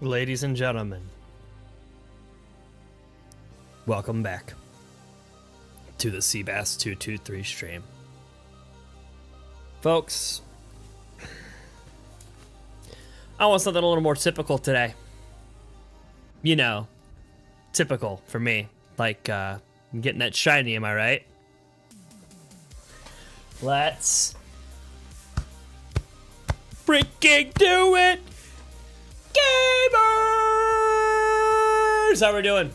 Ladies and gentlemen, welcome back to the Seabass 223 stream. Folks, I want something a little more typical today. You know, typical for me. Like, getting that shiny, am I right? Let's freaking do it! Gamers! How we doing?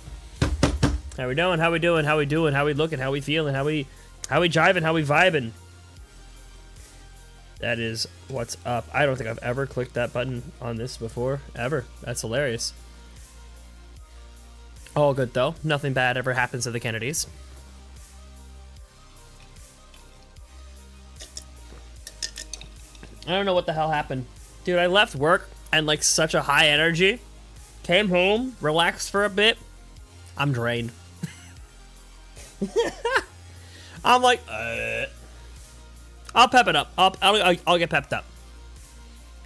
How we doing? How we doing? How we doing? How we looking? How we feeling? How we jiving? How we vibing? That is what's up. I don't think I've ever clicked that button on this before. Ever. That's hilarious. All good though. Nothing bad ever happens to the Kennedys. I don't know what the hell happened. Dude, I left work and like such a high energy. Came home, relaxed for a bit. I'm drained. I'm like, I'll pep it up. I'll get pepped up.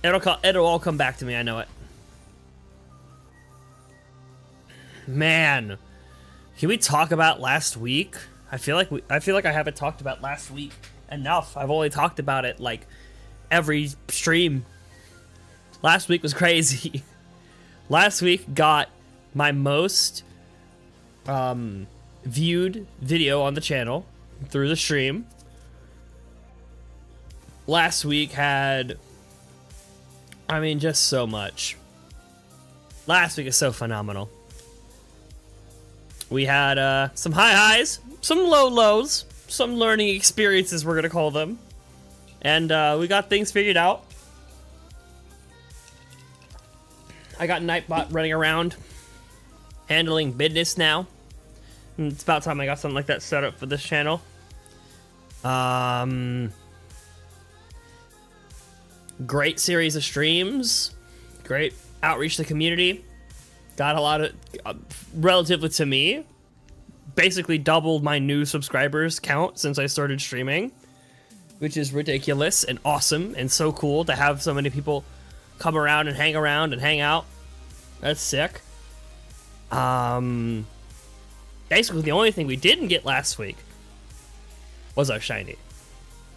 It'll all come back to me. I know it. Man, can we talk about last week? I feel like I haven't talked about last week enough. I've only talked about it like every stream. Last week was crazy. Last week got my most viewed video on the channel through the stream. Last week had, I mean, just so much. Last week is so phenomenal. We had some high highs, some low lows, some learning experiences, we're gonna call them. And we got things figured out. I got Nightbot running around, handling business now. And it's about time I got something like that set up for this channel. Great series of streams. Great outreach to the community. Got a lot of, relatively to me, basically doubled my new subscribers count since I started streaming. Which is ridiculous and awesome and so cool to have so many people come around and hang out. That's sick. Basically the only thing we didn't get last week was our shiny.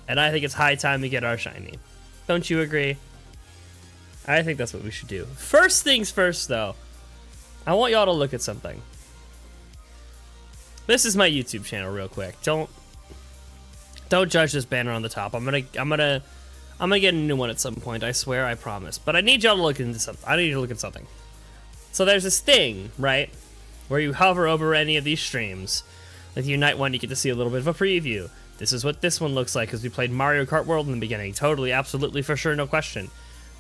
And I think it's high time to get our shiny. Don't you agree? I think that's what we should do. First things first though, I want y'all to look at something. This is my YouTube channel real quick. Don't judge this banner on the top. I'm gonna get a new one at some point. I swear, I promise. But I need y'all to look into something. I need you to look at something. So there's this thing, right, where you hover over any of these streams. With Unite one, you get to see a little bit of a preview. This is what this one looks like because we played Mario Kart World in the beginning. Totally, absolutely, for sure, no question.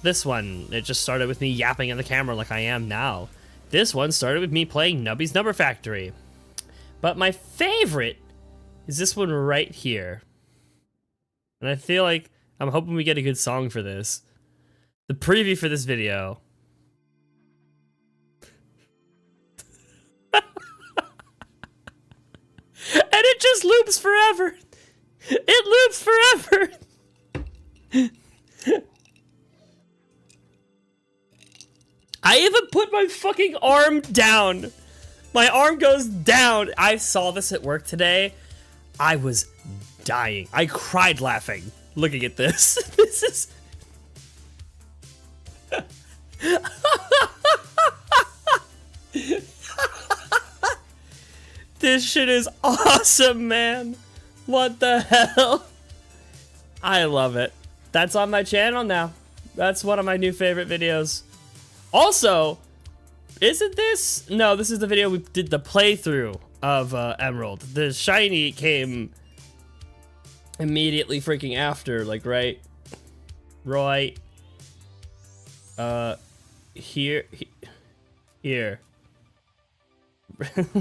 This one, it just started with me yapping in the camera like I am now. This one started with me playing Nubby's Number Factory. But my favorite is this one right here. And I feel like I'm hoping we get a good song for this. The preview for this video. And it just loops forever. It loops forever. I even put my fucking arm down. My arm goes down. I saw this at work today. I was dying. I cried laughing looking at this. This is this shit is awesome, man. What the hell? I love it. That's on my channel now. That's one of my new favorite videos. Also, isn't this? No, this is the video we did the playthrough of Emerald. The shiny came immediately freaking after, like right here.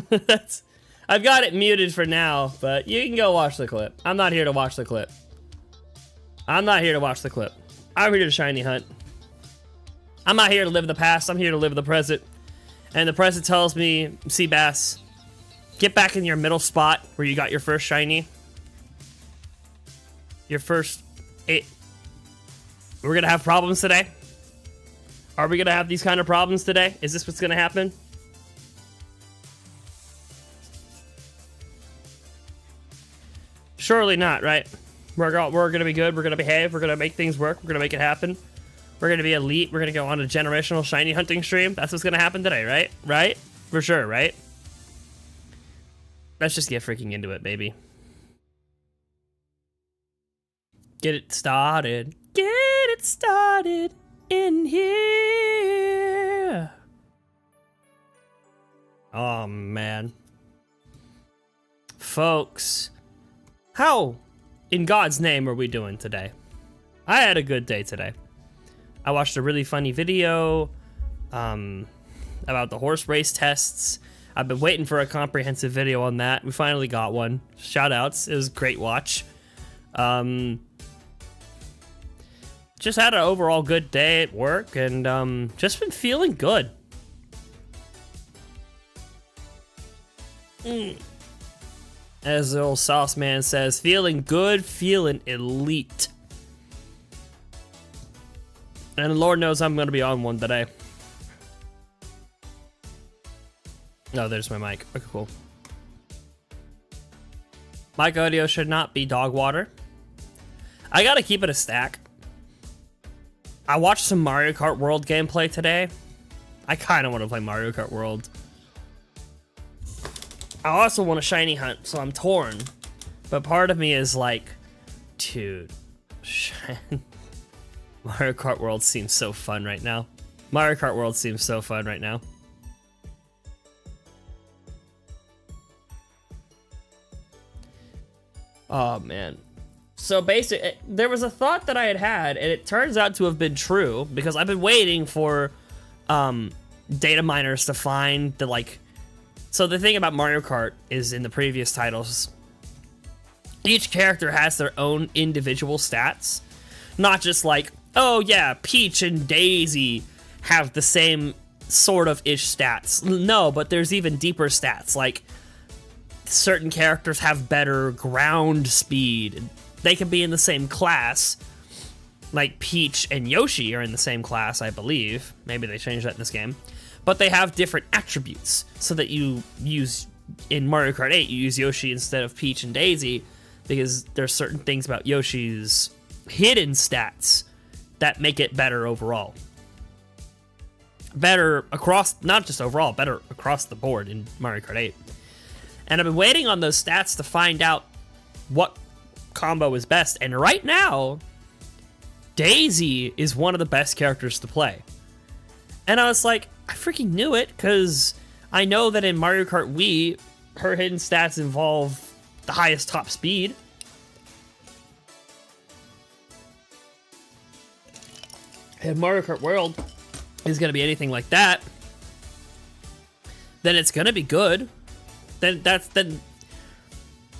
That's, I've got it muted for now, but you can go watch the clip. I'm not here to watch the clip. I'm here to shiny hunt. I'm not here to live in the past. I'm here to live in the present. And the present tells me, Seabass, get back in your middle spot where you got your first shiny. Your first 8. We're gonna have problems today. Are we gonna have these kind of problems today? Is this what's gonna happen? Surely not, right? We're gonna be good. We're gonna behave. We're gonna make things work. We're gonna make it happen. We're gonna be elite. We're gonna go on a generational shiny hunting stream. That's what's gonna happen today, right? Right? For sure, right? Let's just get freaking into it, baby. Get it started. Get it started in here. Oh, man. Folks, how in God's name are we doing today? I had a good day today. I watched a really funny video about the horse race tests. I've been waiting for a comprehensive video on that. We finally got one. Shout outs. It was a great watch. Just had an overall good day at work and just been feeling good. As the old sauce man says, feeling good, feeling elite. And Lord knows I'm going to be on one today. Oh, there's my mic. Okay, cool. Mic audio should not be dog water. I gotta keep it a stack. I watched some Mario Kart World gameplay today. I kind of want to play Mario Kart World. I also want a shiny hunt, so I'm torn. But part of me is like, dude, Mario Kart World seems so fun right now. Mario Kart World seems so fun right now. Oh, man. So basically, there was a thought that I had, and it turns out to have been true, because I've been waiting for data miners to find the, like... So the thing about Mario Kart is in the previous titles, each character has their own individual stats. Not just like, oh yeah, Peach and Daisy have the same sort of ish stats. No, but there's even deeper stats, like certain characters have better ground speed. They can be in the same class, like Peach and Yoshi are in the same class, I believe. Maybe they changed that in this game. But they have different attributes, so that you use, in Mario Kart 8, you use Yoshi instead of Peach and Daisy, because there's certain things about Yoshi's hidden stats that make it better overall. Better across, not just overall, better across the board in Mario Kart 8. And I've been waiting on those stats to find out what combo is best, and right now, Daisy is one of the best characters to play. And I was like, I freaking knew it, because I know that in Mario Kart Wii, her hidden stats involve the highest top speed. If Mario Kart World is going to be anything like that, then it's going to be good. Or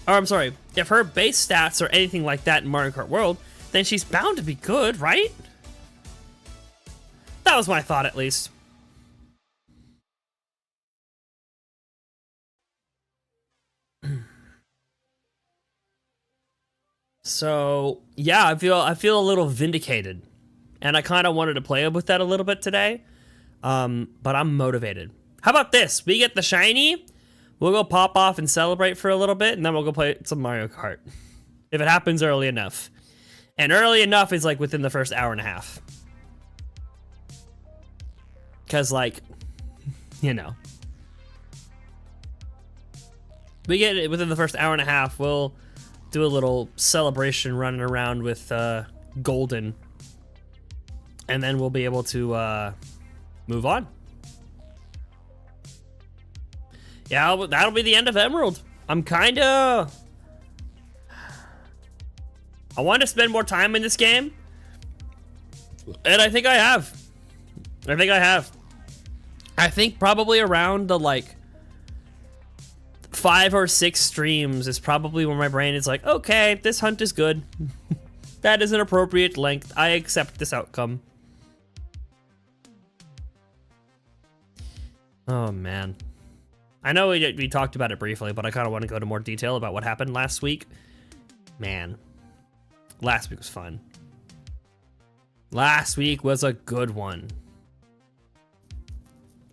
I'm sorry, if her base stats are anything like that in Mario Kart World, then she's bound to be good, right? That was my thought, at least. So yeah, I feel a little vindicated, and I kind of wanted to play with that a little bit today. But I'm motivated. How about this? We get the shiny. We'll go pop off and celebrate for a little bit, and then we'll go play some Mario Kart. If it happens early enough. And early enough is like within the first hour and a half. Because, like, you know. We get it within the first hour and a half. We'll do a little celebration running around with Golden. And then we'll be able to move on. Yeah, that'll be the end of Emerald. I'm kind of... I want to spend more time in this game. And I think I have. I think probably around the, like, 5 or 6 streams is probably where my brain is like, okay, this hunt is good. That is an appropriate length. I accept this outcome. Oh, man. I know we talked about it briefly, but I kind of want to go into more detail about what happened last week. Man. Last week was fun. Last week was a good one.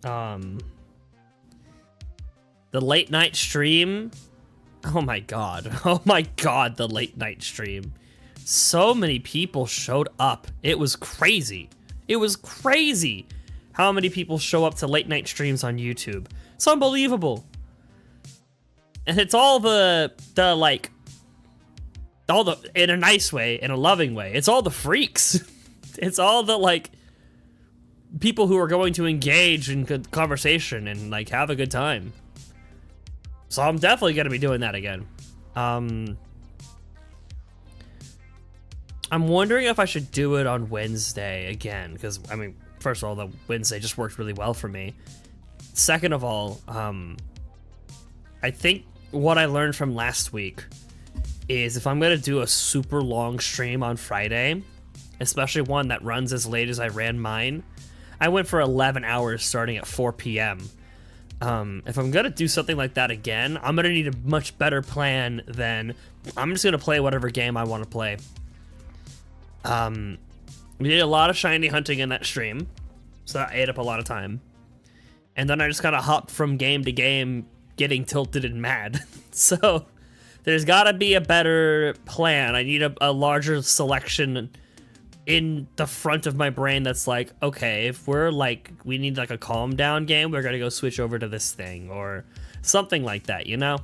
The late night stream. Oh my god. Oh my god, the late night stream. So many people showed up. It was crazy. It was crazy how many people show up to late night streams on YouTube. It's unbelievable. And it's all the like, all the, in a nice way, in a loving way, it's all the freaks. It's all the like people who are going to engage in good conversation and like have a good time. So I'm definitely gonna be doing that again. I'm wondering if I should do it on Wednesday again, because I mean, first of all, the Wednesday just worked really well for me. Second of all, I think what I learned from last week is if I'm gonna do a super long stream on Friday, especially one that runs as late as I ran mine, I went for 11 hours starting at 4 p.m. If I'm gonna do something like that again, I'm gonna need a much better plan than I'm just gonna play whatever game I want to play. We did a lot of shiny hunting in that stream, so that ate up a lot of time. And then I just kind of hopped from game to game, getting tilted and mad. So there's gotta be a better plan. I need a larger selection in the front of my brain that's like, okay, if we're like, we need like a calm down game, we're gonna go switch over to this thing or something like that, you know?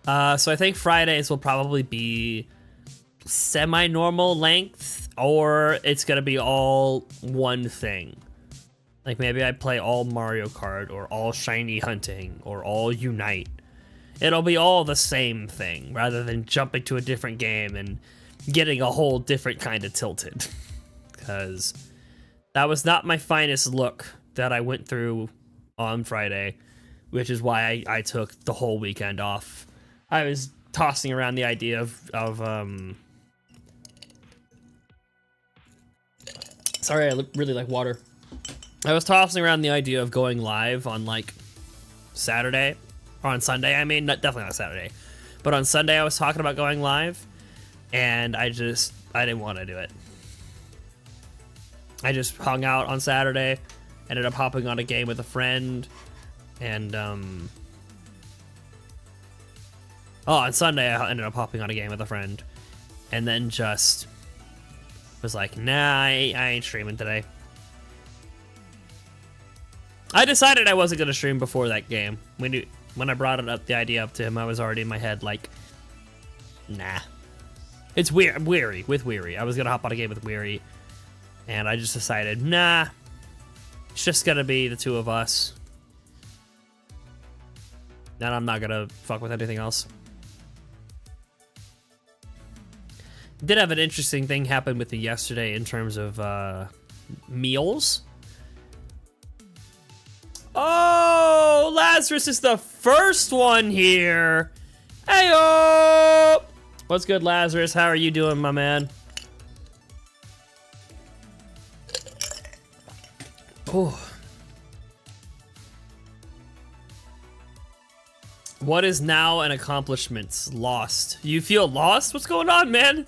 So I think Fridays will probably be semi-normal length, or it's gonna be all one thing. Like maybe I play all Mario Kart or all shiny hunting or all Unite. It'll be all the same thing rather than jumping to a different game and getting a whole different kind of tilted. Because that was not my finest look that I went through on Friday, which is why I took the whole weekend off. I was tossing around the idea of sorry, I really like water. I was tossing around the idea of going live on like Saturday, or on Sunday, I mean, definitely not Saturday, but on Sunday I was talking about going live, and I didn't want to do it. I just hung out on Saturday, ended up hopping on a game with a friend, and on Sunday I ended up hopping on a game with a friend, and then just was like, nah, I ain't streaming today. I decided I wasn't gonna stream before that game. When I brought the idea up to him, I was already in my head like, nah. It's weird. With Weary. I was gonna hop on a game with Weary, and I just decided, nah. It's just gonna be the two of us. And I'm not gonna fuck with anything else. Did have an interesting thing happen with me yesterday in terms of meals. Oh, Lazarus is the first one here. Heyo! What's good, Lazarus? How are you doing, my man? Oh. What is now an accomplishment? Lost. You feel lost? What's going on, man?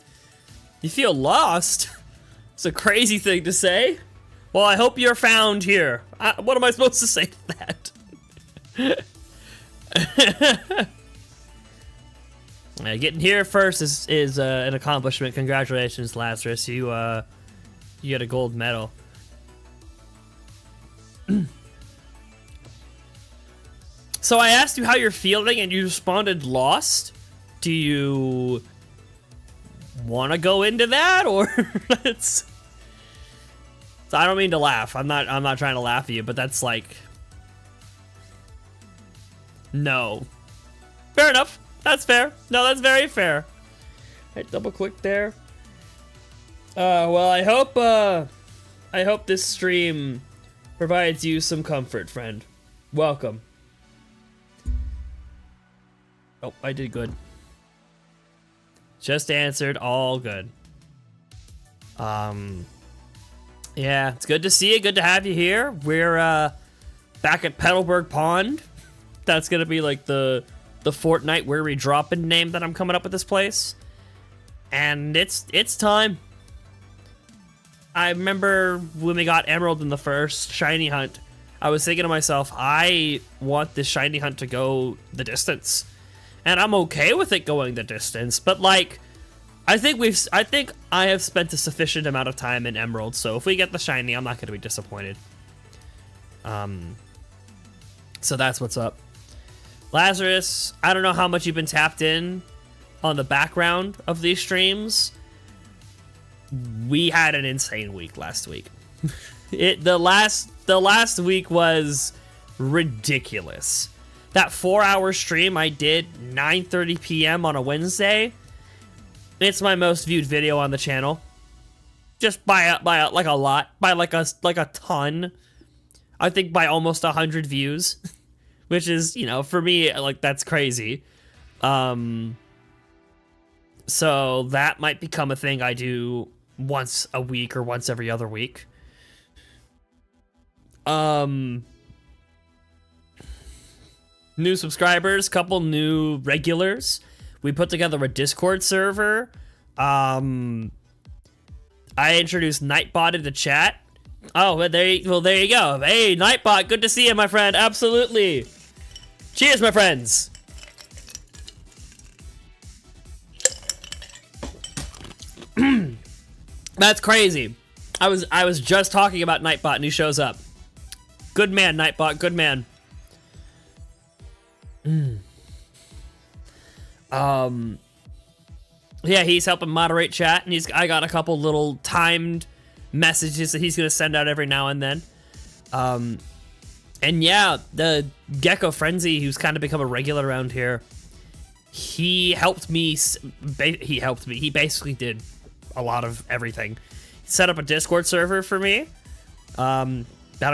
You feel lost? It's a crazy thing to say. Well, I hope you're found here. What am I supposed to say to that? Getting here first is an accomplishment. Congratulations, Lazarus. You get a gold medal. So I asked you how you're feeling, and you responded lost. Do you want to go into that, or it's? So I don't mean to laugh. I'm not trying to laugh at you, but that's like, no. Fair enough. That's fair. No, that's very fair. I double click there. Well, I hope this stream provides you some comfort, friend. Welcome. Oh, I did good. Just answered, all good. Yeah, it's good to see you. Good to have you here. We're back at Petalburg Pond. That's gonna be like the Fortnite where we drop in name that I'm coming up with this place. And it's time. I remember when we got Emerald in the first shiny hunt, I was thinking to myself, I want this shiny hunt to go the distance. And I'm okay with it going the distance, but like, I think I have spent a sufficient amount of time in Emerald, so if we get the shiny, I'm not going to be disappointed. So that's what's up. Lazarus, I don't know how much you've been tapped in on the background of these streams. We had an insane week last week. The last week was ridiculous. That 4-hour stream I did 9:30 p.m. on a Wednesday. It's my most viewed video on the channel. Just by like a lot, by like a ton. I think by almost 100 views, which is, you know, for me, like, that's crazy. So that might become a thing I do once a week or once every other week. New subscribers, couple new regulars. We put together a Discord server. I introduced Nightbot into chat. Oh, well, there you go. Hey, Nightbot, good to see you, my friend. Absolutely. Cheers, my friends. That's crazy. I was just talking about Nightbot and he shows up. Good man, Nightbot. Good man. Yeah, he's helping moderate chat, and I got a couple little timed messages that he's gonna send out every now and then. And yeah, the Gecko Frenzy, who's kind of become a regular around here, he helped me. He basically did a lot of everything. He set up a Discord server for me that I'm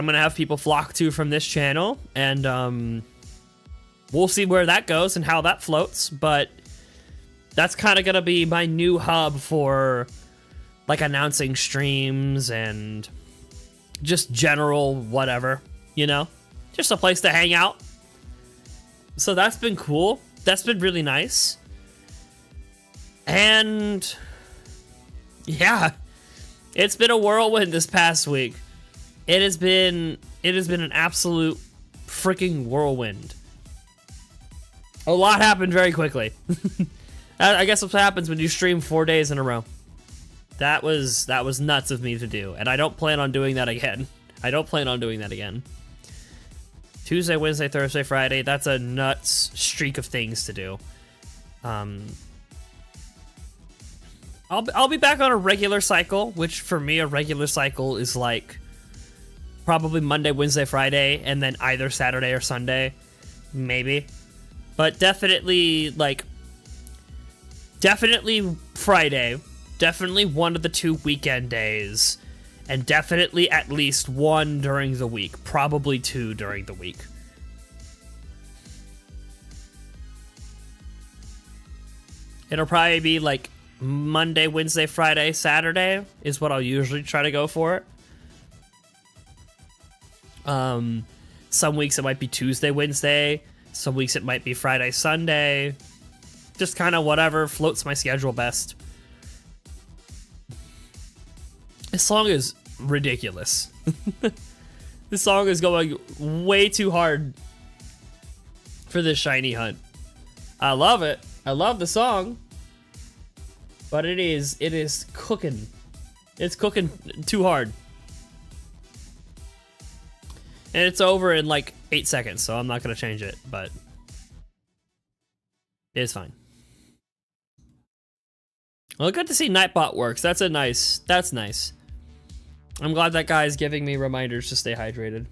gonna have people flock to from this channel, and we'll see where that goes and how that floats, but that's kind of gonna be my new hub for like announcing streams and just general whatever, you know? Just a place to hang out. So that's been cool. That's been really nice. And yeah, it's been a whirlwind this past week. It has been an absolute freaking whirlwind. A lot happened very quickly. I guess what happens when you stream 4 days in a row. That was nuts of me to do, and I don't plan on doing that again. Tuesday, Wednesday, Thursday, Friday. That's a nuts streak of things to do. I'll be back on a regular cycle, which for me a regular cycle is like probably Monday, Wednesday, Friday, and then either Saturday or Sunday, maybe. But definitely Friday, definitely one of the 2 weekend days, and definitely at least one during the week, probably 2 during the week. It'll probably be like Monday, Wednesday, Friday, Saturday is what I'll usually try to go for. Some weeks it might be Tuesday, Wednesday. Some weeks it might be Friday, Sunday. Just kind of whatever floats my schedule best. This song is ridiculous. This song is going way too hard for this shiny hunt. I love it. I love the song. But it is cooking. It's cooking too hard. And it's over in like 8 seconds, so I'm not gonna change it, but it's fine. Well, good to see Nightbot works. That's nice. I'm glad that guy is giving me reminders to stay hydrated.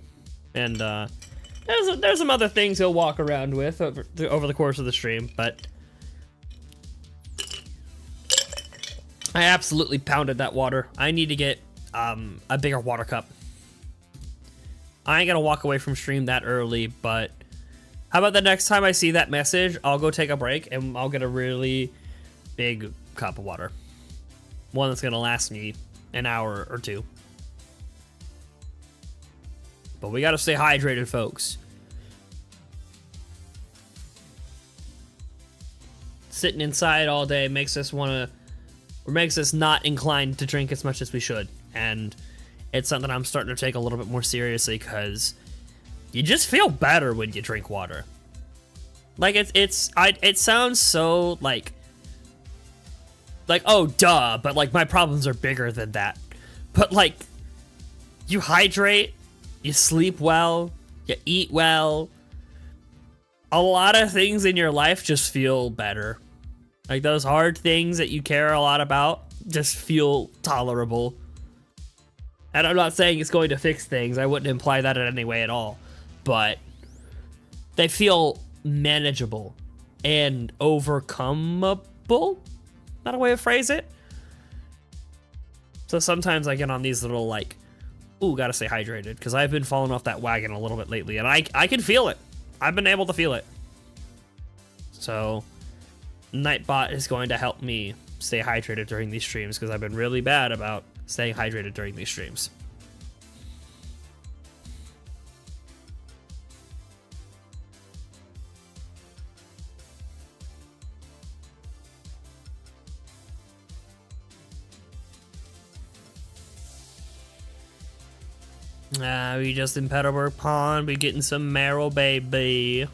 And there's some other things he'll walk around with over the course of the stream, but I absolutely pounded that water. I need to get a bigger water cup. I ain't gonna walk away from stream that early, but how about the next time I see that message, I'll go take a break and I'll get a really big cup of water. One that's gonna last me an hour or 2. But we gotta stay hydrated, folks. Sitting inside all day makes us not inclined to drink as much as we should. and it's something I'm starting to take a little bit more seriously because you just feel better when you drink water. Like it sounds so like oh duh, but like my problems are bigger than that. But like you hydrate, you sleep well, you eat well. A lot of things in your life just feel better. Like those hard things that you care a lot about just feel tolerable. And I'm not saying it's going to fix things. I wouldn't imply that in any way at all. But they feel manageable and overcomeable. Not a way to phrase it. So sometimes I get on these little like, ooh, gotta stay hydrated. Because I've been falling off that wagon a little bit lately. And I can feel it. I've been able to feel it. So Nightbot is going to help me stay hydrated during these streams because I've been really bad about staying hydrated during these streams. We just in Petalburg Pond. We getting some Marill, baby.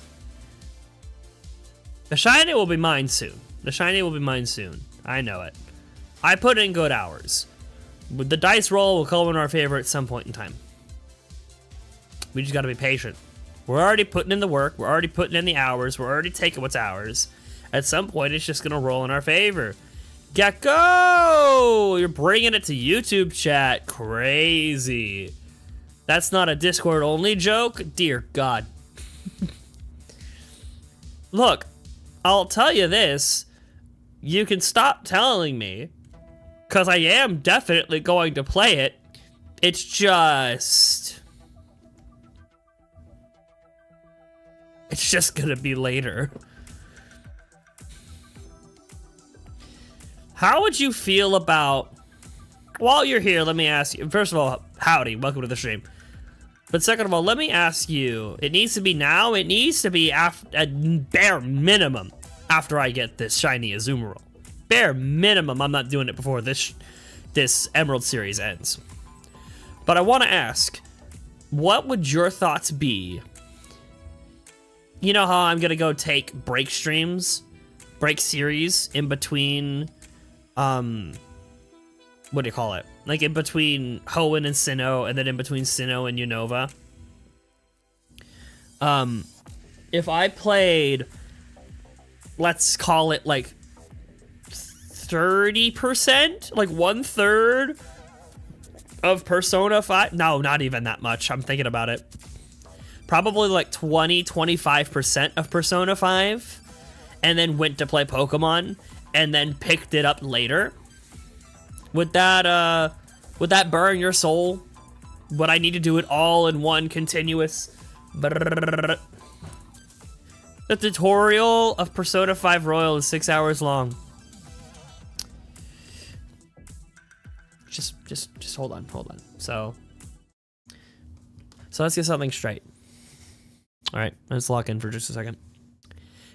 The shiny will be mine soon. The shiny will be mine soon. I know it. I put in good hours. The dice roll will come in our favor at some point in time. We just gotta be patient. We're already putting in the work. We're already putting in the hours. We're already taking what's ours. At some point, it's just gonna roll in our favor. Gecko! You're bringing it to YouTube chat. Crazy. That's not a Discord only joke? Dear God. Look, I'll tell you this. You can stop telling me, because I am definitely going to play it. It's just gonna be later. How would you feel about, while you're here, let me ask you, first of all, howdy, welcome to the stream. But second of all, let me ask you, it needs to be now, it needs to be after, at bare minimum, after I get this shiny Azumarill. Bare minimum, I'm not doing it before this Emerald series ends. But I want to ask, what would your thoughts be? You know how I'm going to go take break streams, break series in between, what do you call it? Like in between Hoenn and Sinnoh, and then in between Sinnoh and Unova. If I played, let's call it like 30%, like 1/3 of Persona 5. No, not even that much. I'm thinking about it. Probably like 20-25% of Persona 5, and then went to play Pokemon, and then picked it up later. Would that burn your soul? Would I need to do it all in one continuous? The tutorial of Persona 5 Royal is 6 hours long. Just hold on. So let's get something straight. All right, let's lock in for just a second.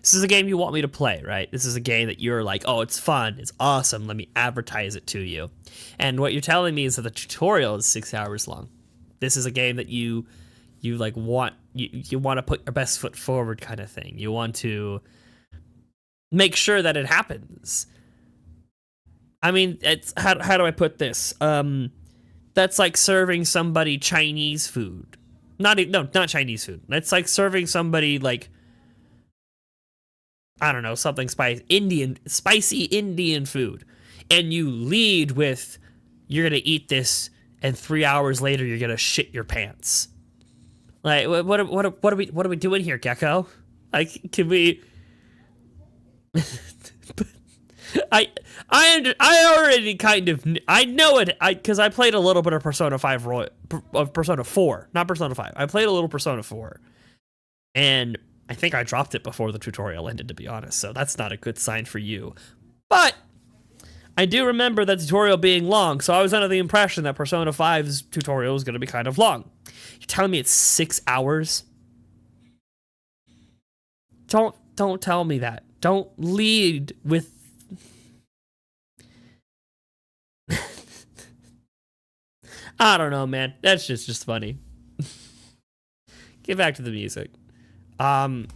This is a game you want me to play, right? This is a game that you're like, oh, it's fun, it's awesome, let me advertise it to you. And what you're telling me is that the tutorial is 6 hours long. This is a game that you like want, you want to put your best foot forward kind of thing. You want to make sure that it happens. I mean, it's how do I put this? That's like serving somebody Chinese food. Not Chinese food. That's like serving somebody like, I don't know, something spicy Indian food. And you lead with, you're gonna eat this, and 3 hours later you're gonna shit your pants. Like, what are we doing here, Gecko? Like, can we? I already kind of, I know it, because I played a little bit of Persona 5 of Persona 4, not Persona 5. I played a little Persona 4, and I think I dropped it before the tutorial ended, to be honest, so that's not a good sign for you. But I do remember the tutorial being long, so I was under the impression that Persona 5's tutorial was going to be kind of long. You're telling me it's 6 hours? Don't tell me that. Don't lead with I don't know, man. That's just funny. Get back to the music. But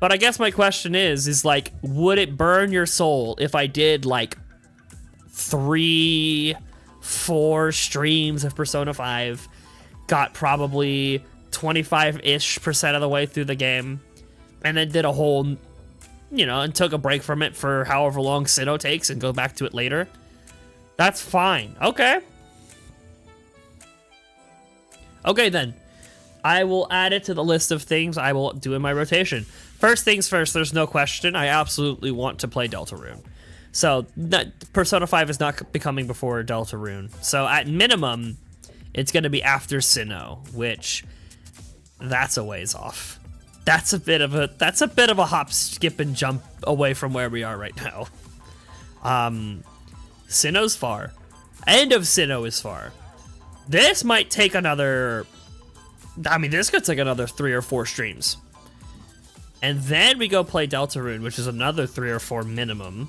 I guess my question is like, would it burn your soul if I did like 3-4 streams of Persona 5, got probably 25-ish% of the way through the game, and then did a whole, you know, and took a break from it for however long Sinnoh takes and go back to it later? That's fine. Okay. Okay, then. I will add it to the list of things I will do in my rotation. First things first, there's no question. I absolutely want to play Deltarune. So, Persona 5 is not becoming before Deltarune. So, at minimum, it's going to be after Sinnoh, which, that's a ways off. That's a bit of a hop, skip, and jump away from where we are right now. Sinnoh's far. End of Sinnoh is far. This might take another... I mean, this could take another 3 or 4 streams. And then we go play Deltarune, which is another 3 or 4 minimum.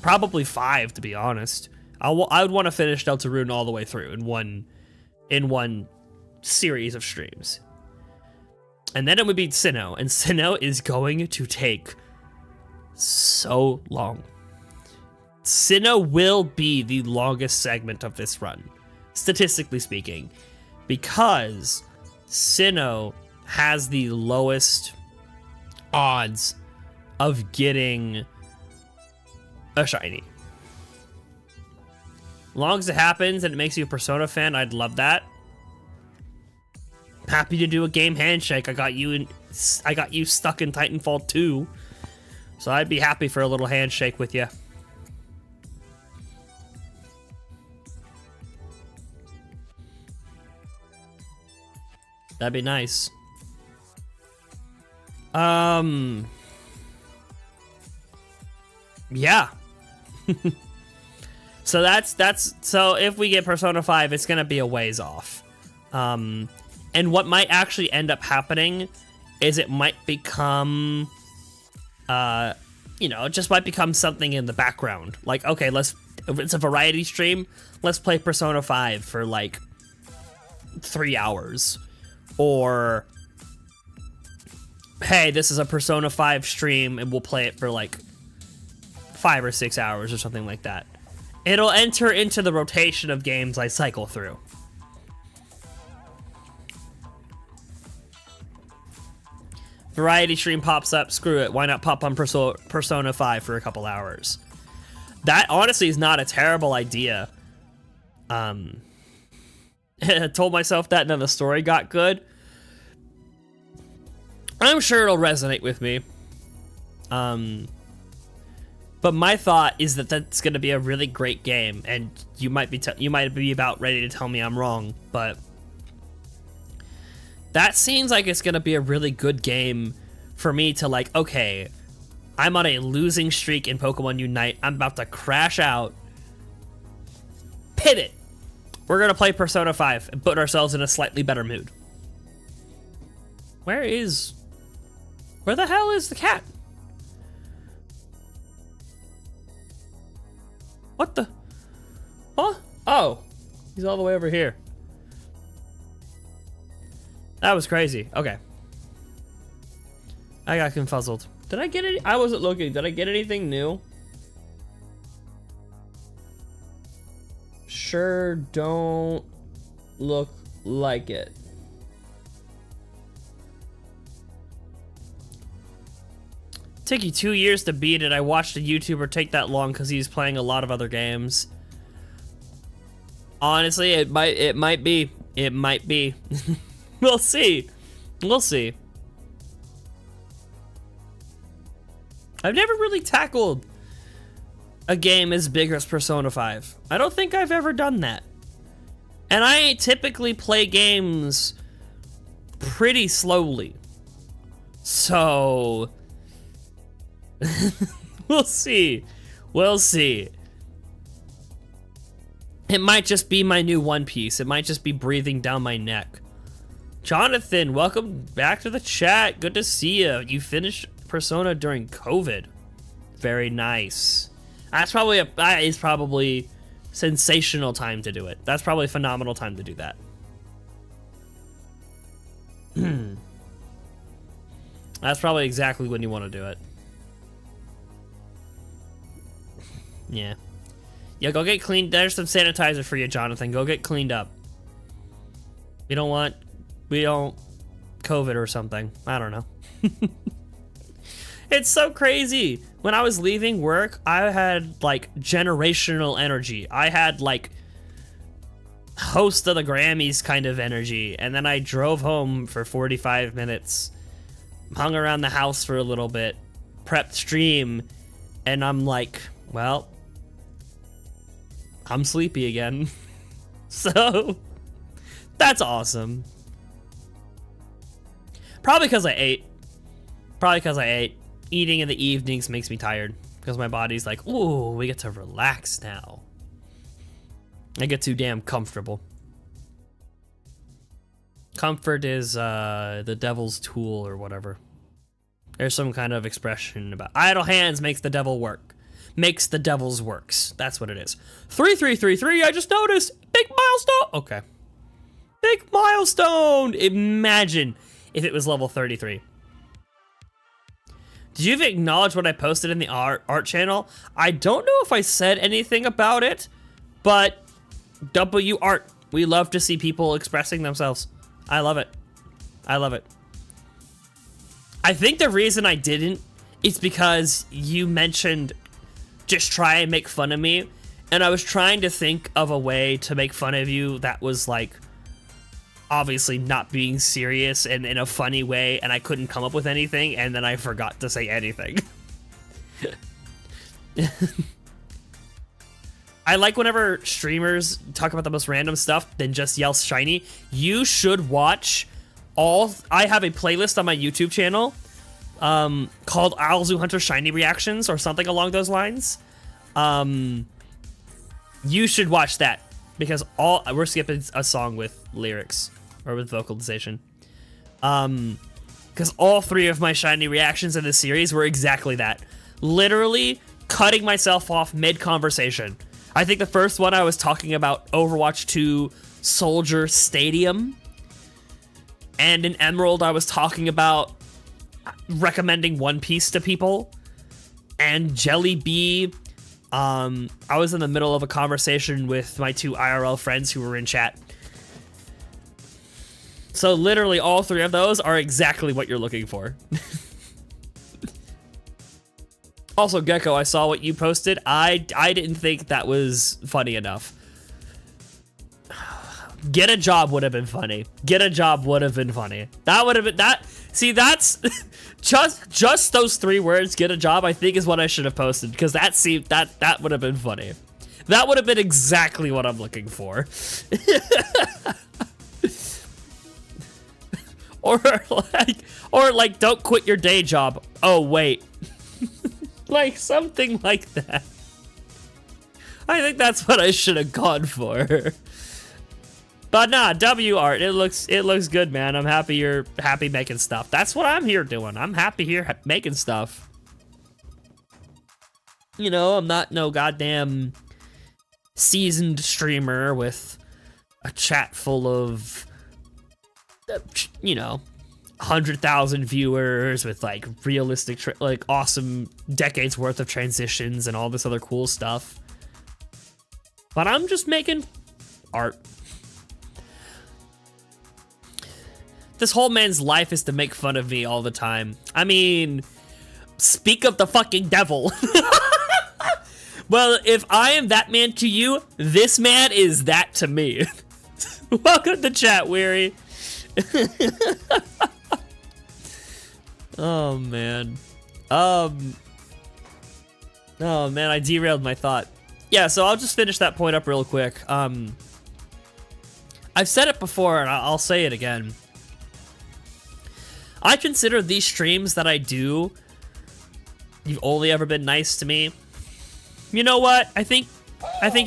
Probably 5, to be honest. I would want to finish Deltarune all the way through in one series of streams. And then it would be Sinnoh, and Sinnoh is going to take so long. Sinnoh will be the longest segment of this run, statistically speaking, because Sinnoh has the lowest odds of getting a shiny. As long as it happens and it makes you a Persona fan, I'd love that. Happy to do a game handshake. I got you stuck in Titanfall 2, so I'd be happy for a little handshake with you. That'd be nice. Yeah. So so if we get Persona 5, it's gonna be a ways off. And what might actually end up happening is it might become, you know, it just might become something in the background. Like, okay, if it's a variety stream, let's play Persona 5 for like 3 hours. Or, hey, this is a Persona 5 stream and we'll play it for like 5 or 6 hours or something like that. It'll enter into the rotation of games I cycle through. Variety stream pops up, screw it. Why not pop on Persona 5 for a couple hours? That honestly is not a terrible idea. I told myself that and then the story got good. I'm sure it'll resonate with me. But my thought is that that's going to be a really great game, and you might be about ready to tell me I'm wrong, but that seems like it's going to be a really good game for me to like, okay, I'm on a losing streak in Pokemon Unite. I'm about to crash out. Pivot. We're going to play Persona 5 and put ourselves in a slightly better mood. Where the hell is the cat? What the? Huh? Oh, he's all the way over here. That was crazy. Okay. I got confuzzled. Did I get it? I wasn't looking. Did I get anything new? Sure don't look like it. Took you 2 years to beat it. I watched a YouTuber take that long because he was playing a lot of other games. Honestly, it might be. It might be. We'll see. We'll see. I've never really tackled a game as big as Persona 5. I don't think I've ever done that. And I typically play games pretty slowly. So we'll see. We'll see. It might just be my new One Piece. It might just be breathing down my neck. Jonathan, welcome back to the chat. Good to see you. You finished Persona during COVID. Very nice. That is probably sensational time to do it. That's probably a phenomenal time to do that. That's probably exactly when you want to do it. Yeah. Yeah, go get cleaned. There's some sanitizer for you, Jonathan. Go get cleaned up. We don't COVID or something. I don't know. It's so crazy. When I was leaving work, I had like generational energy. I had like host of the Grammys kind of energy. And then I drove home for 45 minutes, hung around the house for a little bit, prepped stream, and I'm like, well, I'm sleepy again. So that's awesome. Probably because I ate. Eating in the evenings makes me tired because my body's like, ooh, we get to relax now. I get too damn comfortable. Comfort is the devil's tool or whatever. There's some kind of expression about idle hands makes the devil work. Makes the devil's works. That's what it is. 3333, I just noticed. Big milestone. Okay. Big milestone. Imagine if it was level 33. Did you even acknowledge what I posted in the art channel? I don't know if I said anything about it, but W art. We love to see people expressing themselves. I love it. I love it. I think the reason I didn't is because you mentioned just try and make fun of me, and I was trying to think of a way to make fun of you that was like obviously not being serious and in a funny way, and I couldn't come up with anything, and then I forgot to say anything. I like whenever streamers talk about the most random stuff, then just yell shiny. You should watch I have a playlist on my YouTube channel called AZU HUNTER Shiny Reactions or something along those lines. You should watch that because we're skipping a song with lyrics or with vocalization. Because all three of my shiny reactions in this series were exactly that. Literally cutting myself off mid-conversation. I think the first one I was talking about Overwatch 2 Soldier Stadium. And in Emerald I was talking about recommending One Piece to people. And Jelly Bee, I was in the middle of a conversation with my two IRL friends who were in chat. So literally all three of those are exactly what you're looking for. Also, Gecko, I saw what you posted. I didn't think that was funny enough. Get a job would have been funny. Get a job would have been funny. That would have been that. See, that's just those three words. Get a job. I think is what I should have posted because that would have been funny. That would have been exactly what I'm looking for. or like, don't quit your day job. Oh wait. Like something like that. I think that's what I should have gone for. But nah, W art, it looks good, man. I'm happy you're happy making stuff. That's what I'm here doing. I'm happy here making stuff. You know, I'm not no goddamn seasoned streamer with a chat full of, you know, 100,000 viewers with like realistic, like awesome decades worth of transitions and all this other cool stuff. But I'm just making art. This whole man's life is to make fun of me all the time. I mean, speak of the fucking devil. Well, if I am that man to you, this man is that to me. Welcome to chat, Weary. Oh man. Oh man, I derailed my thought. Yeah, so I'll just finish that point up real quick. I've said it before and I'll say it again. I consider these streams that I do, you've only ever been nice to me. You know what? I think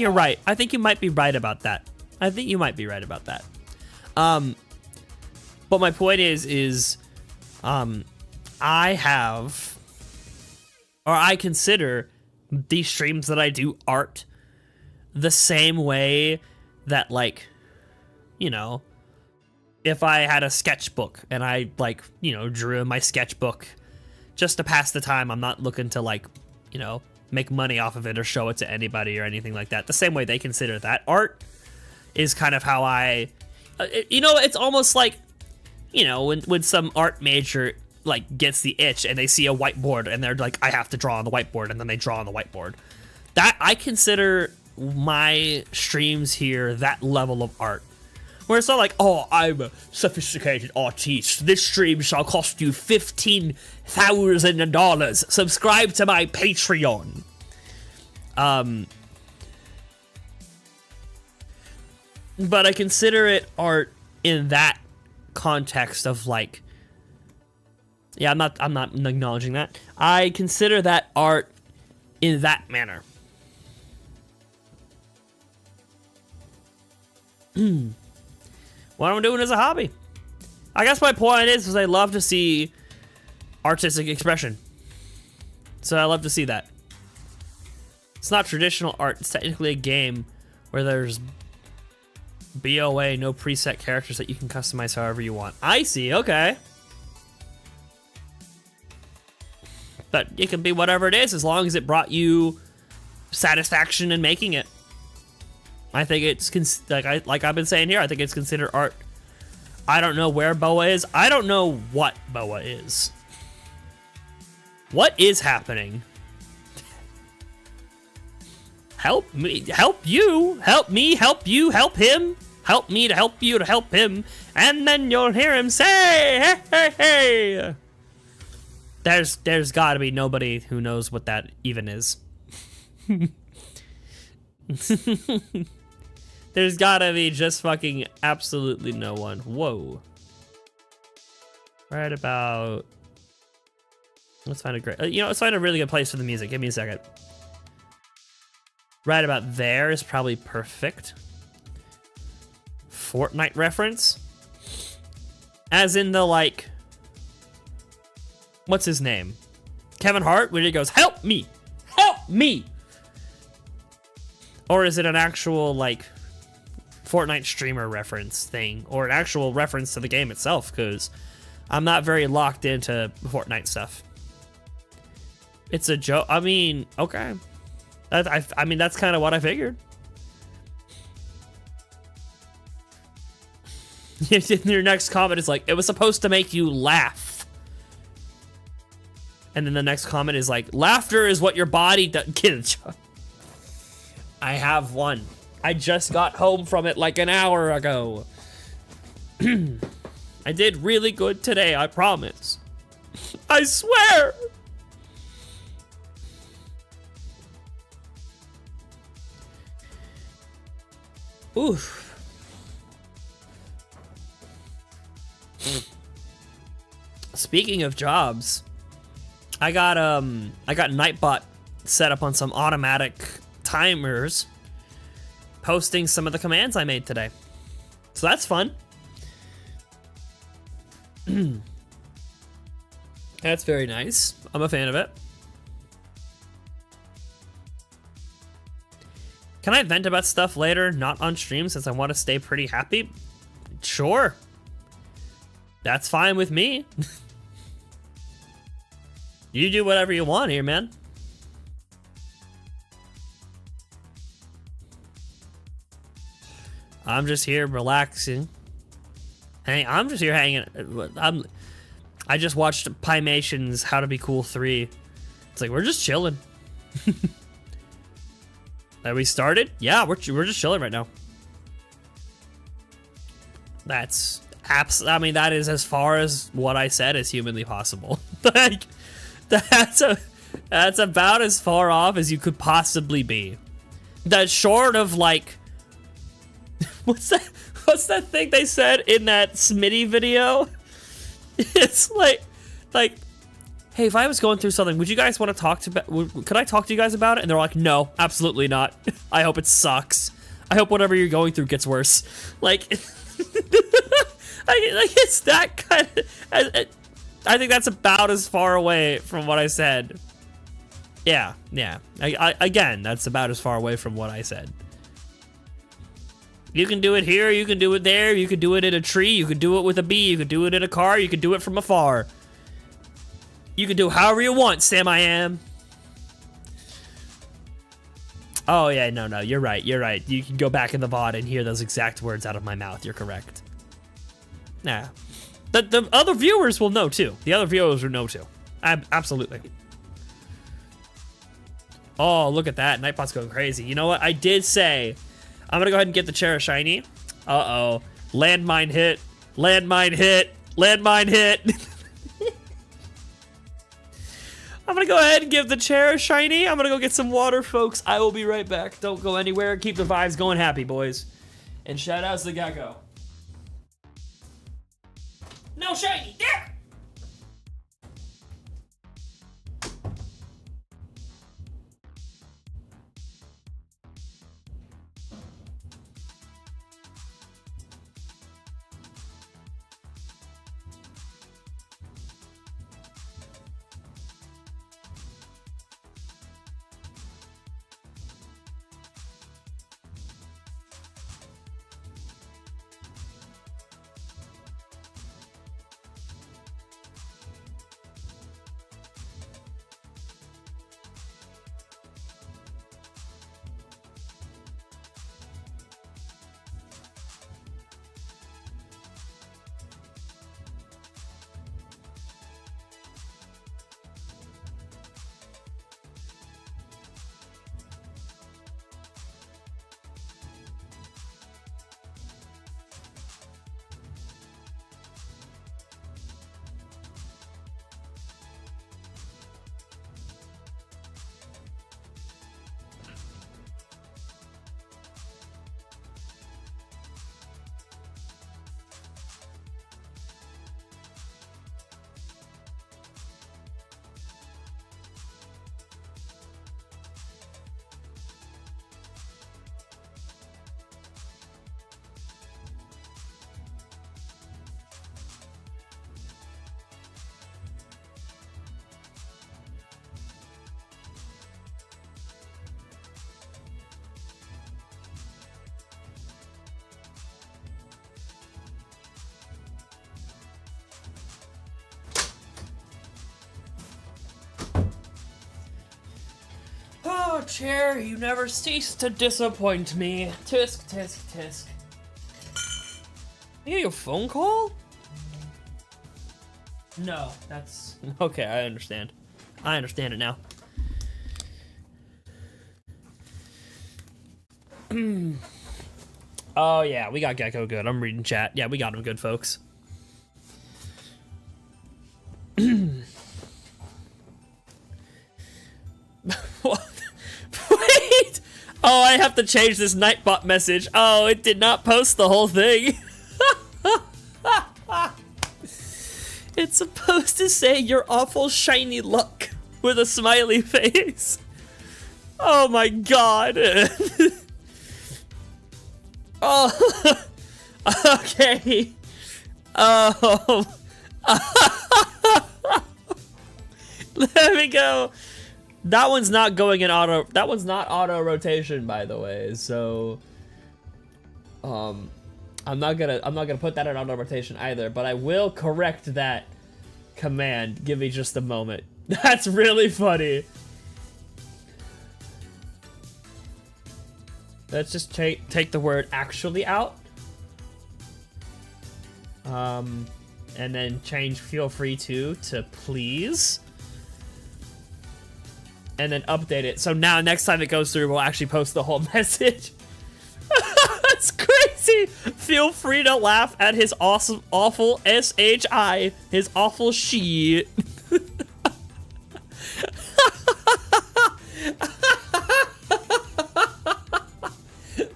you're right. I think you might be right about that. I think you might be right about that. But my point is I have, or I consider these streams that I do art the same way that, like, you know, if I had a sketchbook and I, like, you know, drew in my sketchbook just to pass the time, I'm not looking to, like, you know, make money off of it or show it to anybody or anything like that. The same way they consider that art is kind of how I, you know, it's almost like, you know, when some art major, like, gets the itch and they see a whiteboard and they're like, I have to draw on the whiteboard, and then they draw on the whiteboard. That, I consider my streams here that level of art. Where it's not like, oh, I'm a sophisticated artiste. This stream shall cost you $15,000. Subscribe to my Patreon. But I consider it art in that context of, like, yeah, I'm not acknowledging that. I consider that art in that manner. What I'm doing as a hobby. I guess my point is I love to see artistic expression. So I love to see that. It's not traditional art. It's technically a game where there's BOA, no preset characters that you can customize however you want. I see, okay. But it can be whatever it is as long as it brought you satisfaction in making it. I think it's like I've been saying here, I think it's considered art. I don't know where BOA is. I don't know what BOA is. What is happening? Help me, help you, help me, help you, help him, help me to help you to help him, and then you'll hear him say, hey, hey, hey. There's gotta be nobody who knows what that even is. There's gotta be just fucking absolutely no one. Whoa. Right about... Let's find a great... you know, let's find a really good place for the music. Give me a second. Right about there is probably perfect. Fortnite reference? As in the, like... What's his name? Kevin Hart, when he goes, help me! Help me! Or is it an actual, like... Fortnite streamer reference thing, or an actual reference to the game itself, because I'm not very locked into Fortnite stuff. It's a joke. I mean, okay. I mean, that's kind of what I figured. Your next comment is like, it was supposed to make you laugh. And then the next comment is like, laughter is what your body does. I have one. I just got home from it like an hour ago. I did really good today, I promise. I swear. Oof. Speaking of jobs, I got Nightbot set up on some automatic timers, posting some of the commands I made today. So that's fun. That's very nice. I'm a fan of it. Can I vent about stuff later, not on stream, since I want to stay pretty happy? Sure. That's fine with me. You do whatever you want here, man. I'm just here relaxing. Hey, I'm just here hanging. I just watched Pymation's How to Be Cool 3. It's like, we're just chilling. Have we started? Yeah, we're just chilling right now. That's I mean, that is as far as what I said is humanly possible. Like, that's about as far off as you could possibly be. That's short of, like, what's that thing they said in that Smitty video? It's like, hey, if I was going through something, would you guys want to talk to, could I talk to you guys about it? And they're like, no, absolutely not. I hope it sucks. I hope whatever you're going through gets worse. Like, like it's that kind of, I think that's about as far away from what I said. Yeah. Again, that's about as far away from what I said. You can do it here, you can do it there, you can do it in a tree, you can do it with a bee, you can do it in a car, you can do it from afar. You can do however you want, Sam I Am. Oh yeah, no, you're right, you're right. You can go back in the VOD and hear those exact words out of my mouth, you're correct. Nah. The other viewers will know too. The other viewers will know too. Absolutely. Oh, look at that. Nightbot's going crazy. You know what? I did say I'm gonna go ahead and get the chair shiny. Uh-oh. Landmine hit. Landmine hit. Landmine hit. I'm gonna go ahead and give the chair a shiny. I'm gonna go get some water, folks. I will be right back. Don't go anywhere. Keep the vibes going happy, boys. And shout outs to Gecko. No shiny. There! Oh, chair, you never cease to disappoint me. Tisk, tisk, tisk. You get a phone call? No, that's... Okay, I understand. I understand it now. Oh, yeah, we got Gecko good. I'm reading chat. Yeah, we got him good, folks. What? Wait! Oh, I have to change this Nightbot message. Oh, it did not post the whole thing. It's supposed to say your awful shiny luck with a smiley face. Oh my god. Oh. Okay. Oh. Let me go. That one's not going in auto. That one's not auto rotation, by the way. So, I'm not gonna put that in auto rotation either. But I will correct that command. Give me just a moment. That's really funny. Let's just take the word actually out. And then change feel free to please. And then update it. So now next time it goes through, we'll actually post the whole message. That's crazy. Feel free to laugh at his awesome, awful SHI. His awful shit.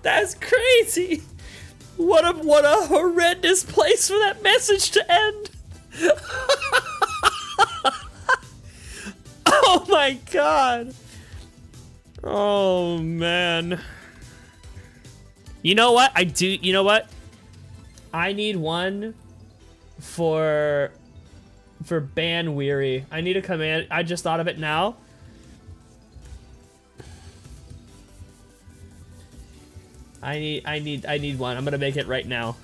That's crazy. What a horrendous place for that message to end. Oh my god. Oh man. You know what? You know what? I need one for ban weary. I need a command. I just thought of it now. I need one. I'm gonna make it right now.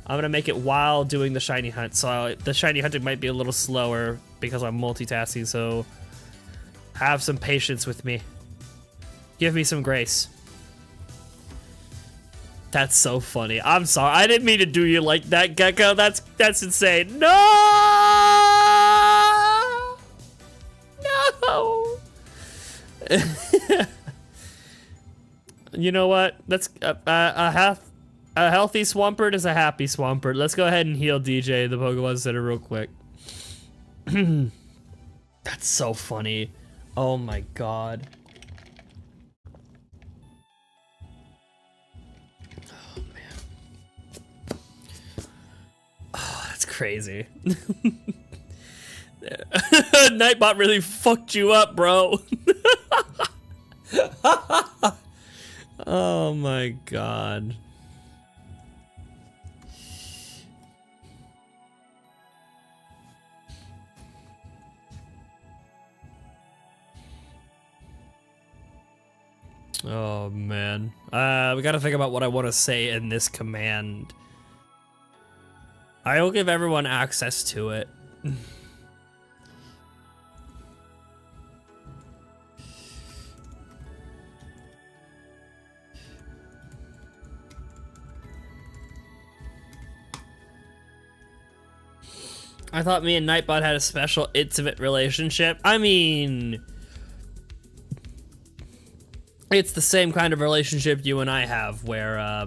I'm gonna make it while doing the shiny hunt. So the shiny hunting might be a little slower because I'm multitasking. So have some patience with me. Give me some grace. That's so funny. I'm sorry. I didn't mean to do you like that, Gecko. That's insane. No! No! You know what? That's a healthy Swampert is a happy Swampert. Let's go ahead and heal DJ, the Pokemon Center, real quick. That's so funny. Oh my god. Oh man. Oh, that's crazy. Nightbot really fucked you up, bro. Oh my god. Oh man. We gotta think about what I want to say in this command. I will give everyone access to it. I thought me and Nightbot had a special intimate relationship. I mean, it's the same kind of relationship you and I have where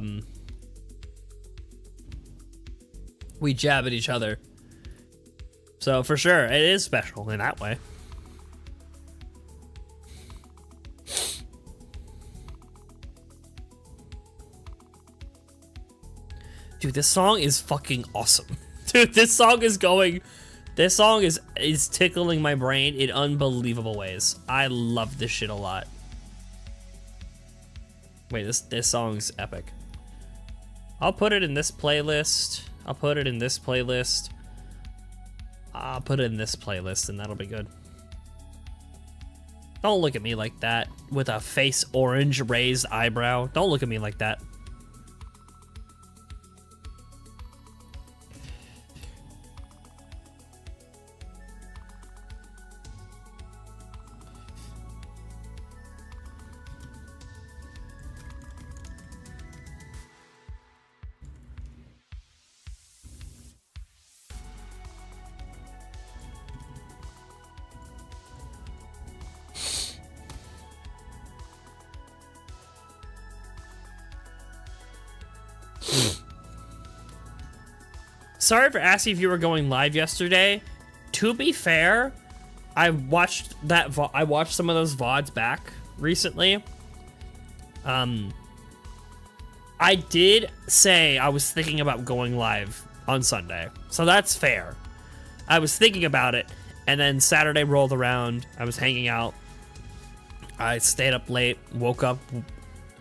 we jab at each other. So for sure, it is special in that way. Dude, this song is fucking awesome. Dude, this song is tickling my brain in unbelievable ways. I love this shit a lot. Wait, this song's epic. I'll put it in this playlist. I'll put it in this playlist. I'll put it in this playlist and that'll be good. Don't look at me like that with a face orange raised eyebrow. Don't look at me like that. Sorry for asking if you were going live yesterday. To be fair, I watched some of those VODs back recently. I did say I was thinking about going live on Sunday, so that's fair. I was thinking about it, and then Saturday rolled around. I was hanging out. I stayed up late, woke up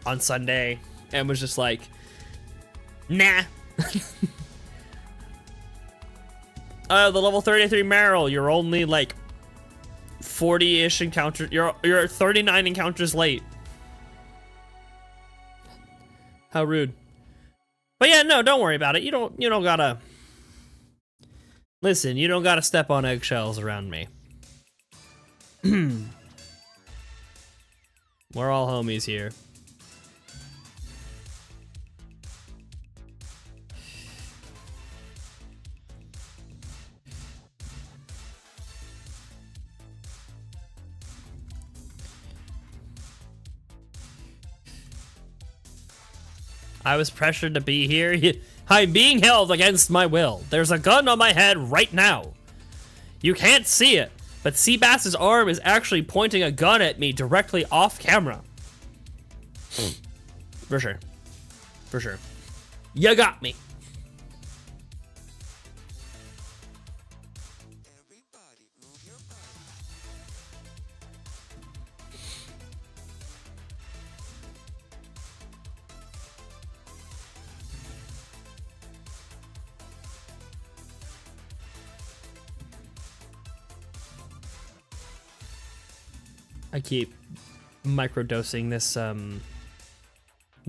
on Sunday, and was just like, nah. The level 33 Marill, you're only like 40-ish encounters. You're 39 encounters late. How rude. But yeah, no, don't worry about it. You don't gotta. Listen, you don't gotta step on eggshells around me. We're all homies here. I was pressured to be here. I'm being held against my will. There's a gun on my head right now. You can't see it, but Seabass's arm is actually pointing a gun at me directly off camera. For sure. For sure. You got me. I keep microdosing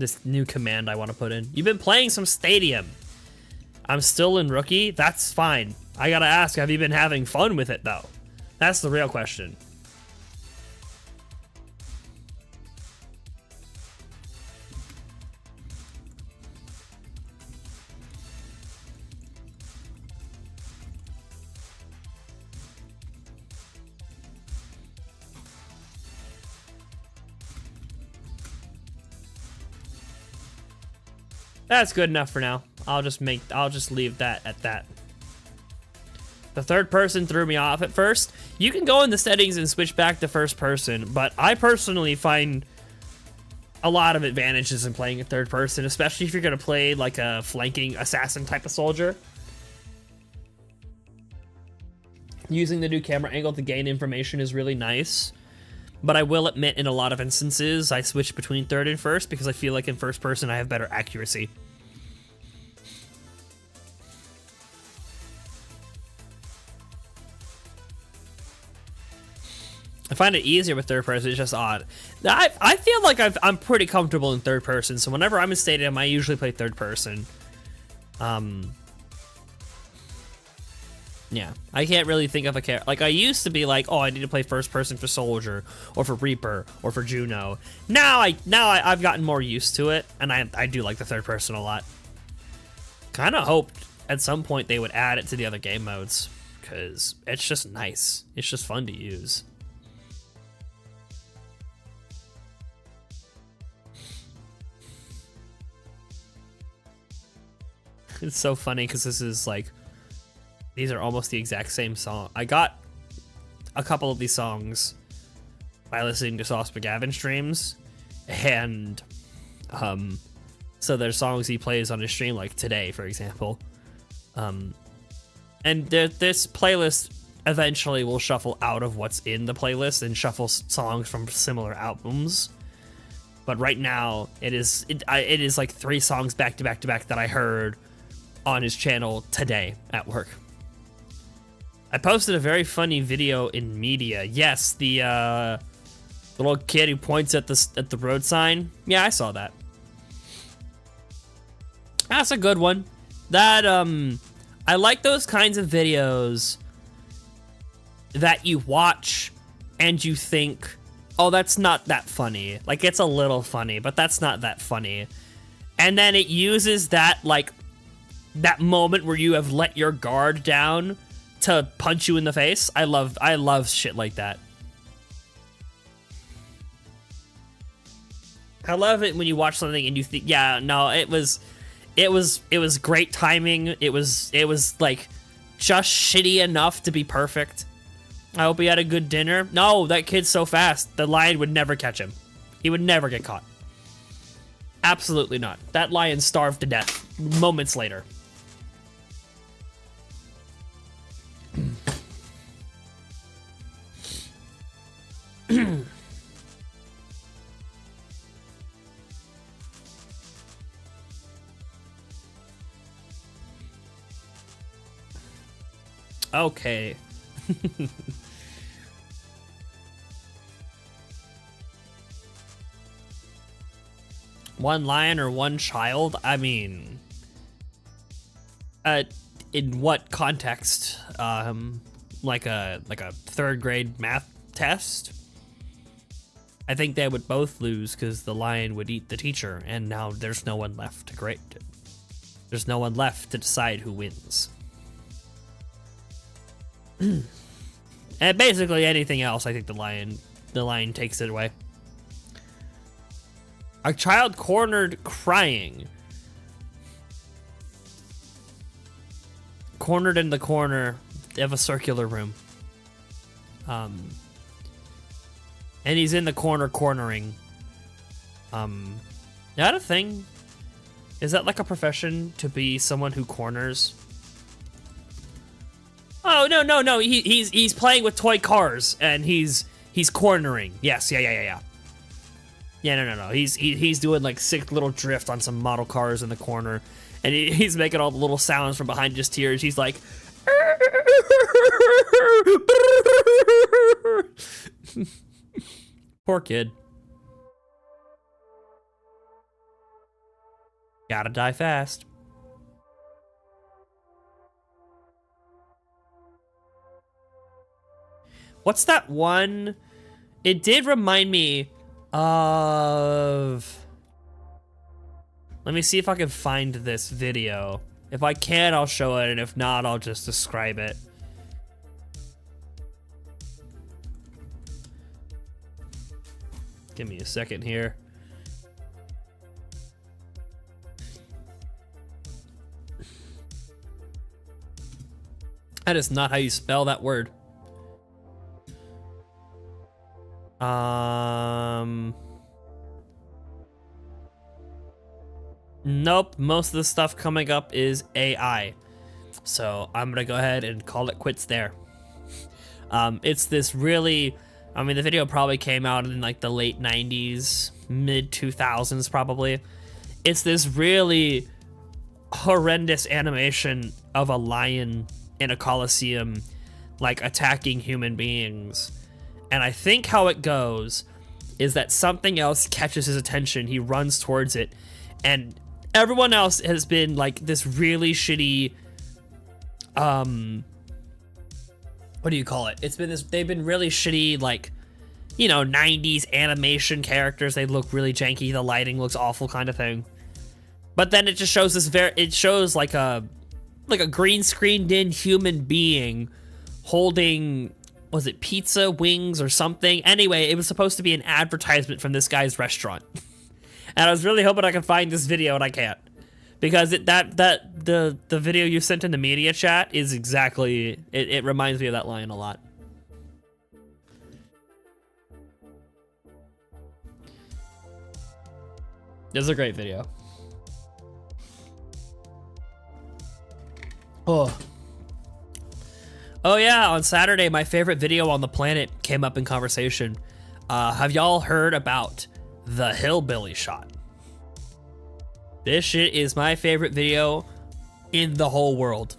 This new command I want to put in. You've been playing some Stadium. I'm still in Rookie. That's fine. I gotta ask, have you been having fun with it though? That's the real question. That's good enough for now. I'll just leave that at that. The third person threw me off at first. You can go in the settings and switch back to first person, but I personally find a lot of advantages in playing in third person, especially if you're gonna play like a flanking assassin type of soldier. Using the new camera angle to gain information is really nice. But I will admit, in a lot of instances, I switch between third and first because I feel like in first person I have better accuracy. I find it easier with third person, it's just odd. I feel like I'm pretty comfortable in third person, so whenever I'm in Stadium, I usually play third person. Yeah, I can't really think of a character. Like, I used to be like, oh, I need to play first person for Soldier, or for Reaper, or for Juno. Now I've gotten more used to it, and I do like the third person a lot. Kind of hoped at some point they would add it to the other game modes, because it's just nice. It's just fun to use. It's so funny, because this is like, these are almost the exact same song. I got a couple of these songs by listening to Sauce McGavin streams, and so there's songs he plays on his stream, like today, for example. And this playlist eventually will shuffle out of what's in the playlist and shuffle songs from similar albums. But right now, it is like 3 songs back to back to back that I heard on his channel today at work. I posted a very funny video in media. Yes, the little kid who points at the road sign. Yeah, I saw that. That's a good one. That I like those kinds of videos that you watch and you think, oh, that's not that funny. Like, it's a little funny, but that's not that funny. And then it uses that, like, that moment where you have let your guard down to punch you in the face. I love shit like that. I love it when you watch something and you think, yeah, no, it was great timing. It was like just shitty enough to be perfect. I hope he had a good dinner. No, that kid's so fast. The lion would never catch him. He would never get caught. Absolutely not. That lion starved to death moments later. Okay. One lion or one child? I mean, in what context? Like a 3rd grade math test? I think they would both lose because the lion would eat the teacher, and now there's no one left to grade it. There's no one left to decide who wins. And basically anything else, I think the lion takes it away. A child cornered crying. Cornered in the corner of a circular room. And he's in the corner cornering. Is that a thing? Is that like a profession, to be someone who corners? Oh, no. He's playing with toy cars and he's cornering. Yes, yeah. Yeah, no. He's doing like sick little drift on some model cars in the corner, and he's making all the little sounds from behind his tears. He's like, poor kid. Gotta die fast. What's that one? It did remind me of... Let me see if I can find this video. If I can, I'll show it, and if not, I'll just describe it. Give me a second here. That is not how you spell that word. Nope, most of the stuff coming up is AI. So I'm gonna go ahead and call it quits there. It's this really, I mean, the video probably came out in like the late 90s, mid 2000s probably. It's this really horrendous animation of a lion in a coliseum, like attacking human beings. And I think how it goes is that something else catches his attention, he runs towards it, and everyone else has been like this really shitty, what do you call it? It's been this, they've been really shitty, like, you know, 90s animation characters. They look really janky, the lighting looks awful kind of thing. But then it just shows this it shows like a green screened in human being holding, was it pizza, wings, or something? Anyway, it was supposed to be an advertisement from this guy's restaurant. And I was really hoping I could find this video, and I can't. Because the video you sent in the media chat is exactly, it reminds me of that line a lot. This is a great video. Oh yeah, on Saturday, my favorite video on the planet came up in conversation. Have y'all heard about the hillbilly shot? This shit is my favorite video in the whole world.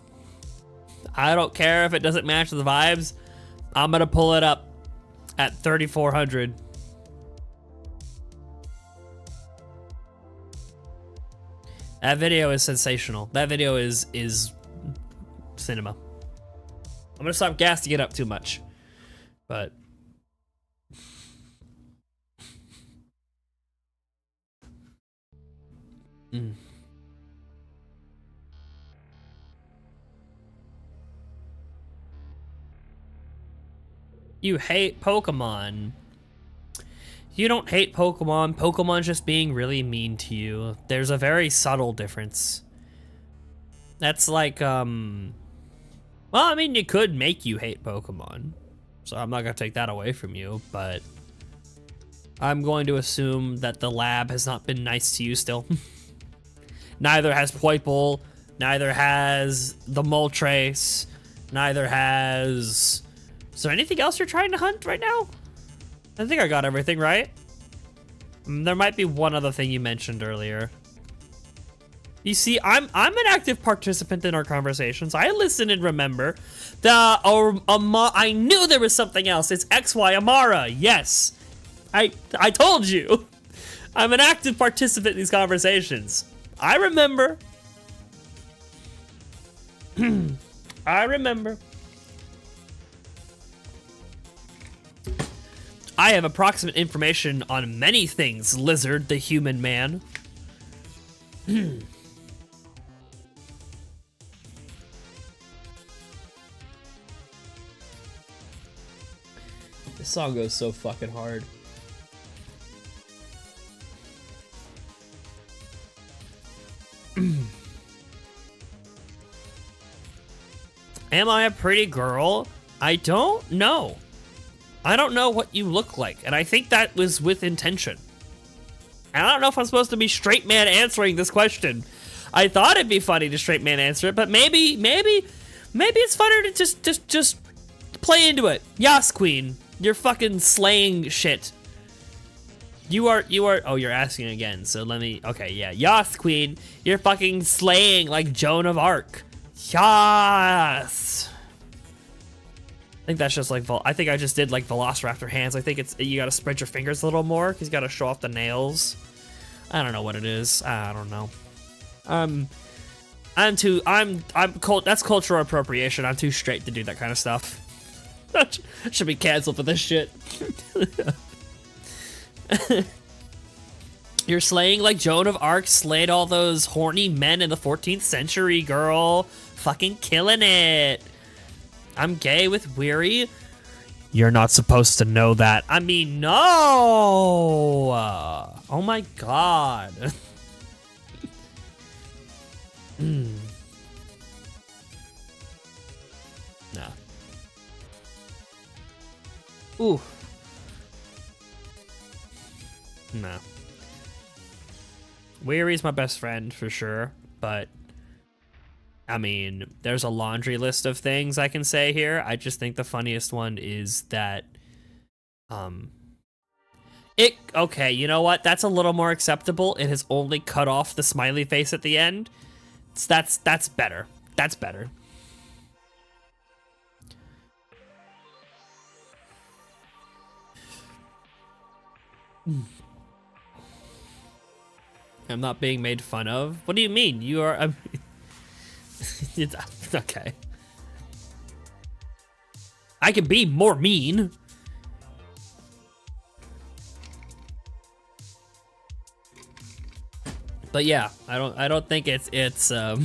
I don't care if it doesn't match the vibes. I'm gonna pull it up at 3,400. That video is sensational. That video is cinema. I'm gonna stop gassing it up too much, but You hate Pokemon. You don't hate Pokemon. Pokemon's just being really mean to you. There's a very subtle difference. That's like, well, I mean, it could make you hate Pokemon, so I'm not gonna take that away from you, but I'm going to assume that the lab has not been nice to you still. Neither has Poiple, neither has the Moltres, neither has... Is there anything else you're trying to hunt right now? I think I got everything right. There might be one other thing you mentioned earlier. You see, I'm an active participant in our conversations. I listen and remember. I knew there was something else. It's XY Amara. Yes, I told you. I'm an active participant in these conversations. I remember. I remember. I have approximate information on many things, Lizard, the human man. This song goes so fucking hard. Am I a pretty girl? I don't know. I don't know what you look like, and I think that was with intention. And I don't know if I'm supposed to be straight man answering this question. I thought it'd be funny to straight man answer it, but maybe it's funner to just play into it. Yas Queen, you're fucking slaying shit. You are, oh, you're asking again, so let me, okay, yeah. Yas Queen, you're fucking slaying like Joan of Arc. Yas. I think that's just like, I think I just did like Velociraptor hands. I think it's, you gotta spread your fingers a little more because you gotta show off the nails. I don't know what it is. I don't know. That's cultural appropriation. I'm too straight to do that kind of stuff. Should be canceled for this shit. You're slaying like Joan of Arc slayed all those horny men in the 14th century, girl. Fucking killing it. I'm gay with Weary. You're not supposed to know that. I mean, no. Oh my god. No. Ooh. No. Weary's my best friend for sure, but I mean, there's a laundry list of things I can say here. I just think the funniest one is that okay, you know what? That's a little more acceptable. It has only cut off the smiley face at the end. That's better. That's better. I'm not being made fun of. What do you mean? You are. Okay. I can be more mean. But yeah, I don't think it's I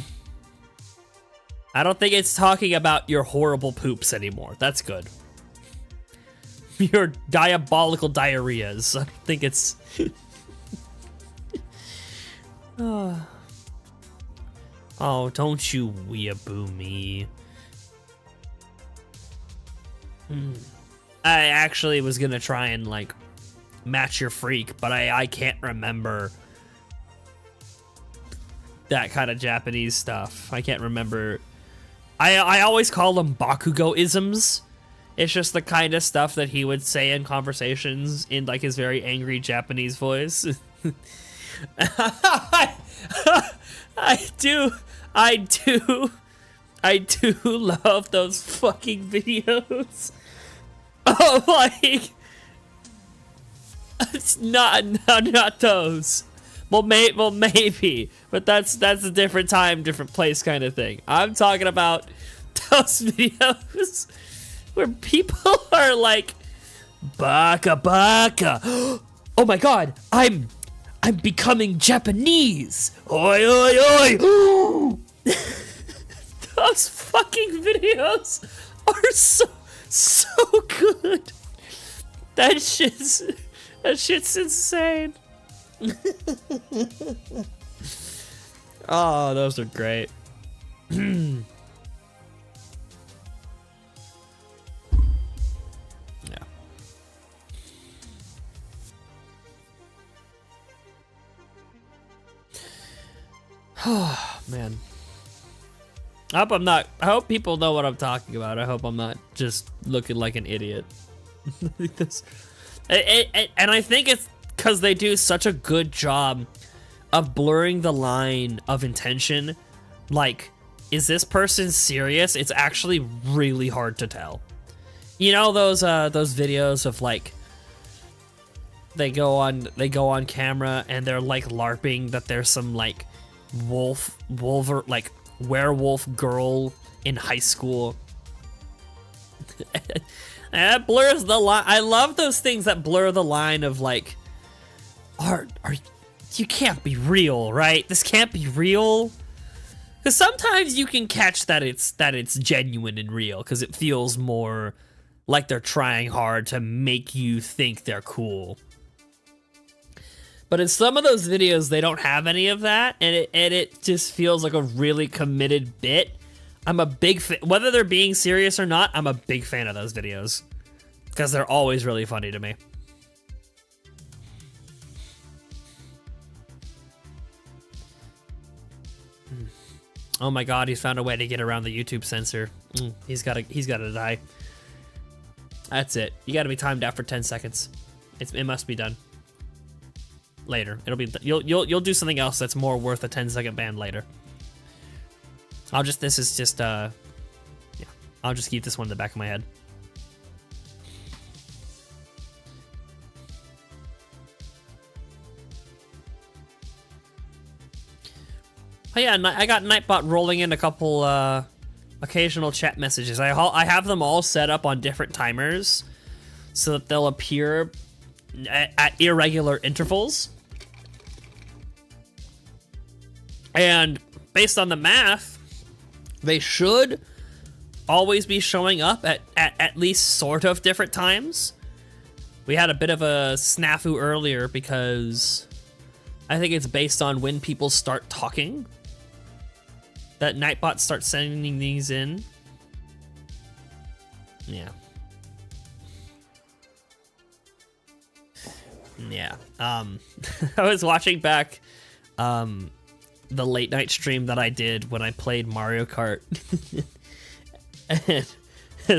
don't think it's talking about your horrible poops anymore. That's good. Your diabolical diarrheas. I don't think it's Oh, don't you weeaboo me. I actually was gonna try and like match your freak, but I can't remember that kind of Japanese stuff. I can't remember. I always call them Bakugo-isms. It's just the kind of stuff that he would say in conversations in like his very angry Japanese voice. I do love those fucking videos. Oh, like it's not those. Well, maybe, but that's a different time, different place kind of thing. I'm talking about those videos where people are like, "Baka baka." Oh my god, I'm becoming Japanese. Oi oi oi. Those fucking videos are so good. That shit's insane. Oh, those are great. Yeah. Oh, man. I hope people know what I'm talking about. I hope I'm not just looking like an idiot. And I think it's because they do such a good job of blurring the line of intention. Like, is this person serious? It's actually really hard to tell. You know those videos of like they go on camera and they're like LARPing that there's some like werewolf girl in high school. And that blurs the line. I love those things that blur the line of like, you can't be real, right? This can't be real. Because sometimes you can catch that it's genuine and real because it feels more like they're trying hard to make you think they're cool. But in some of those videos, they don't have any of that, and it just feels like a really committed bit. I'm a big fan, whether they're being serious or not, I'm a big fan of those videos because they're always really funny to me. Oh my god, he's found a way to get around the YouTube censor. He's gotta die. That's it. You gotta be timed out for 10 seconds. It must be done. Later. It'll be you'll do something else that's more worth a 10-second ban later. I'll just keep this one in the back of my head. Oh yeah, I got Nightbot rolling in a couple occasional chat messages. I have them all set up on different timers so that they'll appear at irregular intervals. And based on the math, they should always be showing up at least sort of different times. We had a bit of a snafu earlier because I think it's based on when people start talking that Nightbot starts sending these in. Yeah. Yeah. I was watching back the late night stream that I did when I played Mario Kart. And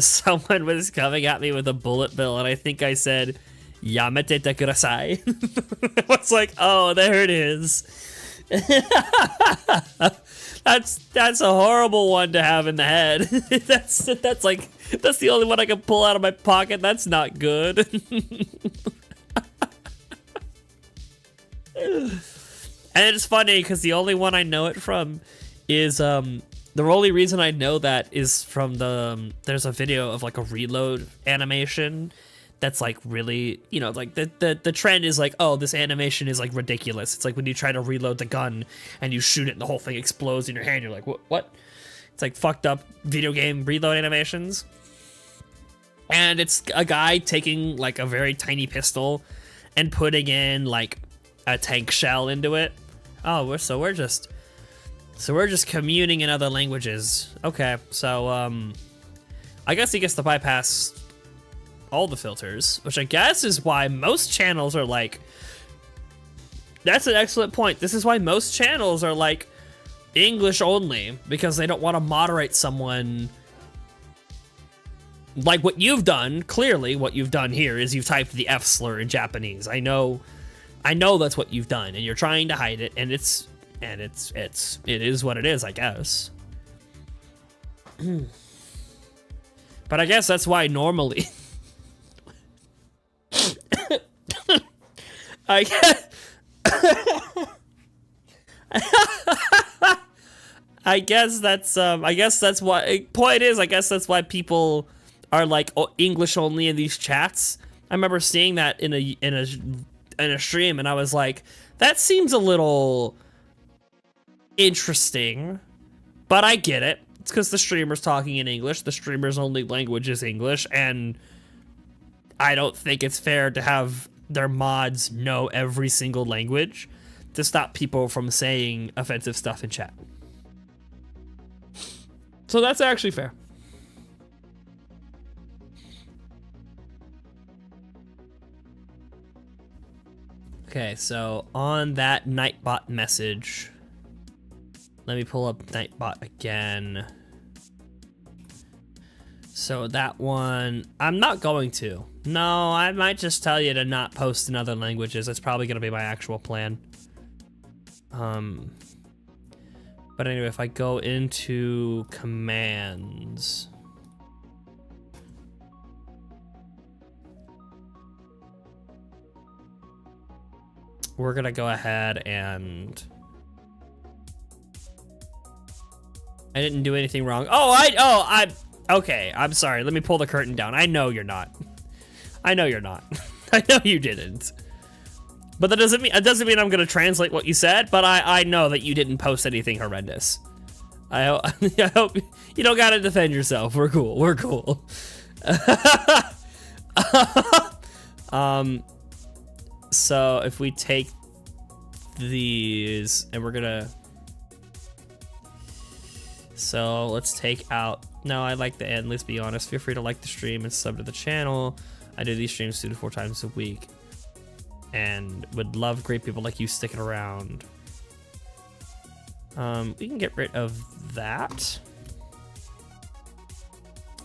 someone was coming at me with a bullet bill, and I think I said, "Yamete te kudasai." I was like, oh, there it is. That's a horrible one to have in the head. that's the only one I can pull out of my pocket. That's not good. And it's funny because the only one I know it from is the only reason I know that is from there's a video of like a reload animation that's like really, you know, like the trend is like, oh, this animation is like ridiculous. It's like when you try to reload the gun and you shoot it and the whole thing explodes in your hand. You're like, what? It's like fucked up video game reload animations. And it's a guy taking like a very tiny pistol and putting in like a tank shell into it. Oh, we're just communing in other languages. Okay, so I guess he gets to bypass all the filters, which I guess is why most channels are like, that's an excellent point. This is why most channels are like English only, because they don't want to moderate someone like what you've done. Clearly what you've done here is you've typed the F slur in Japanese. I know that's what you've done, and you're trying to hide it, and it is what it is, I guess. But I guess that's why normally I guess that's why. Point is, I guess that's why people are like English only in these chats. I remember seeing that in a stream, and I was like, that seems a little interesting, but I get it. It's because the streamer's talking in English. The streamer's only language is English, and I don't think it's fair to have their mods know every single language to stop people from saying offensive stuff in chat. So that's actually fair. Okay, so on that Nightbot message, let me pull up Nightbot again. So that one, I'm not going to. No, I might just tell you to not post in other languages. That's probably going to be my actual plan. But anyway, if I go into commands, we're going to go ahead and I didn't do anything wrong. Okay, I'm sorry. Let me pull the curtain down. I know you're not. I know you're not. I know you didn't. But that doesn't mean I'm gonna translate what you said, but I know that you didn't post anything horrendous. I hope you don't gotta defend yourself. We're cool. We're cool. So if we take these and we're gonna, so let's take out, no, I like the end, let's be honest. Feel free to like the stream and sub to the channel. I do these streams 2 to 4 times a week and would love great people like you sticking around. We can get rid of that.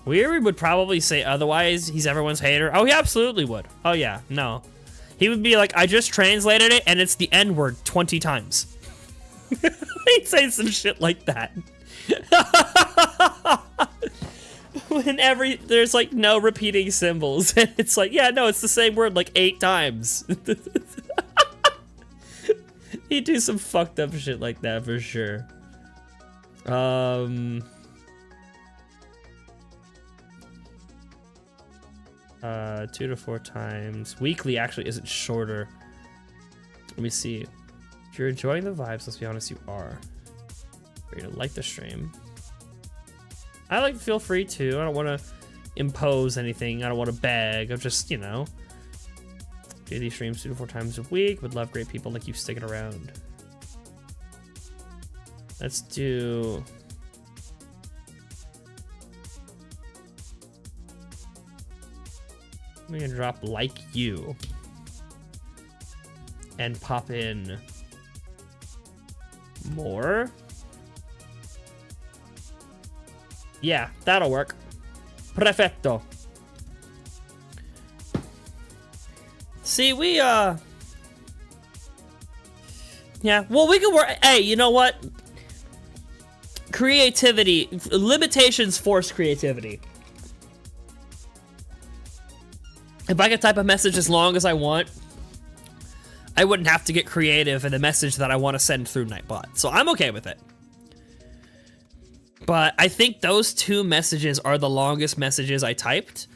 Weary would probably say otherwise. He's everyone's hater. Oh, he absolutely would. Oh yeah, no. He would be like, I just translated it and it's the N-word 20 times. He'd say some shit like that. There's like no repeating symbols. And it's like, yeah, no, it's the same word like 8 times. He'd do some fucked up shit like that for sure. 2 to 4 times. Weekly actually isn't shorter. Let me see. If you're enjoying the vibes, let's be honest, you are. You're gonna like the stream. I like feel free to. I don't want to impose anything. I don't want to beg. I'm just, you know, do these streams 2 to 4 times a week. Would love great people like you sticking around. Let's do. I'm gonna drop like you and pop in more. Yeah, that'll work. Perfecto. See, we yeah, well, we can work. Hey, you know what? Creativity, limitations force creativity. If I could type a message as long as I want, I wouldn't have to get creative in the message that I want to send through Nightbot. So I'm okay with it. But I think those 2 messages are the longest messages I typed.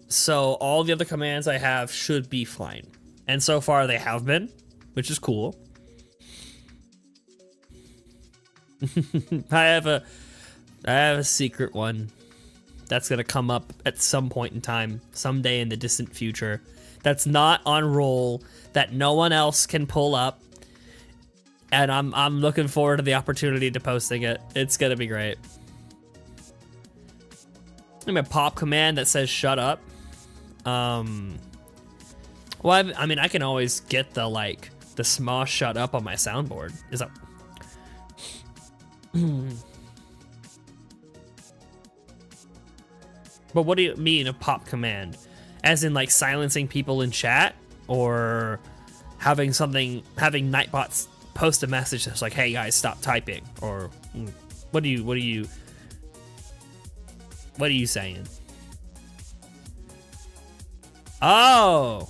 So all the other commands I have should be fine. And so far they have been, which is cool. I have a secret one that's gonna come up at some point in time, someday in the distant future. That's not on roll, that no one else can pull up. And I'm looking forward to the opportunity to posting it. It's gonna be great. I'm a pop command that says shut up. Well, I mean, I can always get the small shut up on my soundboard. Is that? But what do you mean a pop command? As in like silencing people in chat, or having Nightbots post a message that's like, "Hey guys, stop typing," or what are you saying? Oh.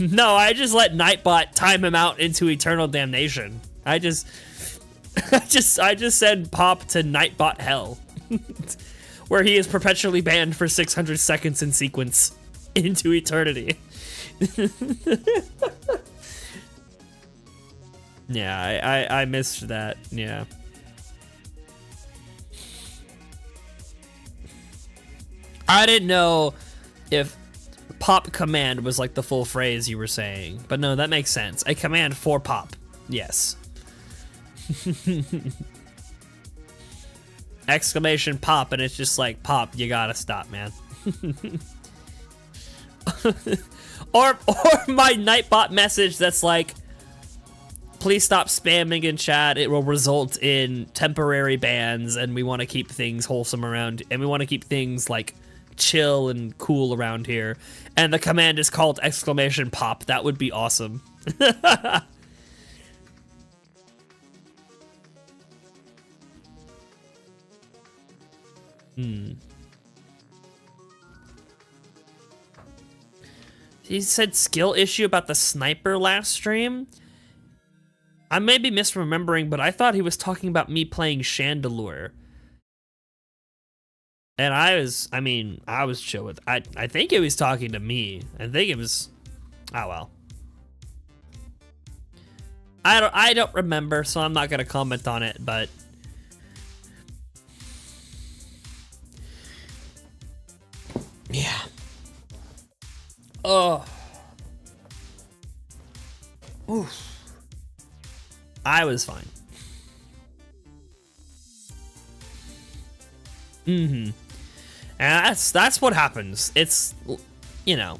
No, I just let Nightbot time him out into eternal damnation. I just send pop to Nightbot hell. Where he is perpetually banned for 600 seconds in sequence into eternity. Yeah, I missed that. Yeah. I didn't know if pop command was like the full phrase you were saying, but no, that makes sense. A command for pop. Yes. Exclamation pop, and it's just like, pop, you gotta stop, man. or my Nightbot message that's like, please stop spamming in chat. It will result in temporary bans, and we want to keep things wholesome around, and we want to keep things like chill and cool around here. And the command is called exclamation pop. That would be awesome. He said skill issue about the sniper last stream. I may be misremembering, but I thought he was talking about me playing Chandelure. And I was chill with, I think he was talking to me. I think it was, oh well. I don't remember, so I'm not gonna comment on it, but yeah. Oh. Oof. I was fine. Mm-hmm. And that's what happens. It's, you know,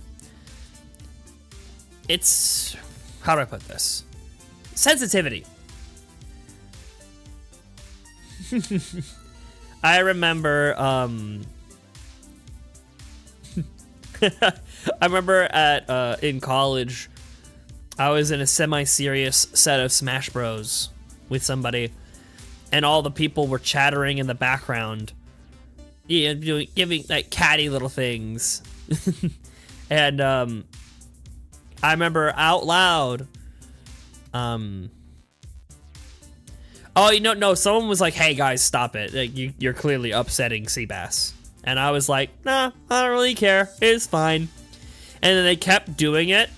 it's, how do I put this? Sensitivity. I remember, I remember at in college, I was in a semi-serious set of Smash Bros with somebody, and all the people were chattering in the background, yeah, giving like catty little things, and I remember out loud, Oh, no, someone was like, hey guys, stop it. Like, you're clearly upsetting sea bass. And I was like, nah, I don't really care. It's fine. And then they kept doing it,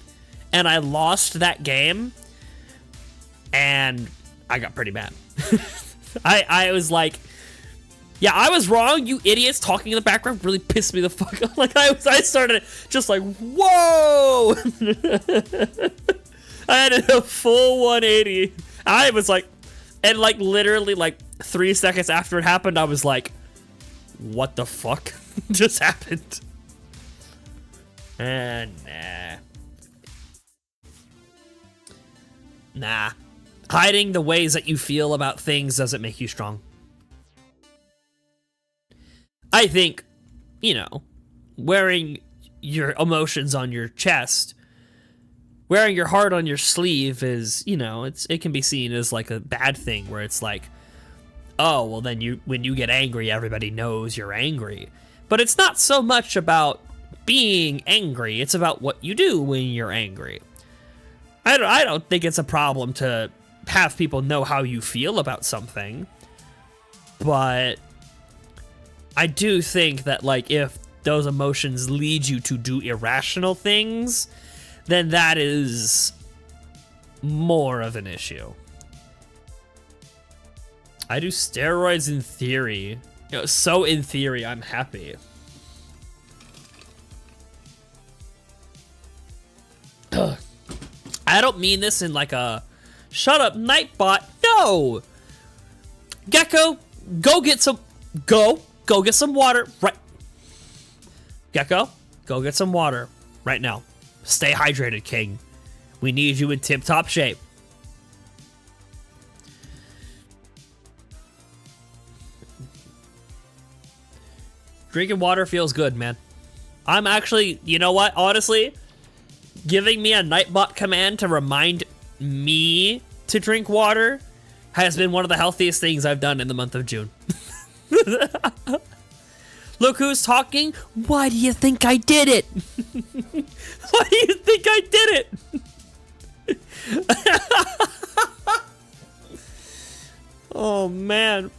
and I lost that game, and I got pretty mad. I was like, yeah, I was wrong, you idiots. Talking in the background really pissed me the fuck off. Like, I started just like, whoa! I had a full 180. I was like, and like literally like 3 seconds after it happened, I was like, what the fuck just happened? Nah. Nah. Hiding the ways that you feel about things doesn't make you strong. I think, you know, wearing your emotions on your chest, wearing your heart on your sleeve is, you know, it can be seen as like a bad thing where it's like, oh, well then when you get angry, everybody knows you're angry. But it's not so much about being angry, it's about what you do when you're angry. I don't think it's a problem to have people know how you feel about something, but I do think that, like, if those emotions lead you to do irrational things, then that is more of an issue. I do steroids in theory. You know, so in theory, I'm happy. I don't mean this in like a shut up Nightbot. No! Gecko, go get some water right. Gecko, go get some water right now. Stay hydrated, King. We need you in tip-top shape. Drinking water feels good, man. I'm actually, you know what, honestly, giving me a Nightbot command to remind me to drink water has been one of the healthiest things I've done in the month of June. Look who's talking. Why do you think I did it? Why do you think I did it? Oh, man.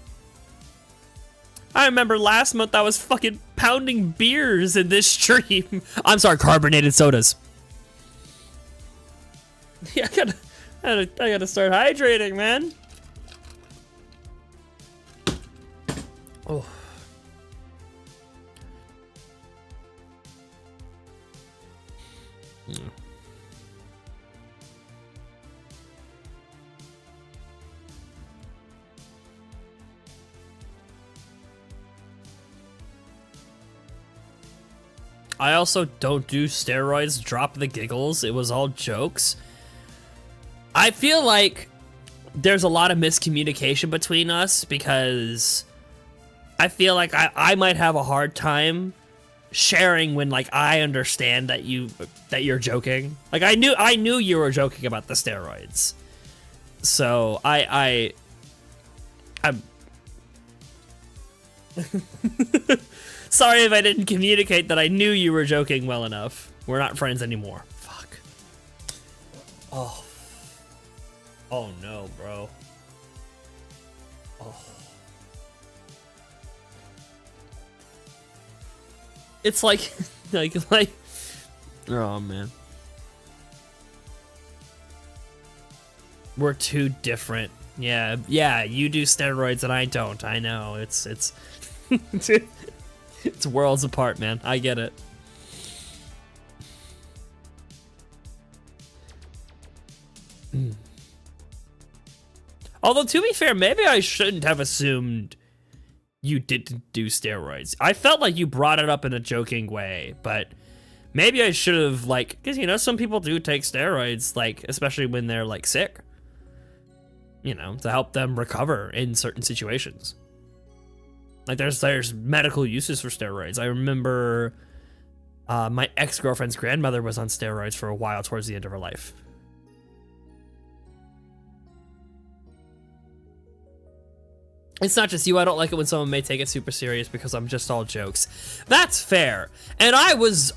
I remember last month I was fucking pounding beers in this stream. I'm sorry, carbonated sodas. Yeah, I gotta start hydrating, man. Oh. Yeah. I also don't do steroids, drop the giggles. It was all jokes. I feel like there's a lot of miscommunication between us because I feel like I might have a hard time sharing when like I understand that you're joking. Like I knew you were joking about the steroids. So I'm sorry if I didn't communicate that I knew you were joking well enough. We're not friends anymore. Fuck. Oh. Oh no, bro. Oh. It's like, like, oh man. We're too different. Yeah, you do steroids and I don't. I know. It's it's worlds apart, man. I get it. Although, to be fair, maybe I shouldn't have assumed you didn't do steroids. I felt like you brought it up in a joking way, but maybe I should have, like, because, you know, some people do take steroids, like, especially when they're, like, sick, you know, to help them recover in certain situations. Like, there's medical uses for steroids. I remember my ex-girlfriend's grandmother was on steroids for a while towards the end of her life. It's not just you. I don't like it when someone may take it super serious because I'm just all jokes. That's fair. And I was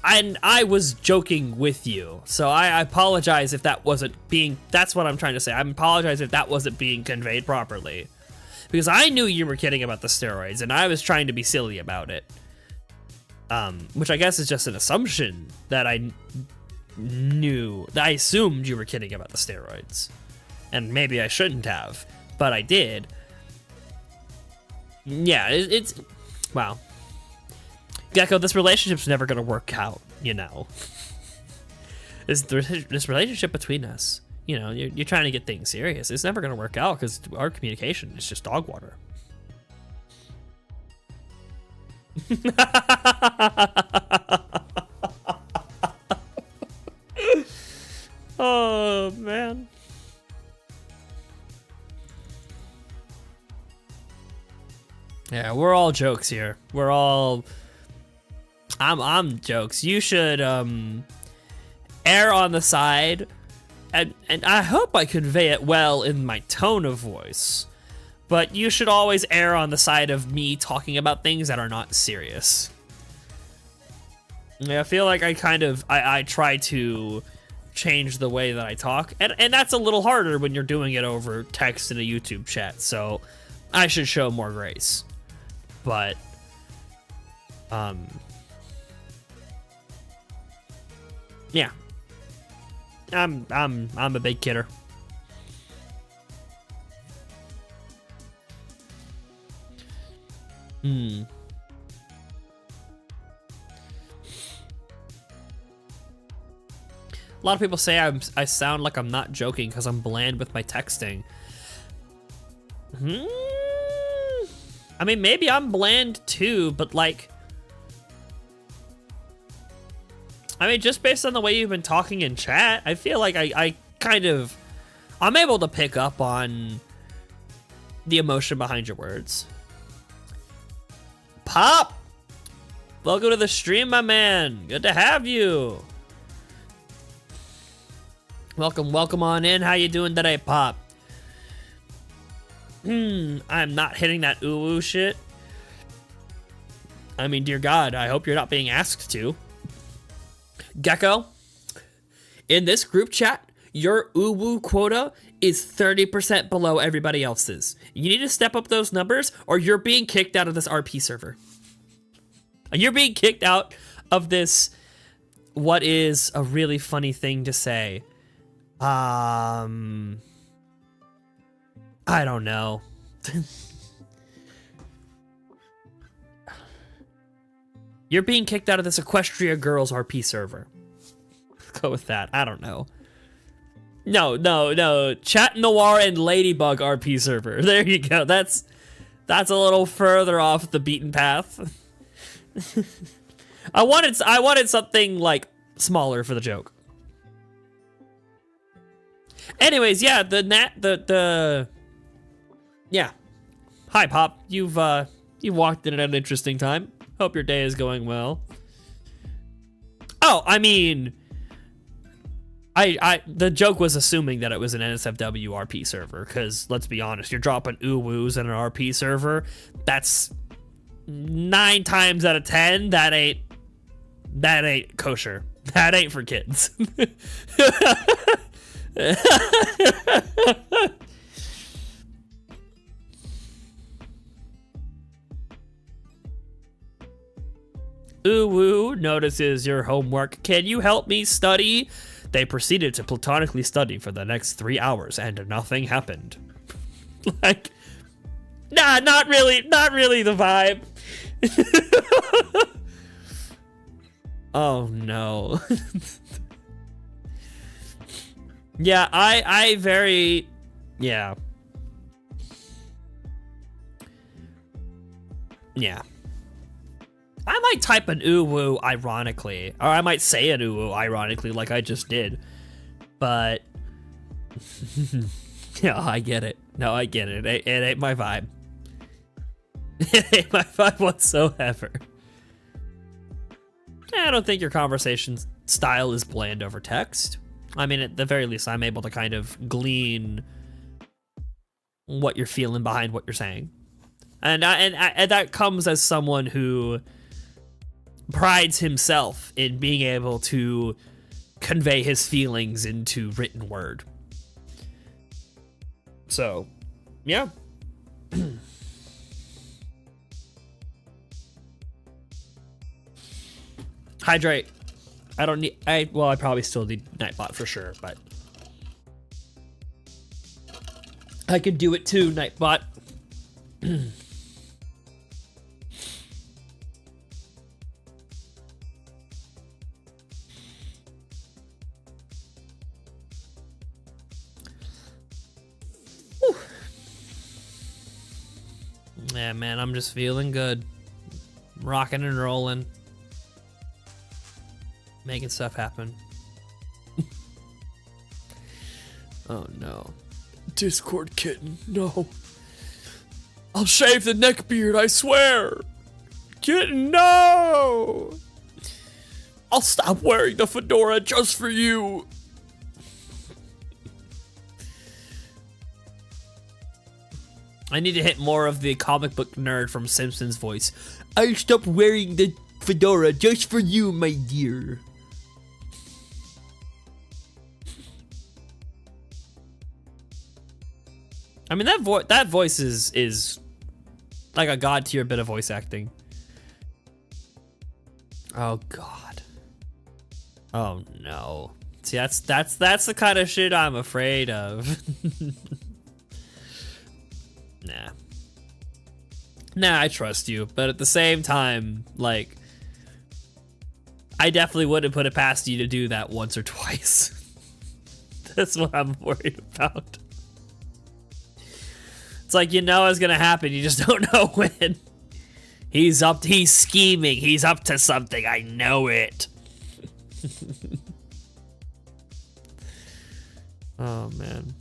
joking with you. So I apologize if that wasn't being, that's what I'm trying to say. I apologize if that wasn't being conveyed properly. Because I knew you were kidding about the steroids and I was trying to be silly about it. Which I guess is just an assumption that I assumed you were kidding about the steroids. And maybe I shouldn't have, but I did. Yeah, it's wow. Gecko, this relationship's never gonna work out, you know. This relationship between us, you know, you're trying to get things serious. It's never gonna work out because our communication is just dog water. Oh man. Yeah, we're all jokes here. We're all I'm jokes. You should err on the side and I hope I convey it well in my tone of voice. But you should always err on the side of me talking about things that are not serious. Yeah, I feel like I try to change the way that I talk, and that's a little harder when you're doing it over text in a YouTube chat, so I should show more grace. But yeah. I'm a big kidder. A lot of people say I sound like I'm not joking because I'm bland with my texting. I mean, maybe I'm bland too, but like, I mean, just based on the way you've been talking in chat, I feel like I'm able to pick up on the emotion behind your words. Pop! Welcome to the stream, my man. Good to have you. Welcome on in. How you doing today, Pop? I'm not hitting that ooh shit. I mean, dear God, I hope you're not being asked to. Gecko, in this group chat, your ooh quota is 30% below everybody else's. You need to step up those numbers or you're being kicked out of this RP server. You're being kicked out of this, what is a really funny thing to say. I don't know. You're being kicked out of this Equestria Girls RP server. Let's go with that. I don't know. No. Chat Noir and Ladybug RP server. There you go. That's a little further off the beaten path. I wanted something like smaller for the joke. Anyways, yeah, yeah. Hi, Pop. You've walked in at an interesting time. Hope your day is going well. Oh, I mean, the joke was assuming that it was an NSFW RP server, because let's be honest, you're dropping ooh-woos in an RP server. That's 9 times out of 10, that ain't kosher. That ain't for kids. Ooh, notices your homework. Can you help me study? They proceeded to platonically study for the next 3 hours and nothing happened. Like, nah, not really the vibe. Oh no. Yeah, I very, yeah. Yeah. I might type an ooh-woo ironically, or I might say an ooh-woo ironically like I just did, but yeah, I get it. No, I get it. It ain't my vibe. It ain't my vibe whatsoever. I don't think your conversation style is bland over text. I mean, at the very least, I'm able to kind of glean what you're feeling behind what you're saying. And that comes as someone who prides himself in being able to convey his feelings into written word. So, yeah. Hydrate. I don't need, well, I probably still need Nightbot for sure, but I could do it too, Nightbot. Yeah, man, I'm just feeling good. Rocking and rolling. Making stuff happen. Oh no. Discord kitten, no. I'll shave the neck beard, I swear. Kitten, no. I'll stop wearing the fedora just for you. I need to hit more of the comic book nerd from Simpsons voice. I'll stop wearing the fedora just for you, my dear. I mean, that voice is like a god tier bit of voice acting. Oh god. Oh no. See, that's the kind of shit I'm afraid of. Nah, I trust you, but at the same time, like, I definitely wouldn't put it past you to do that once or twice. That's what I'm worried about. It's like, you know it's gonna happen, you just don't know when. He's scheming, he's up to something, I know it. Oh, man.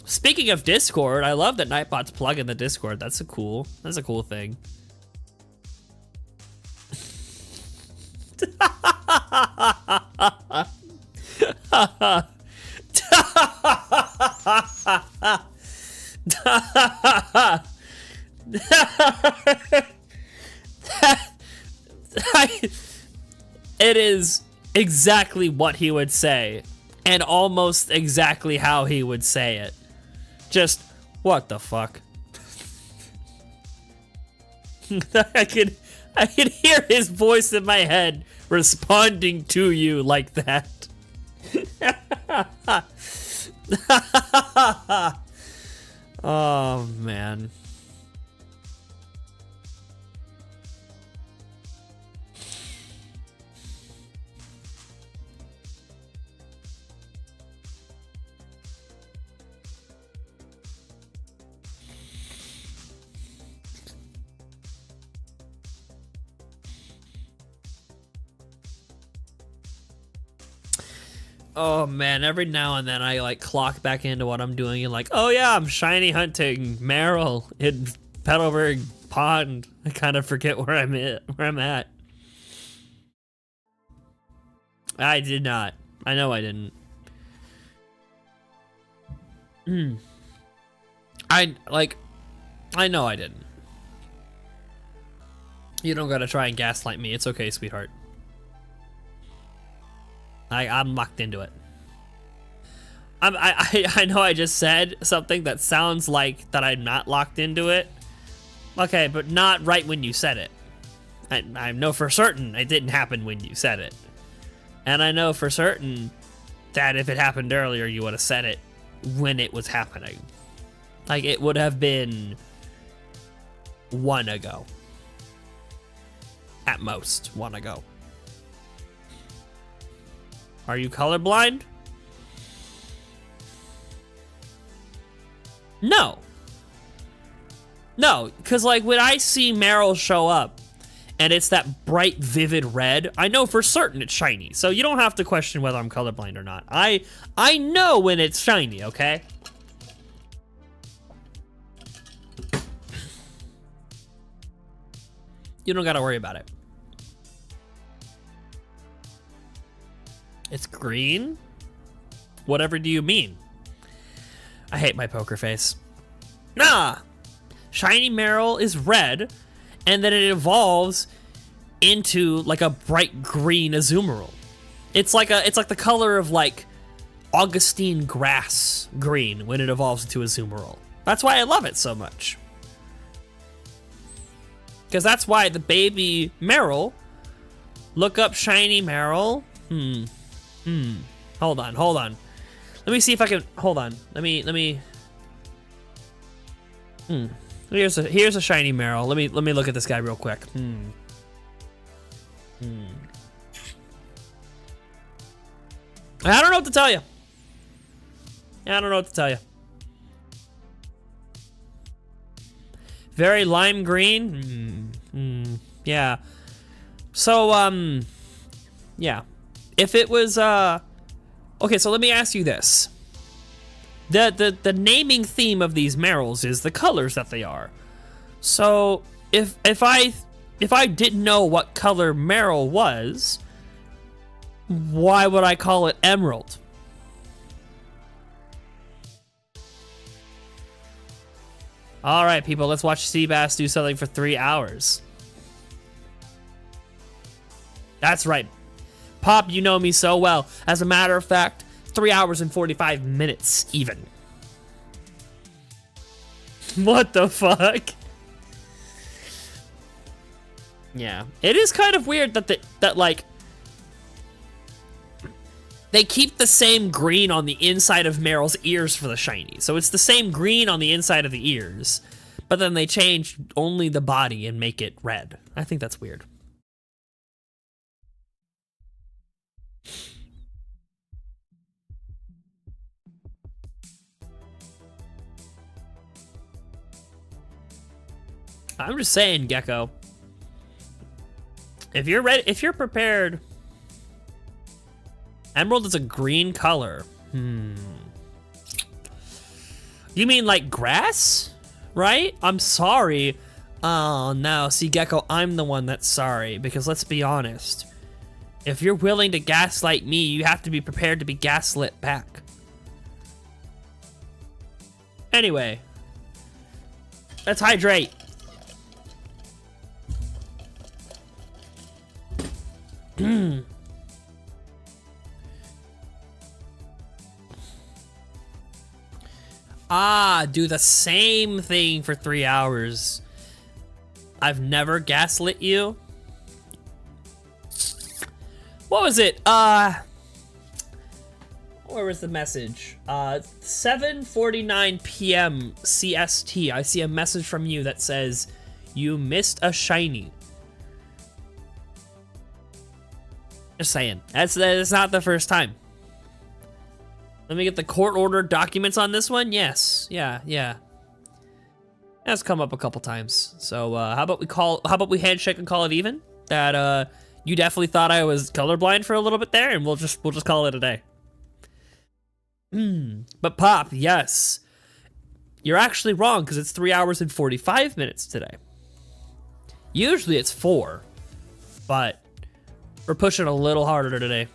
Speaking of Discord, I love that Nightbot's plugging the Discord. That's a cool thing. It is exactly what he would say, and almost exactly how he would say it. Just, what the fuck? I could hear his voice in my head responding to you like that. Oh, man. Oh man, every now and then I like clock back into what I'm doing and like, oh yeah, I'm shiny hunting Marill in Petalburg Pond. I kind of forget where I'm at. I did not. I know I didn't. I know I didn't. You don't gotta try and gaslight me. It's okay, sweetheart. I'm locked into it. I know I just said something that sounds like that I'm not locked into it. Okay, but not right when you said it. I know for certain it didn't happen when you said it. And I know for certain that if it happened earlier, you would have said it when it was happening. Like, it would have been 1 ago. At most, 1 ago. Are you colorblind? No. No, because like when I see Marill show up and it's that bright, vivid red, I know for certain it's shiny. So you don't have to question whether I'm colorblind or not. I know when it's shiny, okay? You don't gotta worry about it. It's green? Whatever do you mean? I hate my poker face. Nah! Shiny Marill is red, and then it evolves into like a bright green Azumarill. It's like the color of like Augustine grass green when it evolves into Azumarill. That's why I love it so much. Because that's why the baby Marill, look up Shiny Marill. Hold on. Let me see if I can, hold on. Let me. Here's a Shiny Marill. Let me look at this guy real quick. I don't know what to tell you. Very lime green. Yeah. So yeah. If it was okay, so let me ask you this. The naming theme of these Marills is the colors that they are. So if I didn't know what color Marill was, why would I call it Emerald? All right, people, let's watch Seabass do something for 3 hours. That's right. Pop, you know me so well. As a matter of fact, 3 hours and 45 minutes, even. What the fuck? Yeah, it is kind of weird that like they keep the same green on the inside of Marill's ears for the shiny. So it's the same green on the inside of the ears, but then they change only the body and make it red. I think that's weird. I'm just saying, Gecko. If you're ready, if you're prepared. Emerald is a green color. You mean like grass? Right? I'm sorry. Oh no, see Gecko, I'm the one that's sorry, because let's be honest. If you're willing to gaslight me, you have to be prepared to be gaslit back. Anyway, let's hydrate. Do the same thing for 3 hours. I've never gaslit you. What was it? Where was the message? 7:49 p.m. CST. I see a message from you that says, you missed a shiny. Just saying. That's not the first time. Let me get the court order documents on this one. Yes. Yeah. That's come up a couple times. So how about we handshake and call it even? That you definitely thought I was colorblind for a little bit there, and we'll just call it a day. But Pop, yes. You're actually wrong, because it's 3 hours and 45 minutes today. Usually it's 4, but we're pushing a little harder today.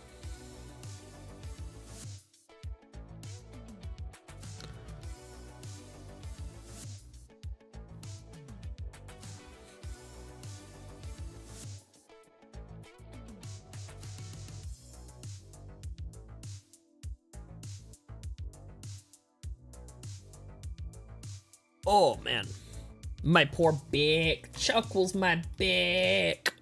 Oh man, my poor back. Chuckles my back.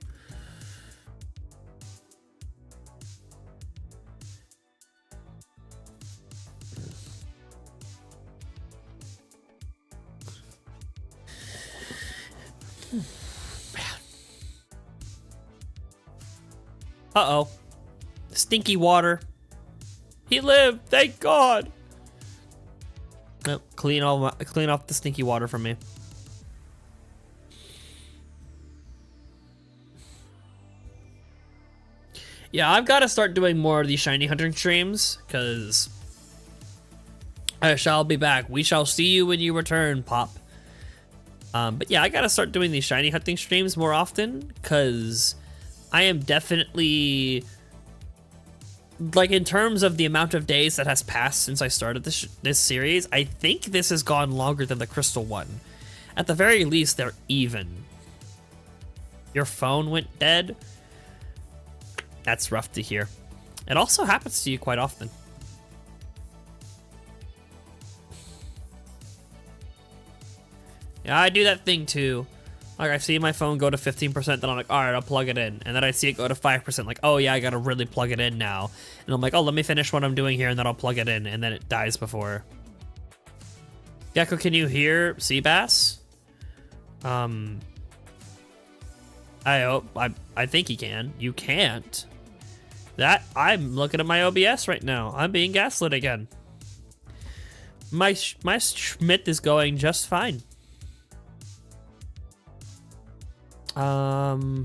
Uh-oh. Stinky water. He lived, thank God. Nope, clean off the stinky water from me. Yeah, I've got to start doing more of these shiny hunting streams, because I shall be back. We shall see you when you return, Pop. But yeah, I got to start doing these shiny hunting streams more often, because I am definitely, like, in terms of the amount of days that has passed since I started this series, I think this has gone longer than the crystal one. At the very least, they're even. Your phone went dead? That's rough to hear. It also happens to you quite often. Yeah, I do that thing too. Like, I see my phone go to 15%, then I'm like, all right, I'll plug it in. And then I see it go to 5%, like, oh yeah, I gotta really plug it in now. And I'm like, oh, let me finish what I'm doing here, and then I'll plug it in, and then it dies before. Gecko, can you hear Seabass? I think he can. You can't. I'm looking at my OBS right now. I'm being gaslit again. My Schmidt is going just fine. Oh,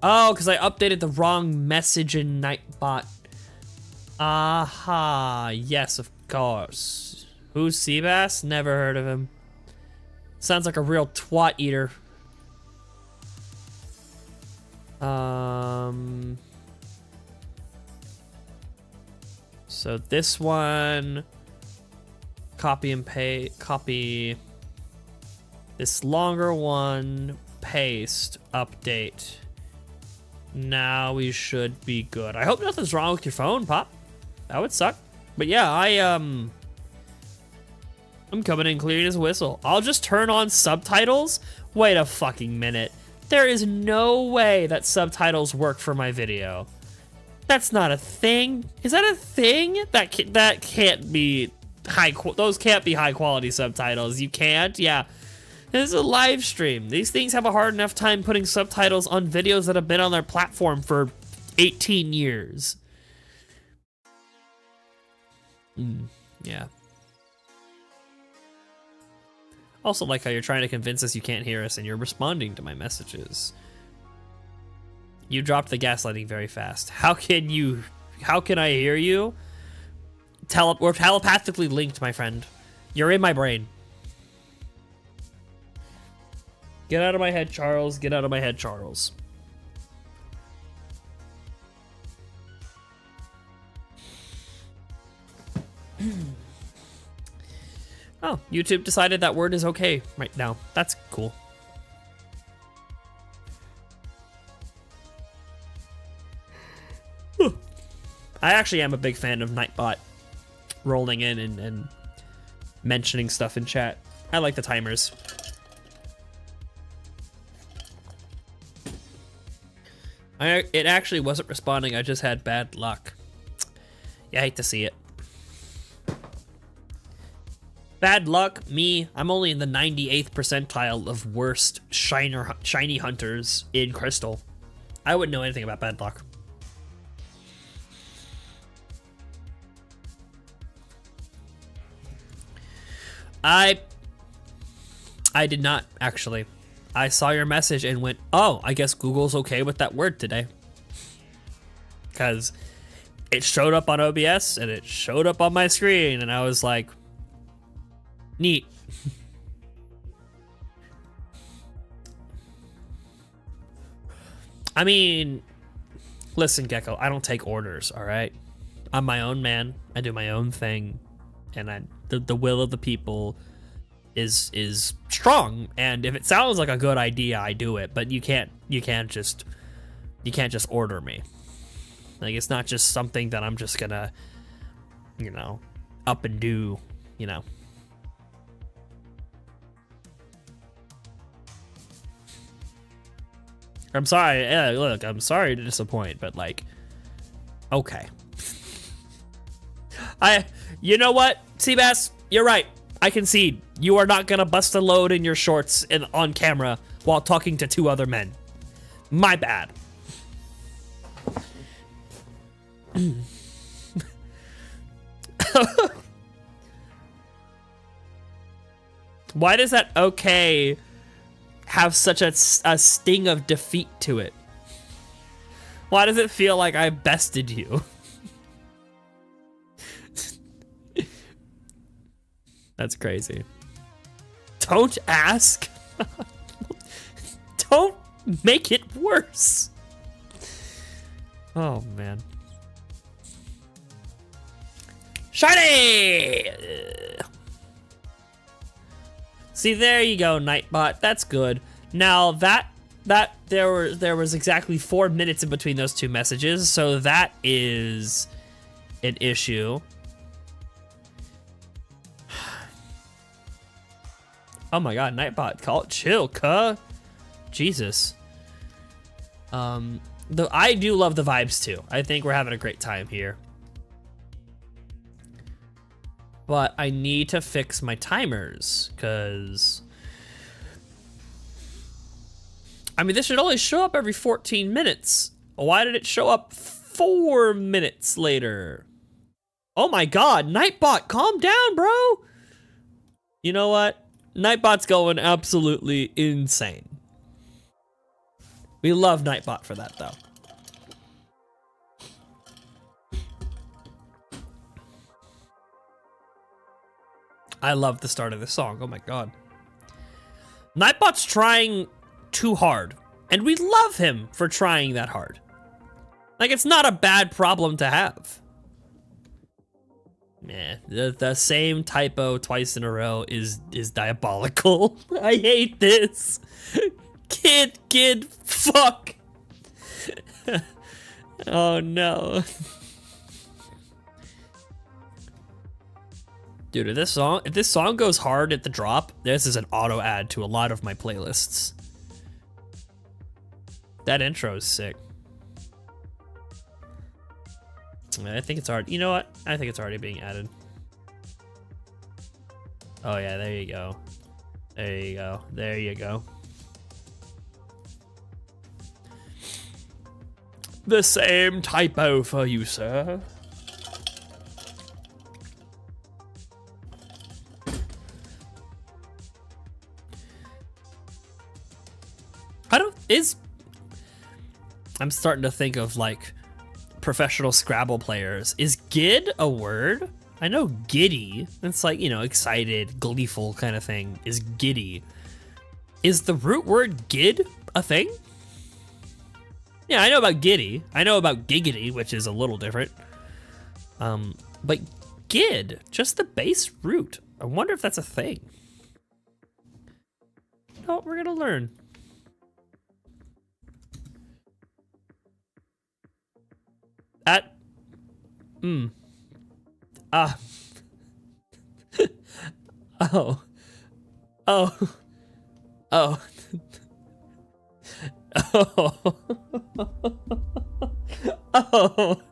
because I updated the wrong message in Nightbot. Aha, yes, of course. Who's Seabass? Never heard of him. Sounds like a real twat eater. So this one, copy and paste, copy. This longer one, paste, update. Now we should be good. I hope nothing's wrong with your phone, Pop. That would suck. But yeah, I'm coming in clear as a whistle. I'll just turn on subtitles. Wait a fucking minute. There is no way that subtitles work for my video. That's not a thing. Is that a thing? That can't be those can't be high quality subtitles. You can't? Yeah. This is a live stream. These things have a hard enough time putting subtitles on videos that have been on their platform for 18 years. Yeah. Also like how you're trying to convince us you can't hear us and you're responding to my messages. You dropped the gaslighting very fast. How can I hear you? We're telepathically linked, my friend. You're in my brain. Get out of my head, Charles. Get out of my head, Charles. Oh, YouTube decided that word is okay right now. That's cool. I actually am a big fan of Nightbot rolling in and mentioning stuff in chat. I like the timers. It actually wasn't responding, I just had bad luck. Yeah, I hate to see it. Bad luck, me, I'm only in the 98th percentile of worst shiny hunters in Crystal. I wouldn't know anything about bad luck. I did not, actually. I saw your message and went, oh, I guess Google's okay with that word today. Because it showed up on OBS and it showed up on my screen and I was like, neat. I mean, listen, Gecko, I don't take orders, all right? I'm my own man. I do my own thing. And the will of the people is strong, and if it sounds like a good idea, I do it. But you can't just order me. Like, it's not just something that I'm just gonna, you know, up and do, you know. I'm sorry. Yeah, look, I'm sorry to disappoint, but like, okay. You know what, Seabass? You're right. I concede. You are not gonna bust a load in your shorts on camera while talking to two other men. My bad. Why does that okay have such a sting of defeat to it? Why does it feel like I bested you? That's crazy. Don't ask. Don't make it worse. Oh, man. Shiny! See, there you go, Nightbot. That's good. Now that there was exactly 4 minutes in between those two messages, so that is an issue. Oh my god, Nightbot, call it chill, cuh. Jesus. I do love the vibes too. I think we're having a great time here. But I need to fix my timers, because I mean, this should only show up every 14 minutes. Why did it show up 4 minutes later? Oh my god, Nightbot, calm down, bro. You know what? Nightbot's going absolutely insane. We love Nightbot for that, though. I love the start of this song. Oh my god. Nightbot's trying too hard, and we love him for trying that hard. Like, it's not a bad problem to have. The same typo twice in a row is diabolical. I hate this. Kid, fuck. Oh no. Dude, if this song goes hard at the drop, this is an auto add to a lot of my playlists. That intro is sick. I think it's already, you know what? I think it's already being added. Oh yeah, there you go. There you go. There you go. The same typo for you, sir. I'm starting to think of like professional Scrabble players. Is gid a word? I know giddy. It's like, you know, excited, gleeful kind of thing is giddy. Is the root word gid a thing? Yeah, I know about giddy. I know about giggity, which is a little different. But gid, just the base root. I wonder if that's a thing. No, we're gonna learn. Oh. Oh. Oh. Oh. Oh.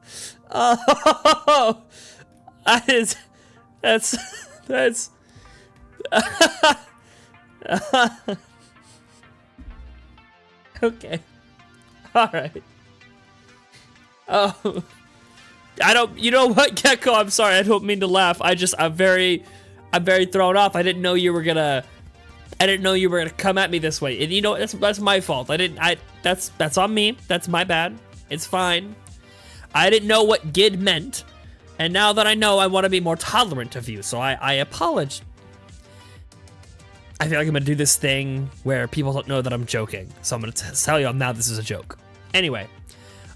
Oh. That's okay. All right. Oh. You know what, Gecko? I'm sorry. I don't mean to laugh. I'm very thrown off. I didn't know you were gonna come at me this way. And you know, that's my fault. That's on me. That's my bad. It's fine. I didn't know what gid meant. And now that I know, I want to be more tolerant of you. So I apologize. I feel like I'm gonna do this thing where people don't know that I'm joking. So I'm gonna tell you now this is a joke. Anyway.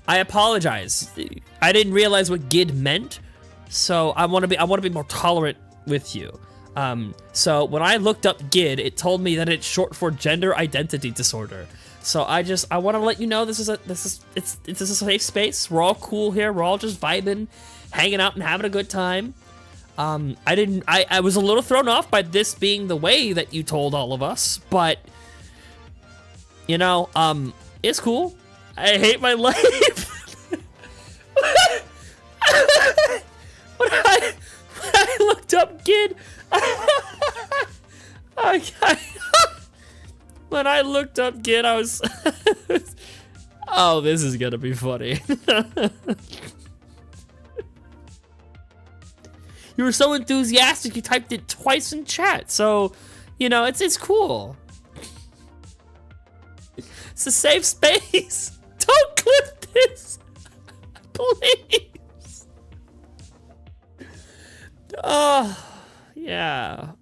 I apologize. I didn't realize what gid meant, so I want to be more tolerant with you. So when I looked up gid, it told me that it's short for gender identity disorder. So I want to let you know this is a safe space. We're all cool here. We're all just vibing, hanging out, and having a good time. I was a little thrown off by this being the way that you told all of us, but you know, it's cool. I hate my life. when I looked up gid, when I looked up gid, I was, oh, this is gonna be funny. You were so enthusiastic, you typed it twice in chat, so, you know, it's cool. It's a safe space. Don't clip this, please. Oh, yeah.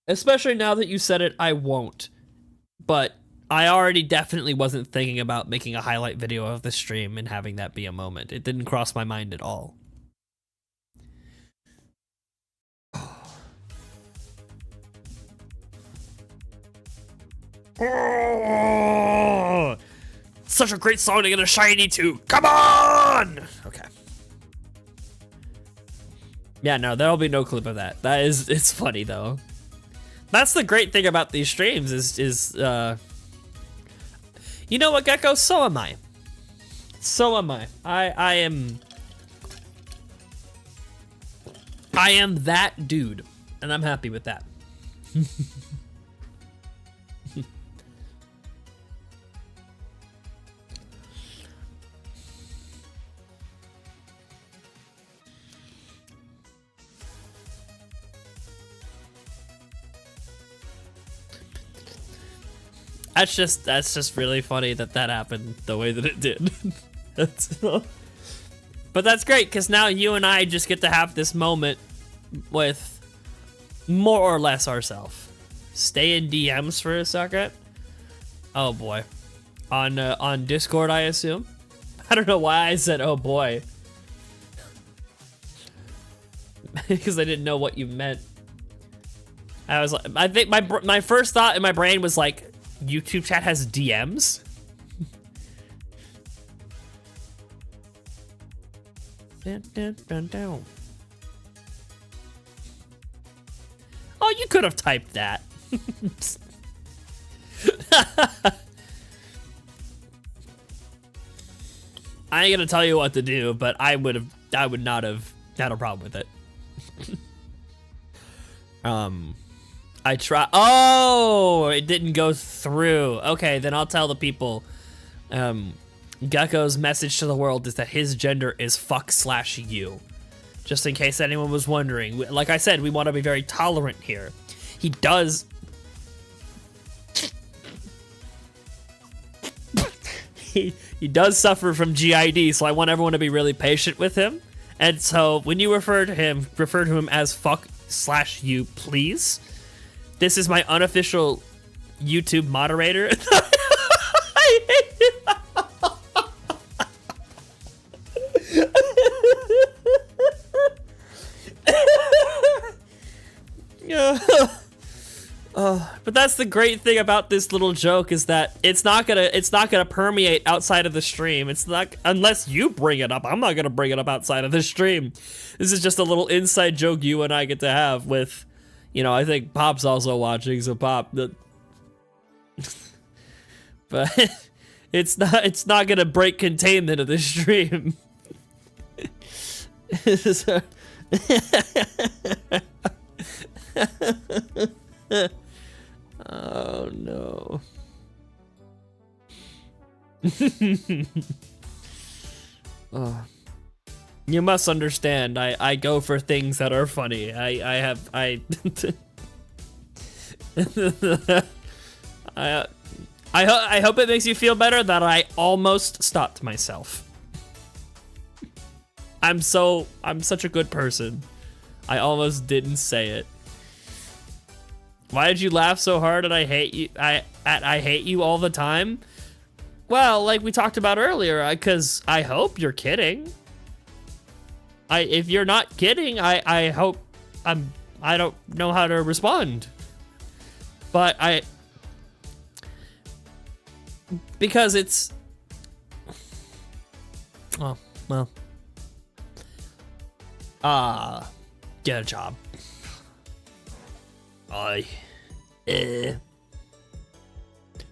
Especially now that you said it, I won't. But I already definitely wasn't thinking about making a highlight video of the stream and having that be a moment. It didn't cross my mind at all. Oh, such a great song to get a shiny to. Come on! Okay. Yeah, no, there'll be no clip of that. It's funny though. That's the great thing about these streams is you know what, Gecko? So am I. So am I. I am that dude, and I'm happy with that. That's just really funny that happened the way that it did. But that's great, because now you and I just get to have this moment with more or less ourselves. Stay in DMs for a second. Oh boy. On Discord, I assume. I don't know why I said oh boy. Because I didn't know what you meant. I was like, I think my first thought in my brain was like, YouTube chat has DMs? Oh, you could have typed that. I ain't gonna tell you what to do, but I would not have had a problem with it. I try. Oh, it didn't go through. Okay, then I'll tell the people. Gecko's message to the world is that his gender is fuck/you. Just in case anyone was wondering. Like I said, we want to be very tolerant here. He does. he does suffer from GID, so I want everyone to be really patient with him. And so when you refer to him as fuck/you, please. This is my unofficial YouTube moderator. I hate it. But that's the great thing about this little joke, is that it's not gonna permeate outside of the stream. It's not, unless you bring it up. I'm not gonna bring it up outside of the stream. This is just a little inside joke you and I get to have with. You know, I think Pop's also watching, so Pop. But it's not gonna break containment of the stream. So, oh no. Oh. You must understand, I go for things that are funny. I hope it makes you feel better that I almost stopped myself. I'm such a good person. I almost didn't say it. Why did you laugh so hard at I hate you? I hate you all the time? Well, like we talked about earlier, because I hope you're kidding. If you're not kidding, I hope I don't know how to respond. But because it's, oh, well, get a job.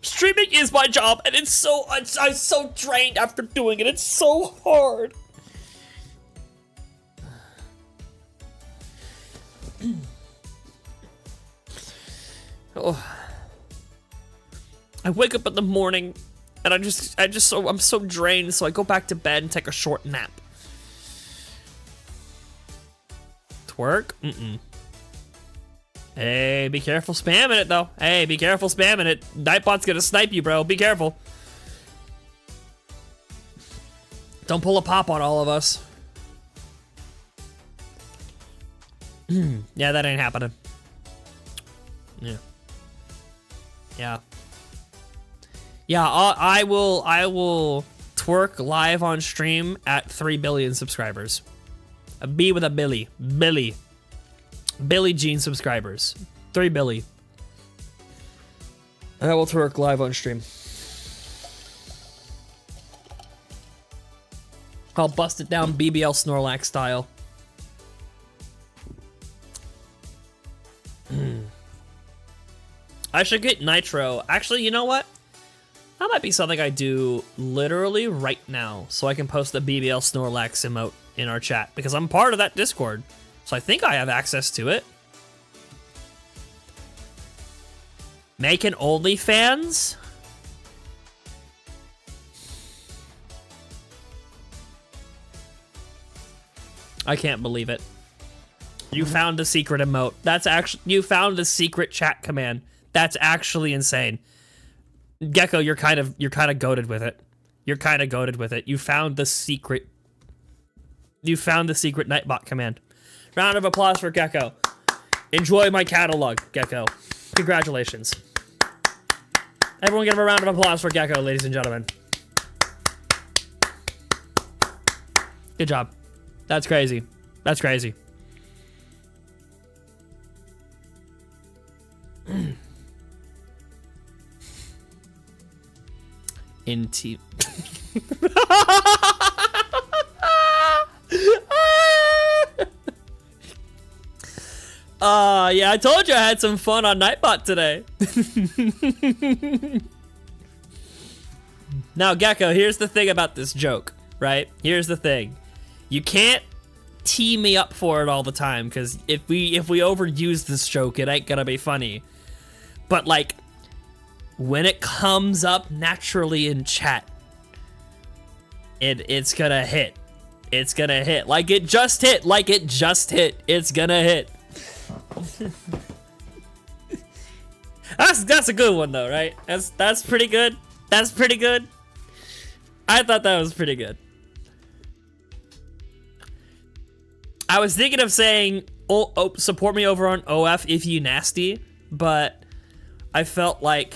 Streaming is my job, and I'm so drained after doing it. It's so hard. Oh. I wake up in the morning and I'm so drained, so I go back to bed and take a short nap. Twerk? Mm-mm. Hey, be careful spamming it though. Hey, be careful spamming it. Nightbot's gonna snipe you, bro. Be careful. Don't pull a pop on all of us. Yeah, that ain't happening. Yeah. Yeah. Yeah, I will twerk live on stream at 3 billion subscribers. A B with a Billy. Billy Jean subscribers. 3 billion. I will twerk live on stream. I'll bust it down BBL Snorlax style. I should get Nitro. Actually, you know what? That might be something I do literally right now, so I can post the BBL Snorlax emote in our chat, because I'm part of that Discord, so I think I have access to it. Make an OnlyFans? I can't believe it. You found a secret emote. That's actually, you found a secret chat command. That's actually insane. Gecko, you're kind of goated with it. You're kind of goated with it. You found the secret. You found the secret Nightbot command. Round of applause for Gecko. Enjoy my catalog, Gecko. Congratulations. Everyone give him a round of applause for Gecko, ladies and gentlemen. Good job. That's crazy. That's crazy. In team. Yeah, I told you I had some fun on Nightbot today. Now, Gecko, here's the thing about this joke, right? Here's the thing. You can't tee me up for it all the time, because if we overuse this joke, it ain't gonna be funny. But like, when it comes up naturally in chat, it's gonna hit. It's gonna hit. Like it just hit. Like it just hit. It's gonna hit. That's a good one though, right? That's pretty good. That's pretty good. I thought that was pretty good. I was thinking of saying, oh, support me over on OF if you nasty, but I felt like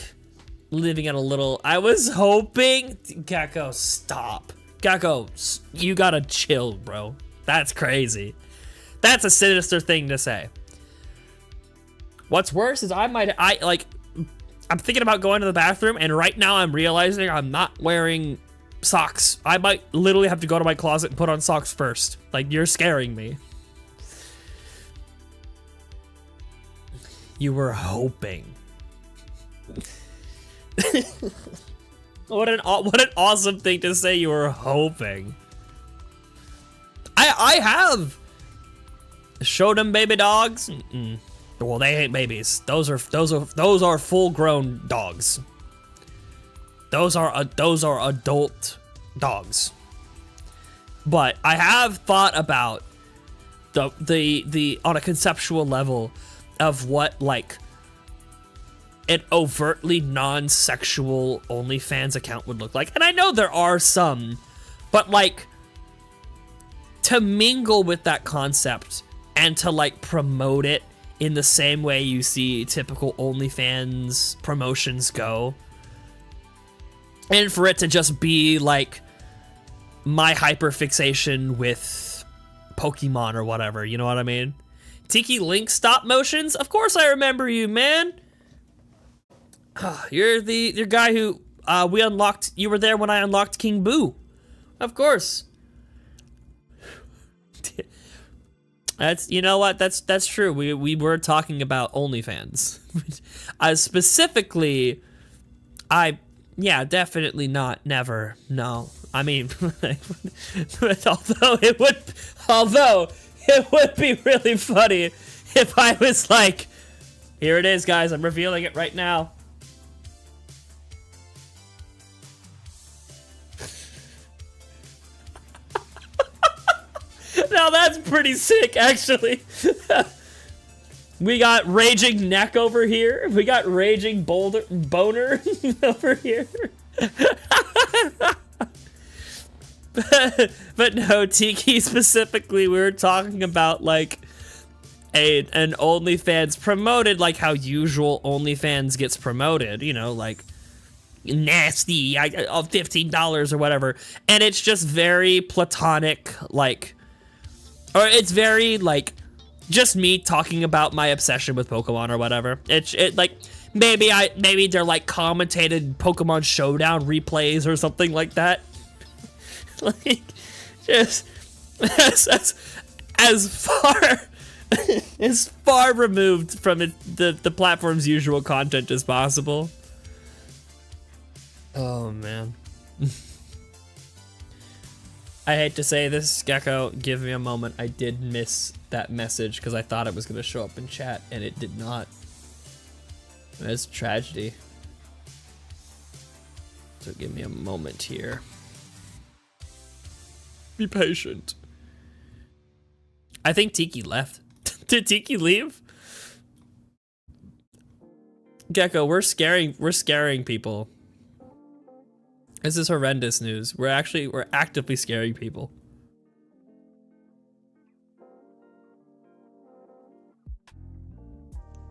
living in a little, I was hoping, Gecko, stop. Gecko, you gotta chill, bro. That's crazy. That's a sinister thing to say. What's worse is I'm thinking about going to the bathroom, and right now I'm realizing I'm not wearing socks. I might literally have to go to my closet and put on socks first. Like, you're scaring me. You were hoping. What an awesome thing to say. You were hoping. I have showed them baby dogs. Well, they ain't babies. Those are full-grown dogs. Those are adult dogs. But I have thought about the on a conceptual level of what like an overtly non-sexual OnlyFans account would look like. And I know there are some, but like to mingle with that concept and to like promote it in the same way you see typical OnlyFans promotions go, and for it to just be like my hyperfixation with Pokemon or whatever, you know what I mean? Tiki Link stop motions? Of course I remember you, man. You're the guy who we unlocked. You were there when I unlocked King Boo. Of course. That's, you know what? That's true. We were talking about OnlyFans. Specifically, yeah, definitely not. Never. No. I mean, although it would be really funny if I was like, here it is, guys. I'm revealing it right now. Now that's pretty sick, actually. We got Raging Neck over here. We got Raging Boner over here. But no, Tiki specifically, we were talking about like an OnlyFans promoted like how usual OnlyFans gets promoted, you know, like nasty, $15 or whatever. And it's just very platonic, like, or it's very like just me talking about my obsession with Pokemon or whatever. It like maybe they're like commentated Pokemon Showdown replays or something like that. Like, just as far as far removed from the platform's usual content as possible. Oh man. I hate to say this, Gecko, give me a moment. I did miss that message because I thought it was gonna show up in chat and it did not. It's a tragedy. So give me a moment here. Be patient. I think Tiki left. Did Tiki leave? Gecko, we're scaring people. This is horrendous news. We're actively scaring people.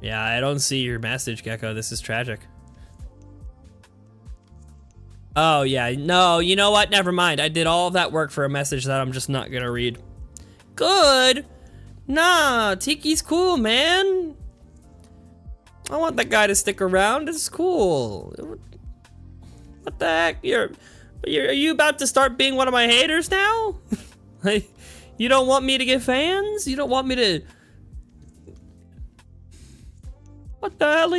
Yeah, I don't see your message, Gecko. This is tragic. Oh yeah, no, you know what? Never mind. I did all of that work for a message that I'm just not gonna read. Good. Nah, Tiki's cool, man. I want that guy to stick around. It's cool. What the heck? Are you about to start being one of my haters now? Like, you don't want me to get fans? You don't want me to? What the hell?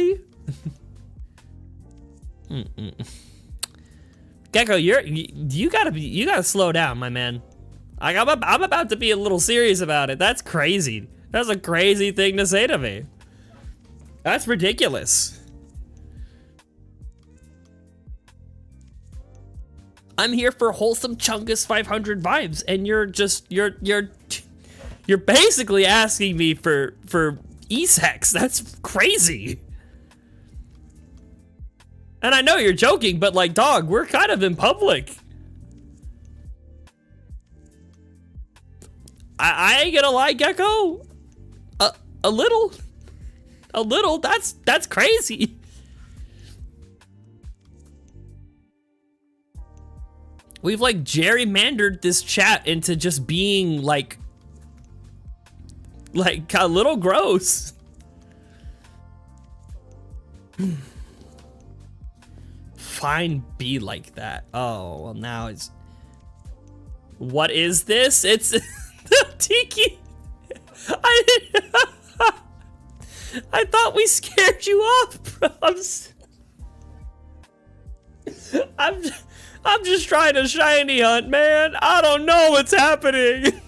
Gecko, you gotta slow down, my man. Like, I'm about to be a little serious about it. That's crazy. That's a crazy thing to say to me. That's ridiculous. I'm here for wholesome Chungus 500 vibes, and you're basically asking me for E-sex. That's crazy. And I know you're joking, but like, dog, we're kind of in public. I ain't gonna lie, Gecko. A little. That's crazy. We've like gerrymandered this chat into just being like a little gross. Fine, be like that. Oh, well now it's... What is this? It's Tiki. I thought we scared you off, bro. I'm just trying to shiny hunt, man. I don't know what's happening.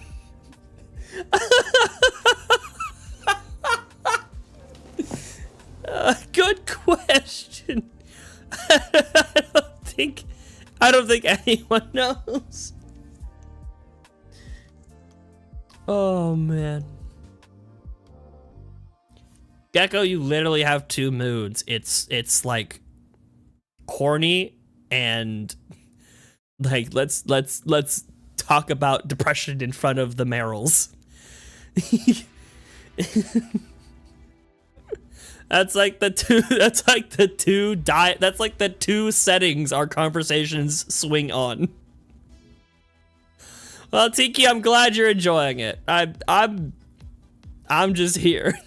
Good question. I don't think anyone knows. Oh man. Gecko, you literally have two moods. It's like corny and like let's talk about depression in front of the Marills. That's like the two settings our conversations swing on. Well, Tiki, I'm glad you're enjoying it. I'm just here.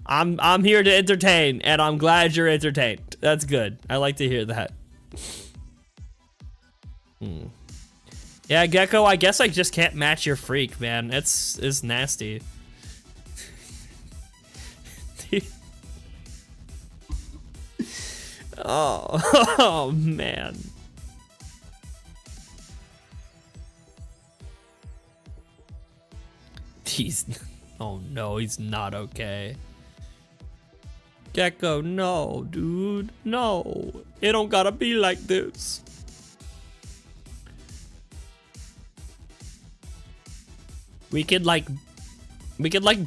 I'm here to entertain, and I'm glad you're entertained. That's good. I like to hear that. Yeah, Gecko, I guess I just can't match your freak, man. It's nasty. Oh man. Oh no, he's not okay. Gecko, no, dude, no. It don't gotta be like this. We could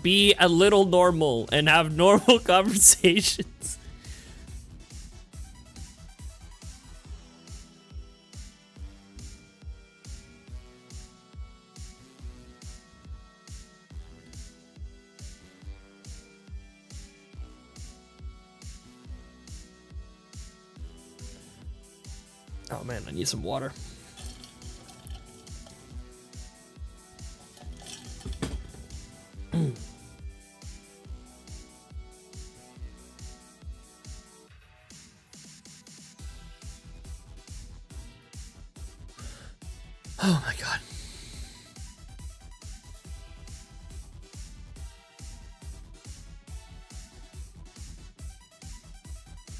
be a little normal and have normal conversations. Oh man, I need some water. Oh my god.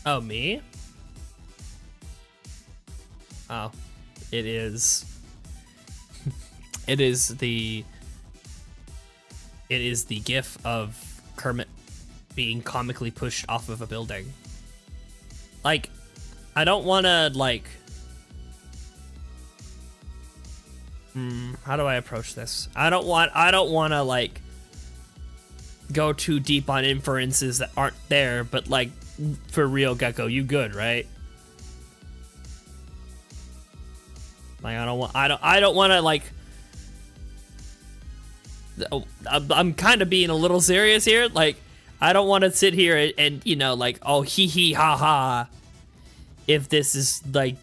Oh, me? Oh, it is. It is the gif of Kermit being comically pushed off of a building. Like, I don't want to, like, how do I approach this? I don't want to, like, go too deep on inferences that aren't there, but, like, for real, Gecko, you good, right? Like, I don't want to, like, I'm kind of being a little serious here. Like, I don't want to sit here and, you know, like, oh, hee hee ha ha. If this is, like,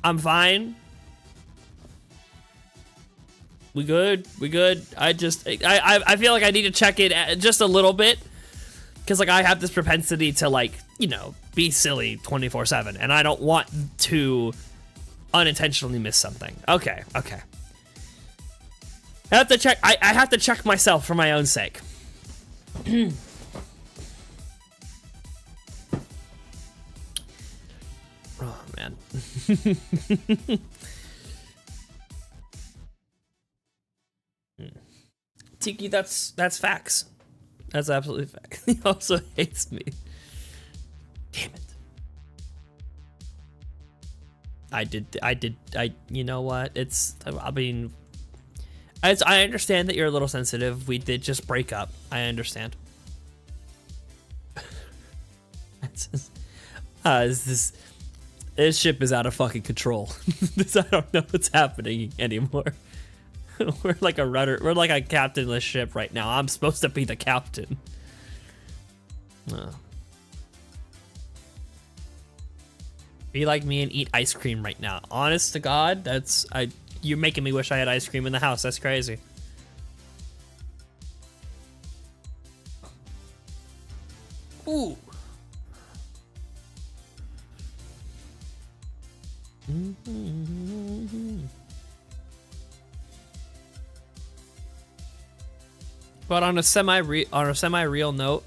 I'm fine. We good? We good? I feel like I need to check it just a little bit. Because, like, I have this propensity to, like, you know, be silly 24/7. And I don't want to unintentionally miss something. Okay, okay. I have to check. I have to check myself for my own sake. Oh, man. Tiki, that's facts. That's absolutely facts. He also hates me. Damn it. You know what? I mean, I understand that you're a little sensitive. We did just break up. I understand. This ship is out of fucking control. I don't know what's happening anymore. We're like a rudder. We're like a captainless ship right now. I'm supposed to be the captain. Be like me and eat ice cream right now. Honest to God, you're making me wish I had ice cream in the house. That's crazy. Ooh. But on a semi-real note,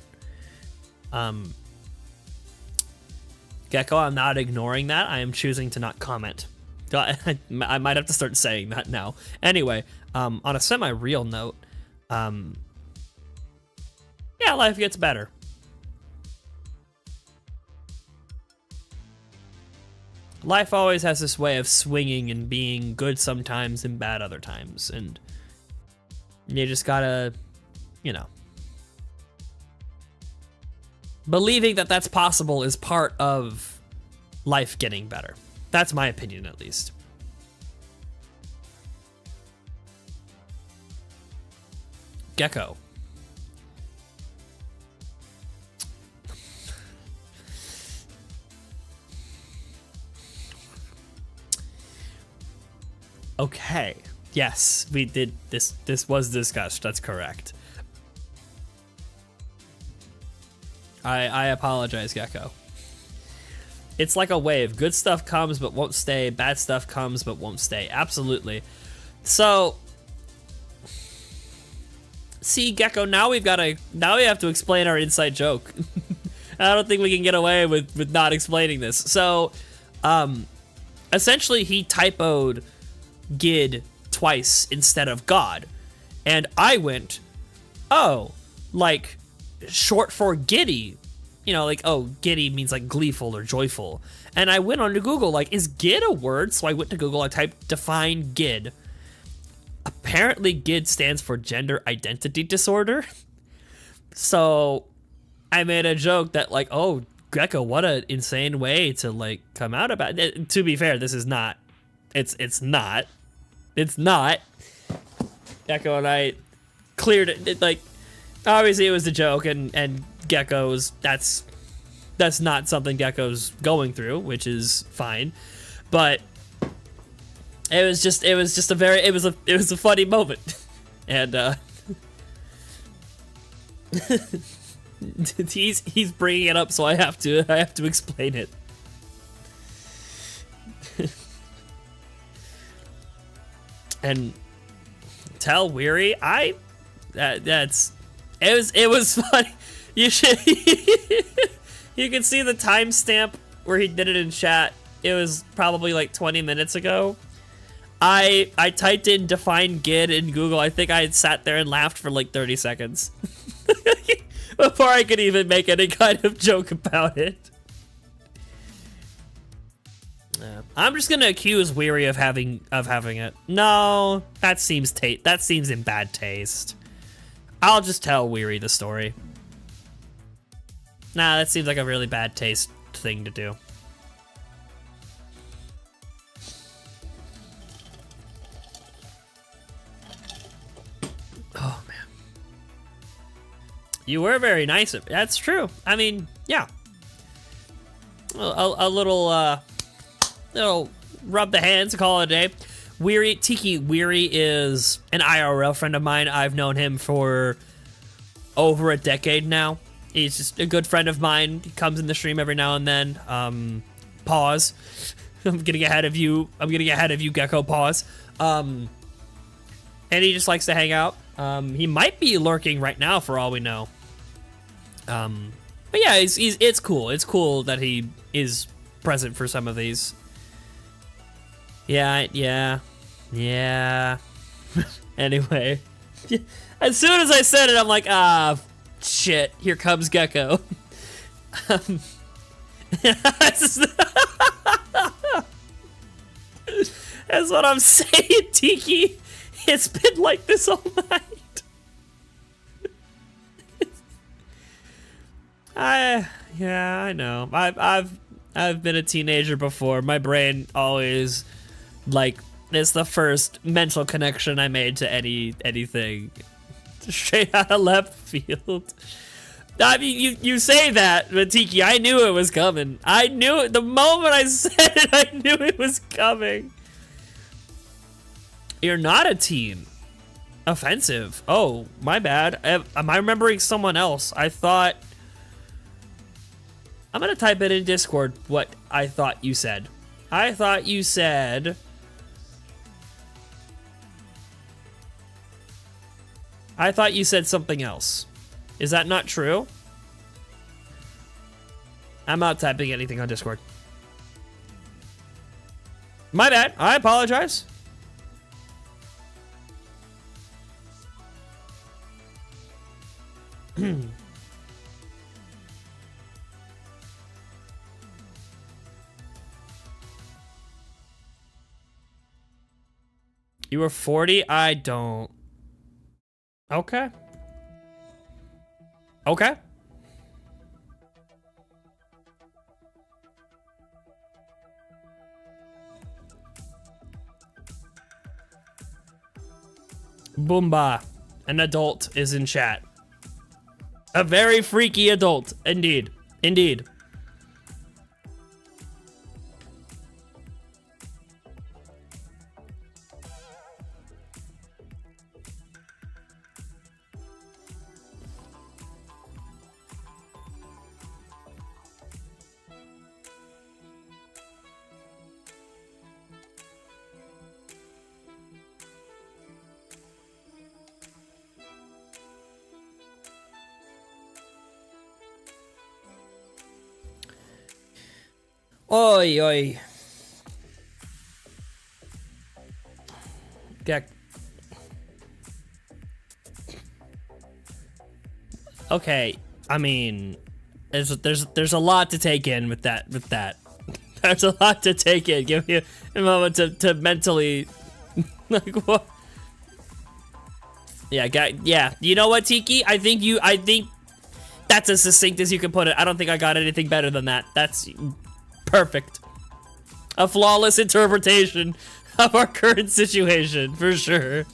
Gecko, I'm not ignoring that. I am choosing to not comment. I might have to start saying that now. Anyway, on a semi-real note, yeah, life gets better. Life always has this way of swinging and being good sometimes and bad other times, and you just gotta, you know, believing that that's possible is part of life getting better. That's my opinion, at least. Gecko. Okay. Yes, we did this. This was discussed. That's correct. I apologize, Gecko. It's like a wave. Good stuff comes but won't stay. Bad stuff comes but won't stay. Absolutely. So, see, Gecko, now we have to explain our inside joke. I don't think we can get away with not explaining this. So, essentially, he typoed Gid twice instead of God. And I went, oh, like, short for giddy. You know, like, oh, giddy means like gleeful or joyful. And I went on to Google, like, is gid a word? So I went to Google, I typed define gid. Apparently gid stands for gender identity disorder. So I made a joke that, like, oh, Gecko, what an insane way to, like, come out about it. To be fair, this is not. It's not. Gecko and I cleared it. Like, obviously it was a joke, and Gecko's that's not something Gecko's going through, which is fine. But it was just a funny moment, and he's bringing it up, so I have to explain it. and tell Weary it was funny. You should you can see the timestamp where he did it in chat. It was probably like 20 minutes ago. I typed in define GID in Google. I think I had sat there and laughed for like 30 seconds before I could even make any kind of joke about it. I'm just gonna accuse Weary of having it. No, that seems in bad taste. I'll just tell Weary the story. Nah, that seems like a really bad taste thing to do. Oh man, you were very nice. That's true. I mean, yeah, a little rub the hands, call it a day. Tiki Weary is an IRL friend of mine. I've known him for over a decade now. He's just a good friend of mine. He comes in the stream every now and then. Pause. I'm getting ahead of you, Gecko. Pause. And he just likes to hang out. He might be lurking right now for all we know. But yeah, it's cool. It's cool that he is present for some of these. Yeah. Anyway, as soon as I said it, I'm like, shit, here comes Gecko. That's what I'm saying, Tiki. It's been like this all night. I know. I've been a teenager before. My brain always, like, it's the first mental connection I made to anything. Straight out of left field. I mean, you say that, but Tiki, I knew it was coming. I knew it. The moment I said it, I knew it was coming. You're not a teen. Offensive. Oh, my bad. Am I remembering someone else? I thought... I'm gonna type it in Discord what I thought you said. I thought you said... something else. Is that not true? I'm not typing anything on Discord. My bad. I apologize. You were 40? I don't. Okay. Okay. Boomba. An adult is in chat. A very freaky adult. Indeed. Indeed. Oi, oi. Okay, I mean, there's a lot to take in with that. There's a lot to take in. Give me a moment to mentally, like, what? Yeah. You know what, Tiki? I think that's as succinct as you can put it. I don't think I got anything better than that. That's perfect. A flawless interpretation of our current situation, for sure.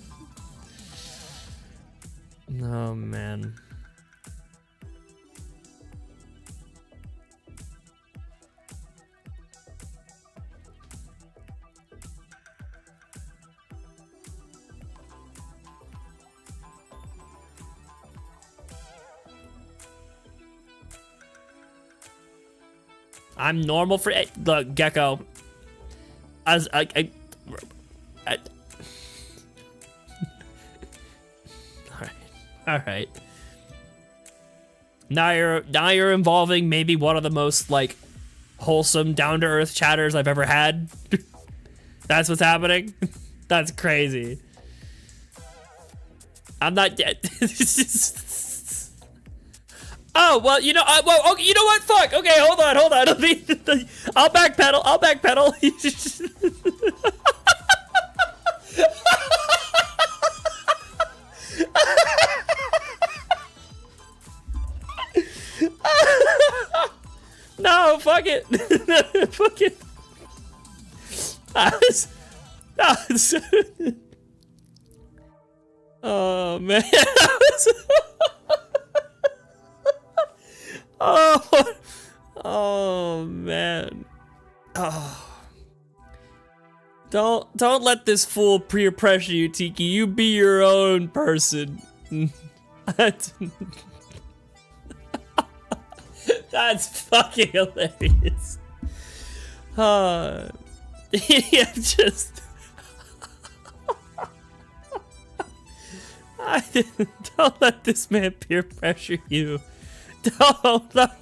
Oh, man. I'm normal for look, Gecko. As All right. Now you're involving maybe one of the most like wholesome, down to earth chatters I've ever had. That's what's happening. That's crazy. I'm not dead. Oh well, you know. Well, okay, you know what? Fuck. Okay, hold on. I'll backpedal. No, fuck it. Fuck it. Oh man. Oh man. Oh. Don't let this fool peer pressure you, Tiki. You be your own person. That's fucking hilarious. Yeah, just. Don't let this man peer pressure you. Don't let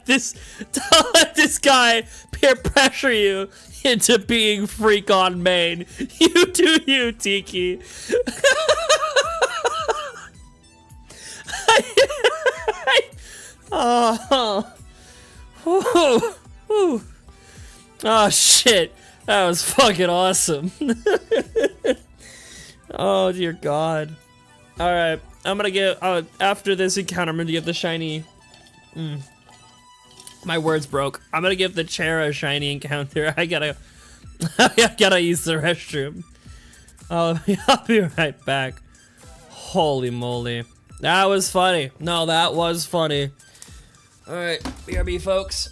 this guy peer pressure you into being freak on main. You do you, Tiki. Oh. Oh shit. That was fucking awesome. Oh dear God. Alright, I'm gonna give, after this encounter, I'm gonna give the shiny, my words broke. I'm gonna give the chair a shiny encounter. I gotta use the restroom. I'll be right back. Holy moly. That was funny. No, that was funny. Alright, BRB folks.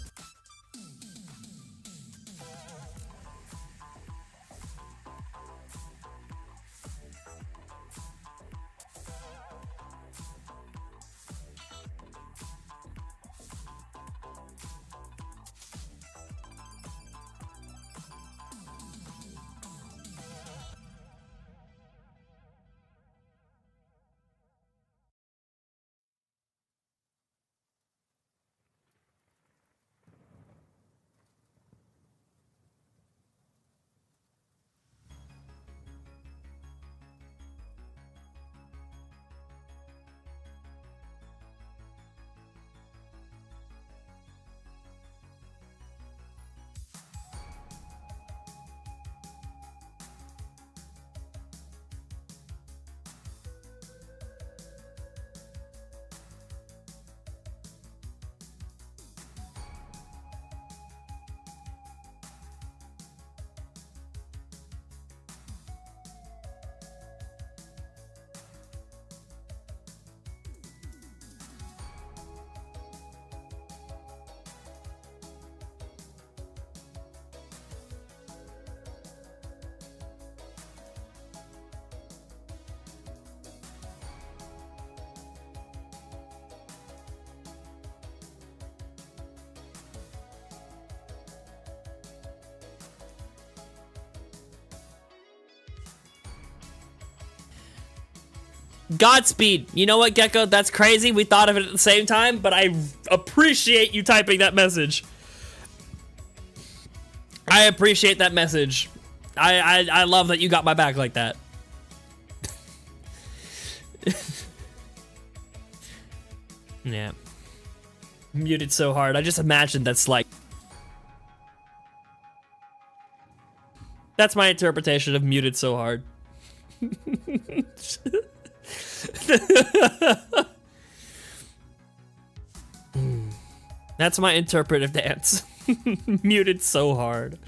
Godspeed. You know what, Gecko? That's crazy. We thought of it at the same time, but I appreciate you typing that message. I appreciate that message. I love that you got my back like that. Yeah. Muted so hard. I just imagined that's like... That's my interpretation of muted so hard. That's my interpretive dance. Muted so hard.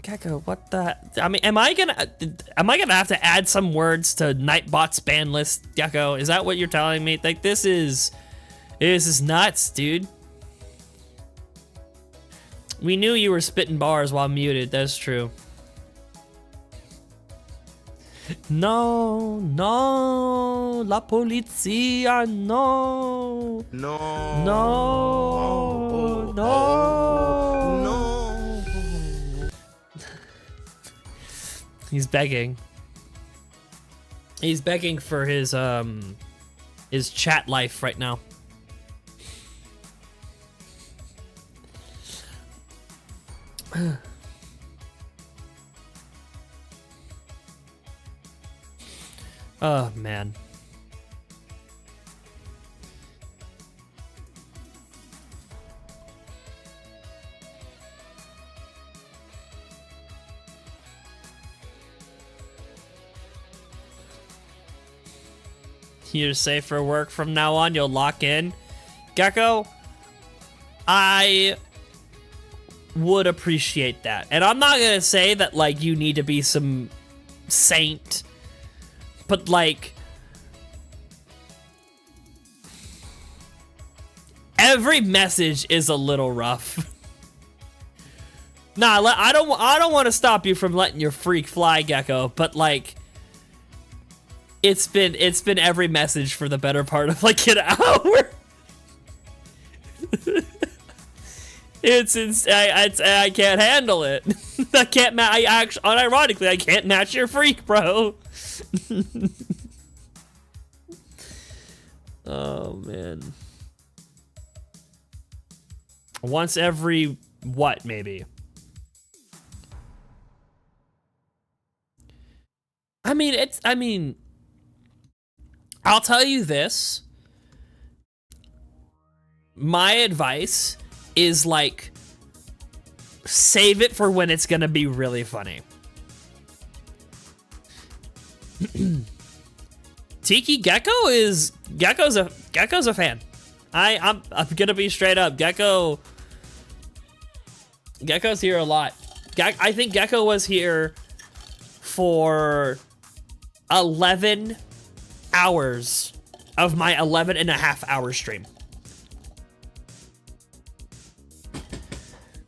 Gecko, what the? I mean, am I gonna have to add some words to Nightbot's ban list, Gecko? Is that what you're telling me? Like, this is nuts, dude. We knew you were spitting bars while muted. That's true. No, no, la polizia, no. No. No. No. No. He's begging. He's begging for his chat life right now. Oh man. You're safe for work from now on. You'll lock in. Gecko, I would appreciate that. And I'm not gonna say that like you need to be some saint, but like every message is a little rough. Nah, I don't want to stop you from letting your freak fly, Gecko, but like it's been every message for the better part of like an hour. I can't handle it. I can't unironically I can't match your freak, bro. Oh man. Once every what, maybe? I mean, I'll tell you this. My advice is like, save it for when it's gonna be really funny. Tiki Gecko's a fan. I'm gonna be straight up. Gecko's here a lot. I think Gecko was here for 11 hours of my 11.5-hour stream.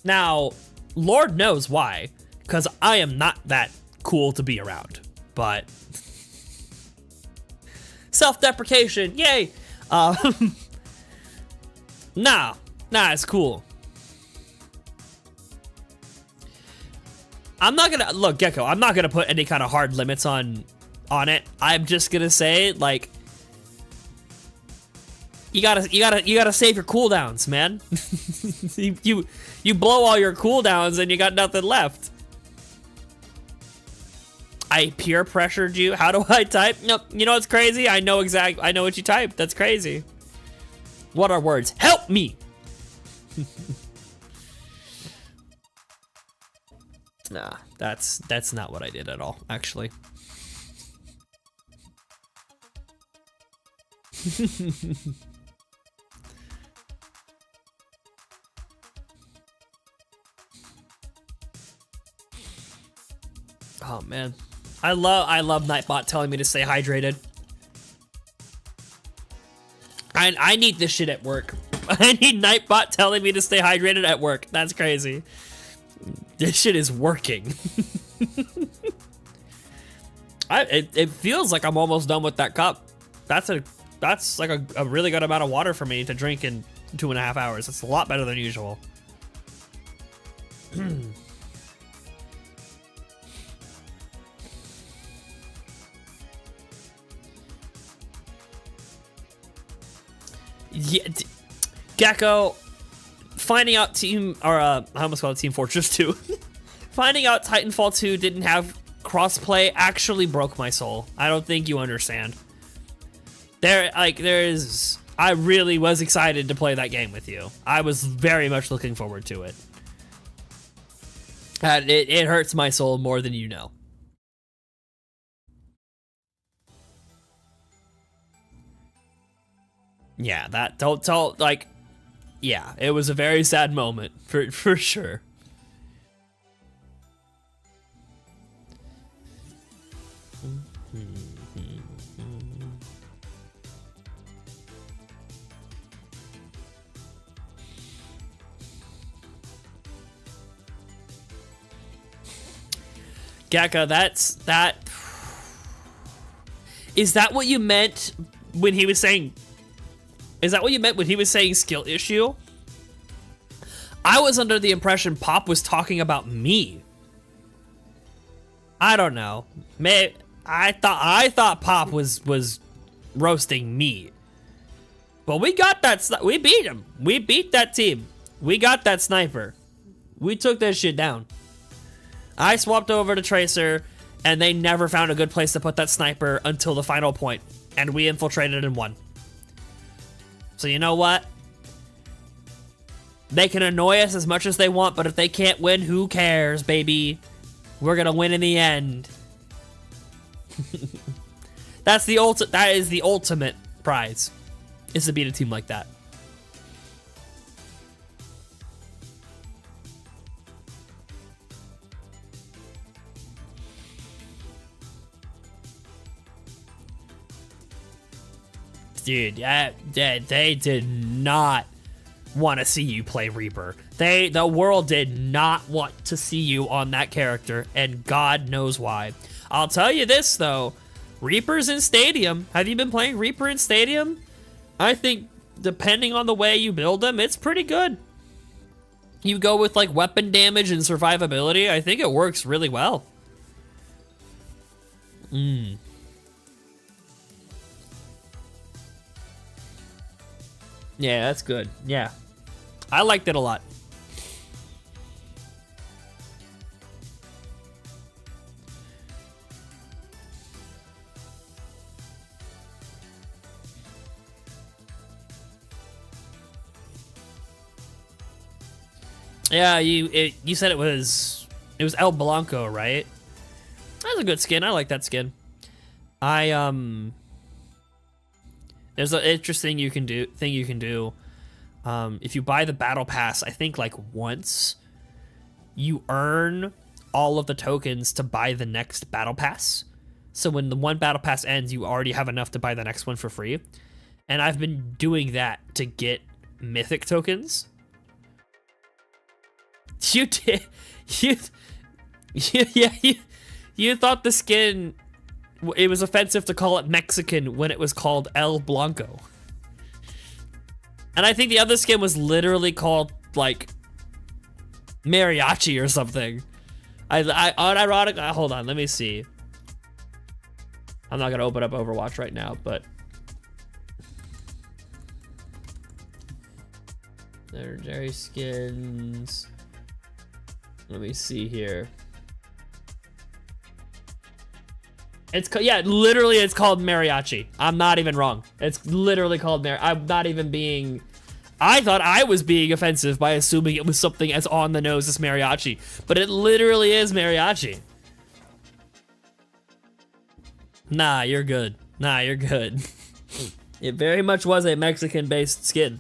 Now, Lord knows why, because I am not that cool to be around, but self-deprecation, yay! Nah, it's cool. I'm not gonna, look, Gecko, I'm not gonna put any kind of hard limits on it. I'm just gonna say, like, you gotta save your cooldowns, man. you blow all your cooldowns and you got nothing left. I peer pressured you. How do I type? Nope. You know what's crazy? I know what you typed. That's crazy. What are words? Help me. Nah, that's not what I did at all, actually. Oh man, I love Nightbot telling me to stay hydrated. I need this shit at work. I need Nightbot telling me to stay hydrated at work. That's crazy. This shit is working. It feels like I'm almost done with that cup. That's like a really good amount of water for me to drink in 2.5 hours. It's a lot better than usual. Yeah, Gecko, finding out I almost called it Team Fortress 2. Finding out Titanfall 2 didn't have crossplay actually broke my soul. I don't think you understand. I really was excited to play that game with you. I was very much looking forward to it. And it hurts my soul more than you know. Yeah, yeah, it was a very sad moment for sure. Gecko, is that what you meant when he was saying? Is that what you meant when he was saying skill issue? I was under the impression Pop was talking about me. I don't know. I thought Pop was roasting me. But we got that. We beat him. We beat that team. We got that sniper. We took that shit down. I swapped over to Tracer, and they never found a good place to put that sniper until the final point, and we infiltrated and won. So you know what? They can annoy us as much as they want, but if they can't win, who cares, baby? We're gonna win in the end. That is the ultimate prize, is to beat a team like that. Dude, they did not want to see you play Reaper. The world did not want to see you on that character, and God knows why. I'll tell you this though, Reapers in Stadium. Have you been playing Reaper in Stadium? I think depending on the way you build them, it's pretty good. You go with like weapon damage and survivability, I think it works really well. Yeah, that's good. Yeah. I liked it a lot. Yeah, you said it was El Blanco, right? That's a good skin. I like that skin. There's an interesting thing you can do. If you buy the battle pass, I think like once, you earn all of the tokens to buy the next battle pass. So when the one battle pass ends, you already have enough to buy the next one for free. And I've been doing that to get mythic tokens. You did, you thought the skin, it was offensive to call it Mexican when it was called El Blanco. And I think the other skin was literally called, like, mariachi or something. Unironically, hold on, let me see. I'm not gonna open up Overwatch right now, but legendary skins. Let me see here. Yeah, literally it's called mariachi. I'm not even wrong. It's literally called I'm not even being... I thought I was being offensive by assuming it was something as on the nose as mariachi, but it literally is mariachi. Nah, you're good. Nah, you're good. It very much was a Mexican-based skin.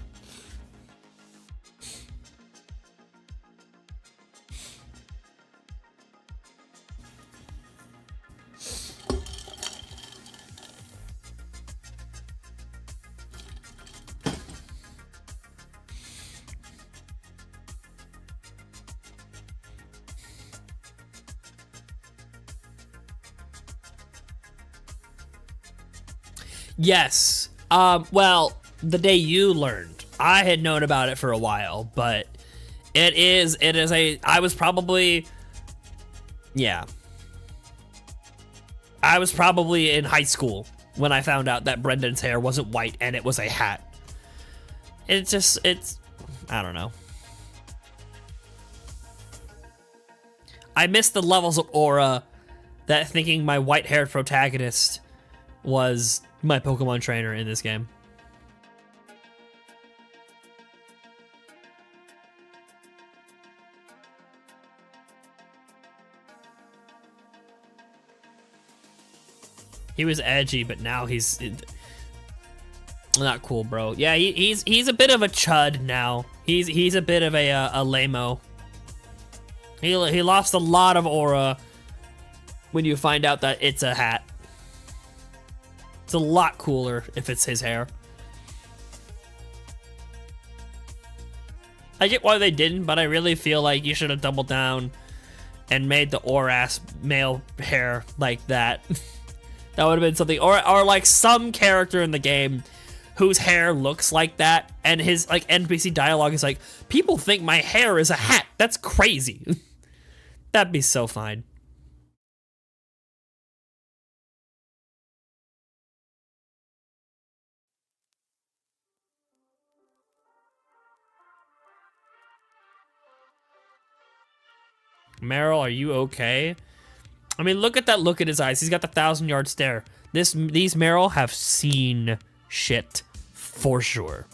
Yes. Well, the day you learned. I had known about it for a while, but it is I was probably in high school when I found out that Brendan's hair wasn't white and it was a hat. I don't know. I missed the levels of aura that thinking my white-haired protagonist was my Pokemon trainer in this game. He was edgy, but now he's not cool, bro. Yeah, he's a bit of a chud now. He's a bit of a lame-o. He lost a lot of aura when you find out that it's a hat. It's a lot cooler if it's his hair. I get why they didn't, but I really feel like you should have doubled down and made the Oras male hair like that. That would have been something, or like some character in the game whose hair looks like that, and his like NPC dialogue is like, people think my hair is a hat. That's crazy. That'd be so fine. Marill, are you okay? I mean, look at that look in his eyes. He's got the 1,000-yard stare. These Marill have seen shit for sure.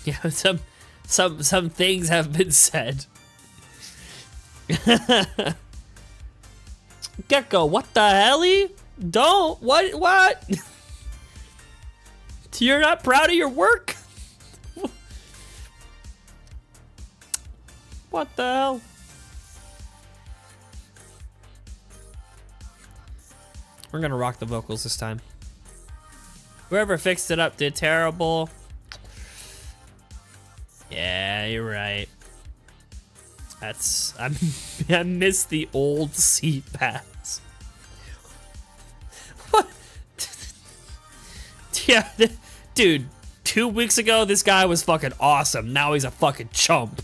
Yeah, some things have been said. Gecko, what the hell? Don't what? You're not proud of your work? What the hell? We're gonna rock the vocals this time. Whoever fixed it up did terrible. Yeah, you're right. I miss the old seat pads. What? Yeah, dude, 2 weeks ago this guy was fucking awesome. Now he's a fucking chump.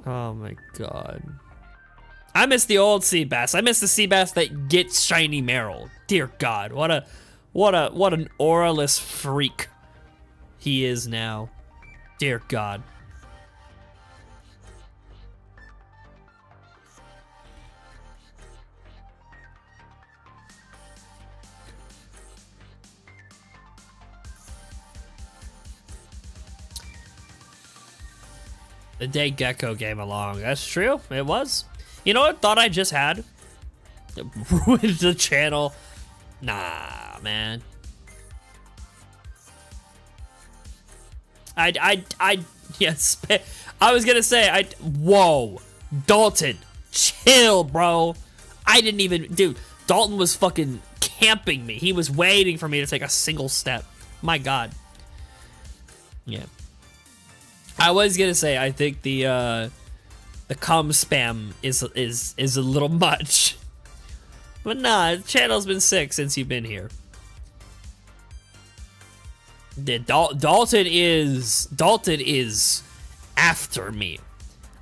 Oh my god. I miss the old sea bass. I miss the sea bass that gets shiny Marill. Dear God, what an auraless freak he is now. Dear God. The day Gecko came along. That's true. It was. You know what thought I just had? It ruined the channel. Nah, man. Yes. I was gonna say, whoa. Dalton, chill, bro. I didn't even, dude, Dalton was fucking camping me. He was waiting for me to take a single step. My God. Yeah. I was gonna say, I think the cum spam is a little much. But nah, the channel's been sick since you've been here. Dalton is after me.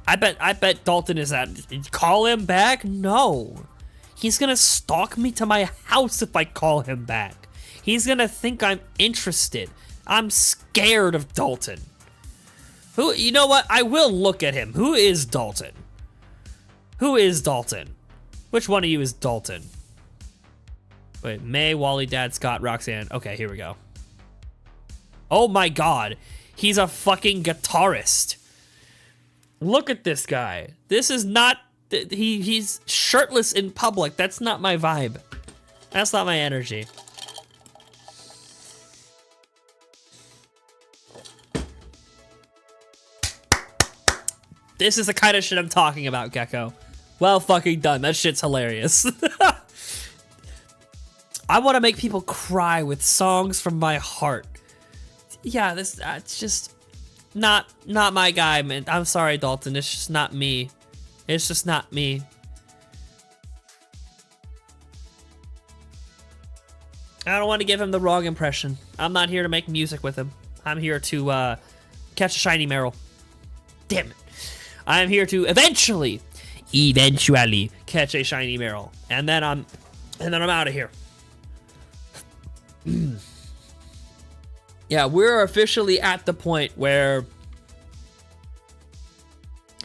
I bet Dalton is at. Call him back? No. He's gonna stalk me to my house if I call him back. He's gonna think I'm interested. I'm scared of Dalton. Who? You know what? I will look at him. Who is Dalton? Who is Dalton? Which one of you is Dalton? Wait, May, Wally, Dad, Scott, Roxanne. Okay, here we go. Oh my God, he's a fucking guitarist. Look at this guy. This is not, he's shirtless in public. That's not my vibe. That's not my energy. This is the kind of shit I'm talking about, Gecko. Well fucking done. That shit's hilarious. I want to make people cry with songs from my heart. Yeah, that's just not my guy, man. I'm sorry, Dalton. It's just not me. It's just not me. I don't want to give him the wrong impression. I'm not here to make music with him. I'm here to catch a shiny Marill. Damn it. I'm here to eventually catch a shiny Marill, and then I'm out of here. Yeah, we're officially at the point where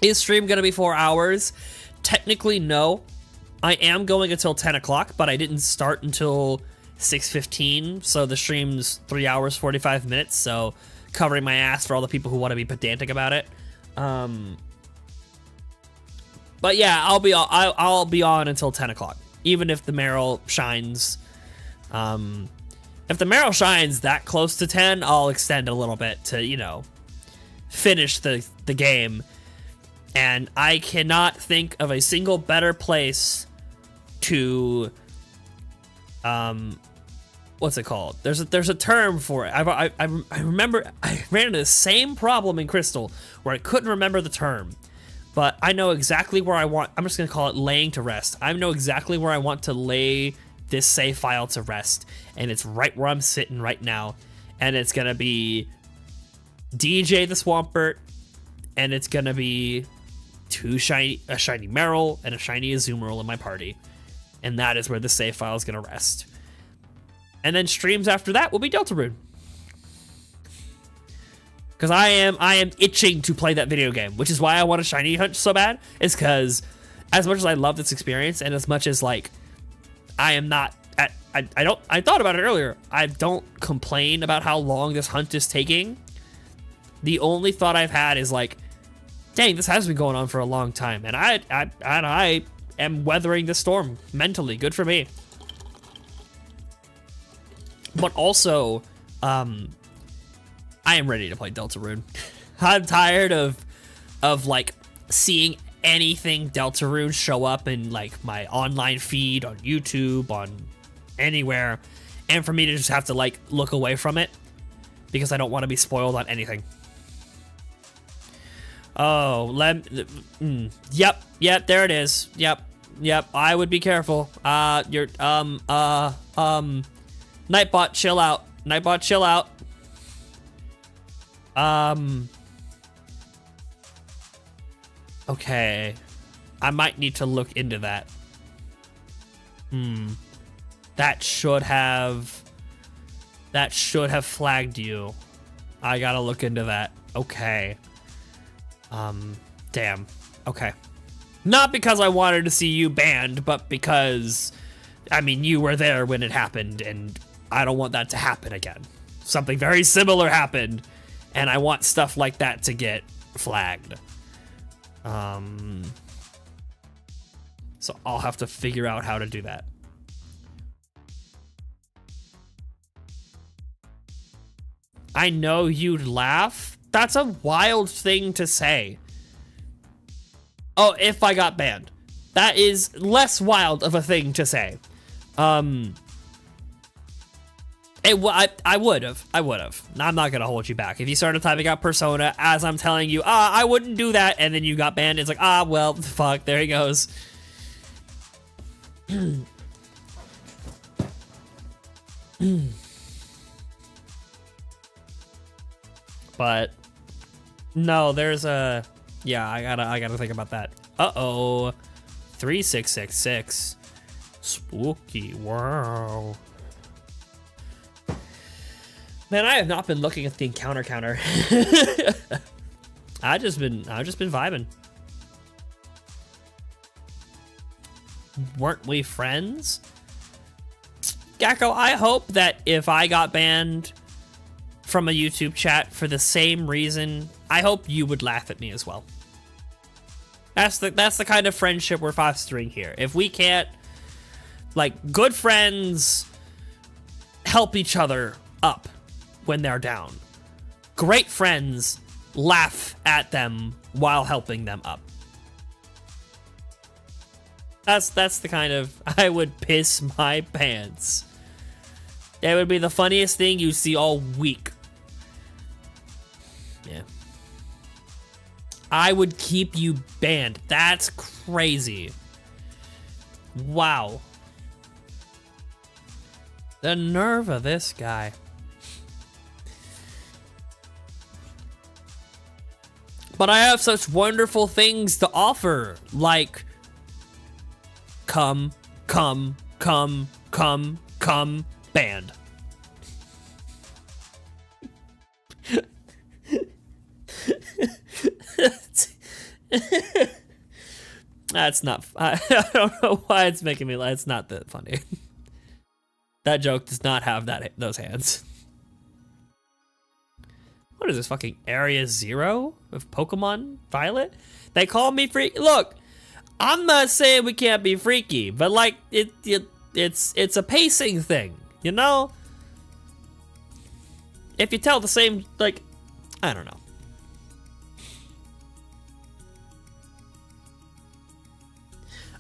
is stream gonna be 4 hours? Technically, no. I am going until 10 o'clock, but I didn't start until 6:15, so the stream's 3 hours 45 minutes. So covering my ass for all the people who want to be pedantic about it. But yeah, I'll be on until 10 o'clock, even if the Marill shines. If the Marill shines that close to 10, I'll extend a little bit to, you know, finish the game. And I cannot think of a single better place to, what's it called? There's a term for it. I remember I ran into the same problem in Crystal where I couldn't remember the term. But I know exactly where I want, I'm just gonna call it laying to rest. I know exactly where I want to lay this save file to rest. And it's right where I'm sitting right now. And it's gonna be DJ the Swampert and it's gonna be a shiny Marill and a shiny Azumarill in my party, and that is where the save file is gonna rest. And then streams after that will be Deltarune, because I am itching to play that video game, which is why I want a shiny hunt so bad. Is because as much as I love this experience, and as much as like I am not at, I thought about it earlier. I don't complain about how long this hunt is taking. The only thought I've had is like, dang, this has been going on for a long time, and I am weathering the storm mentally. Good for me. But also, I am ready to play Deltarune. I'm tired of like seeing anything Deltarune show up in like my online feed on YouTube, on anywhere, and for me to just have to like look away from it because I don't want to be spoiled on anything. Oh, yep, there it is. Yep, I would be careful. Nightbot, chill out. Nightbot, chill out. Okay. I might need to look into that. That should have flagged you. I gotta look into that. Okay. Damn. Okay. Not because I wanted to see you banned, but because, I mean, you were there when it happened, and I don't want that to happen again. Something very similar happened, and I want stuff like that to get flagged. So I'll have to figure out how to do that. I know you'd laugh. That's a wild thing to say. Oh, if I got banned. That is less wild of a thing to say. I would have. I'm not gonna hold you back. If you started typing out Persona as I'm telling you, I wouldn't do that, and then you got banned, it's like, well, fuck, there he goes. But no, there's a, yeah, I gotta think about that. 3666. Spooky. Wow. Man, I have not been looking at the encounter counter. I've just been vibing. Weren't we friends? Gecko, I hope that if I got banned from a YouTube chat for the same reason, I hope you would laugh at me as well. That's the kind of friendship we're fostering here. If we can't, like, good friends help each other up when they're down. Great friends laugh at them while helping them up. That's the kind of, I would piss my pants. That would be the funniest thing you see all week. Yeah. I would keep you banned. That's crazy. Wow. The nerve of this guy. But I have such wonderful things to offer, like come, banned. That's not, I don't know why it's making me laugh. It's not that funny. That joke does not have those hands. What is this, fucking Area 0 of Pokemon Violet? They call me freaky. Look, I'm not saying we can't be freaky, but like it's a pacing thing, you know? If you tell the same, like, I don't know.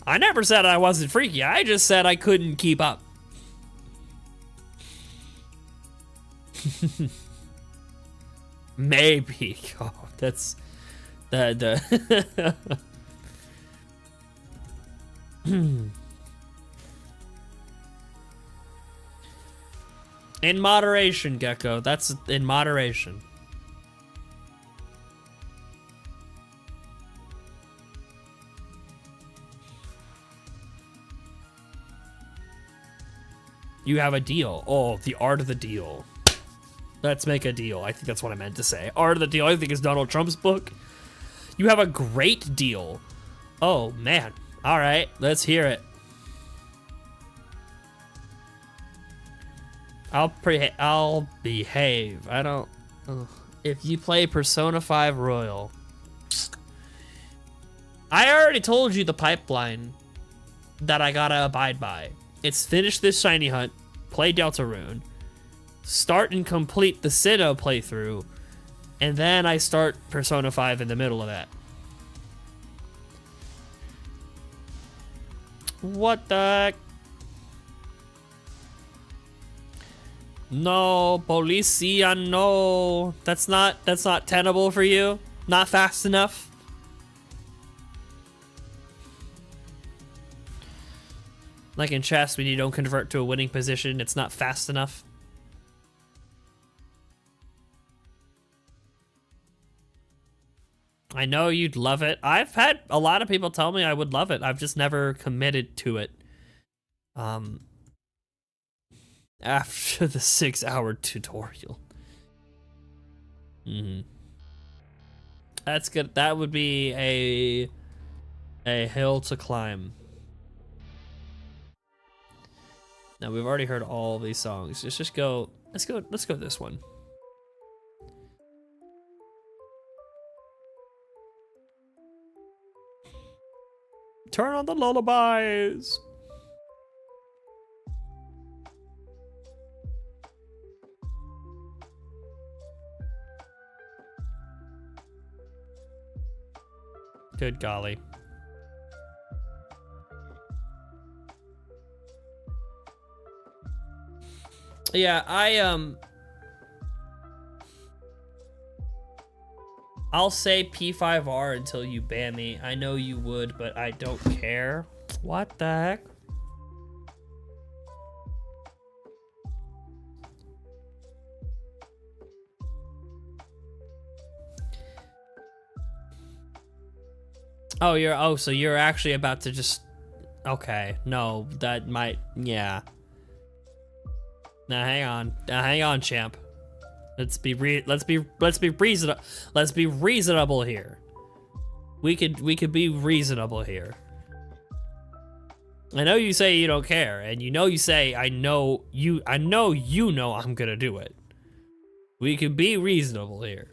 I never said I wasn't freaky. I just said I couldn't keep up. Maybe. Oh, that's the in moderation, Gecko. That's in moderation. You have a deal. Oh, the art of the deal. Let's make a deal. I think that's what I meant to say. Art of the deal, I think, is Donald Trump's book. You have a great deal. Oh, man. All right, let's hear it. I'll behave. I don't... Ugh. If you play Persona 5 Royal... I already told you the pipeline that I gotta abide by. It's finish this shiny hunt, play Deltarune, start and complete the Sinnoh playthrough, and then I start Persona 5 in the middle of that. What the heck? No, Policia, no. That's not tenable for you? Not fast enough? Like in chess, when you don't convert to a winning position, it's not fast enough. I know you'd love it. I've had a lot of people tell me I would love it. I've just never committed to it. After the 6-hour tutorial. That's good. That would be a hill to climb. Now we've already heard all these songs. Let's just go. Let's go this one. Turn on the lullabies. Good golly. Yeah, I'll say P5R until you ban me. I know you would, but I don't care. What the heck? Oh, so you're actually about to just... Okay, no, that might... Yeah. Now hang on, champ. Let's be reasonable here. We could be reasonable here. I know you say you don't care, and you say I know you know I'm gonna do it. We could be reasonable here.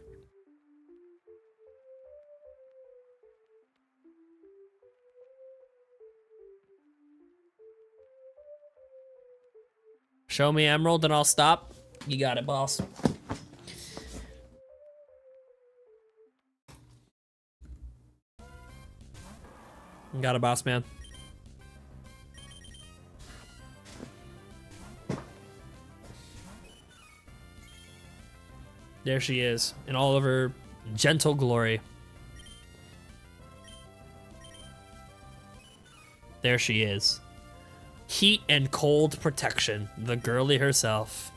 Show me Emerald and I'll stop. You got it, boss. You got it, boss man. There she is, in all of her gentle glory. There she is. Heat and cold protection, the girly herself.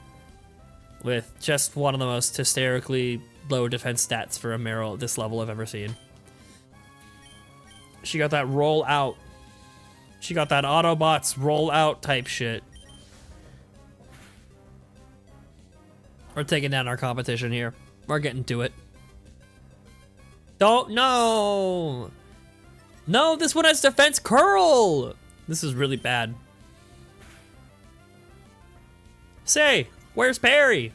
With just one of the most hysterically low defense stats for a Marill at this level I've ever seen. She got that roll out. She got that Autobots roll out type shit. We're taking down our competition here. We're getting to it. No, this one has defense curl. This is really bad. Say, where's Perry?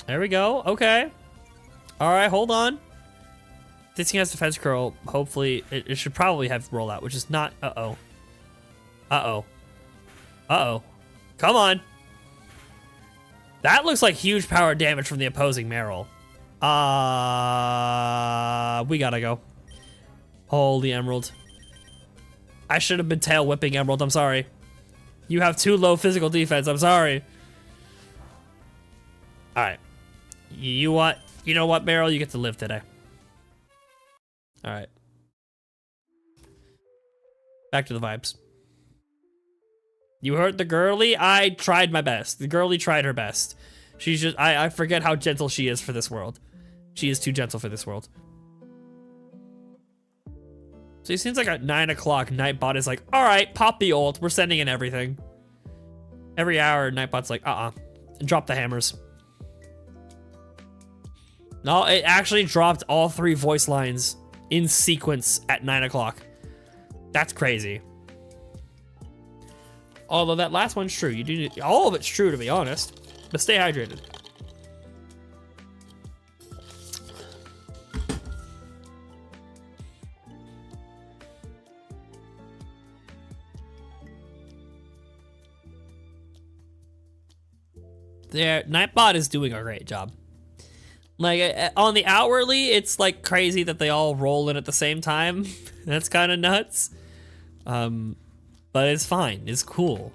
There we go. Okay. All right, hold on. This thing has defense curl. Hopefully, it should probably have rollout, which is not. Uh-oh. Uh-oh. Uh-oh. Come on. That looks like huge power damage from the opposing Marill. We gotta go. Holy Emerald. I should have been tail whipping Emerald. I'm sorry. You have too low physical defense. I'm sorry. All right. You know what, Marill? You get to live today. All right. Back to the vibes. You heard the girly? I tried my best. The girly tried her best. She's just, I forget how gentle she is for this world. She is too gentle for this world. So it seems like at 9 o'clock, Nightbot is like, all right, pop the ult. We're sending in everything. Every hour, Nightbot's like, drop the hammers. No, it actually dropped all 3 voice lines in sequence at 9 o'clock. That's crazy. Although that last one's true. You do all of it's true, to be honest. But stay hydrated. There, Nightbot is doing a great job. Like, on the hourly, it's like crazy that they all roll in at the same time. That's kind of nuts. But it's fine. It's cool.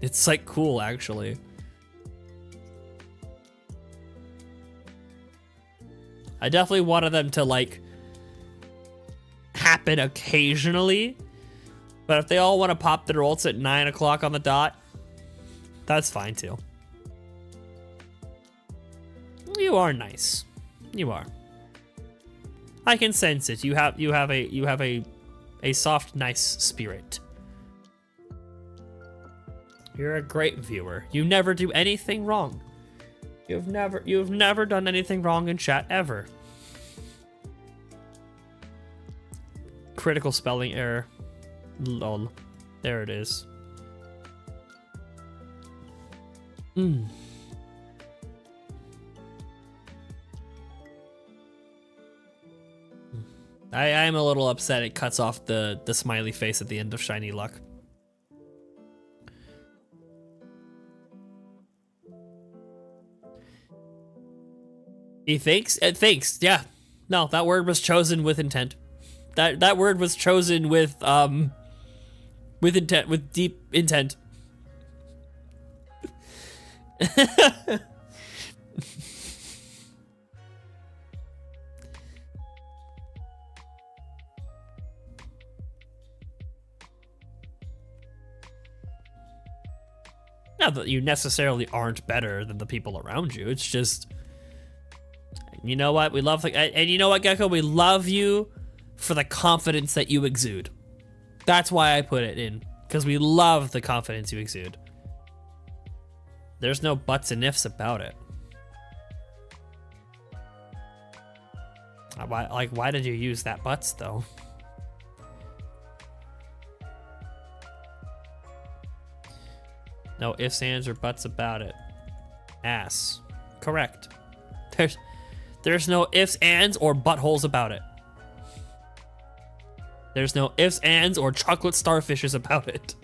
It's like cool, actually. I definitely wanted them to like happen occasionally. But if they all want to pop their ults at 9 o'clock on the dot, that's fine too. You are nice. You are. I can sense it. You have a soft, nice spirit. You're a great viewer. You never do anything wrong. You've never done anything wrong in chat ever. Critical spelling error. Lol. There it is. I am a little upset it cuts off the smiley face at the end of Shiny Luck. He thinks? It thinks, yeah. No, that word was chosen with intent. That word was chosen with intent, with deep intent. Not that you necessarily aren't better than the people around you. It's just, you know what? We love, and you know what, Gecko? We love you for the confidence that you exude. That's why I put it in, because we love the confidence you exude. There's no buts and ifs about it. Why did you use that buts though? No ifs, ands, or buts about it. Ass. Correct. There's no ifs, ands, or buttholes about it. There's no ifs, ands, or chocolate starfishes about it.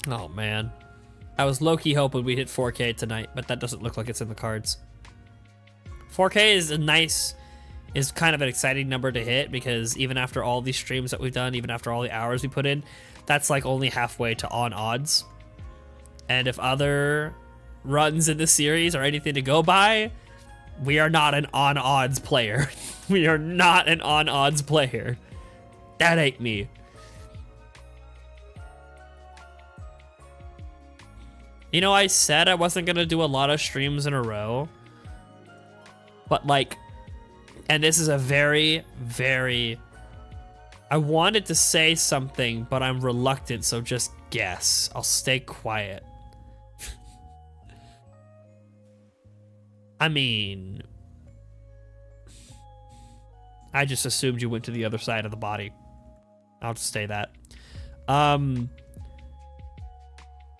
Oh man. I was low-key hoping we hit 4K tonight, but that doesn't look like it's in the cards. 4K is a nice, is kind of an exciting number to hit, because even after all these streams that we've done, even after all the hours we put in, that's like only halfway to on odds. And if other runs in the series are anything to go by, we are not an on odds player. We are not an on odds player. That ain't me. You know, I said I wasn't gonna do a lot of streams in a row, but like, and this is a very, very, I wanted to say something, but I'm reluctant, so just guess. I'll stay quiet. I mean, I just assumed you went to the other side of the body. I'll just say that.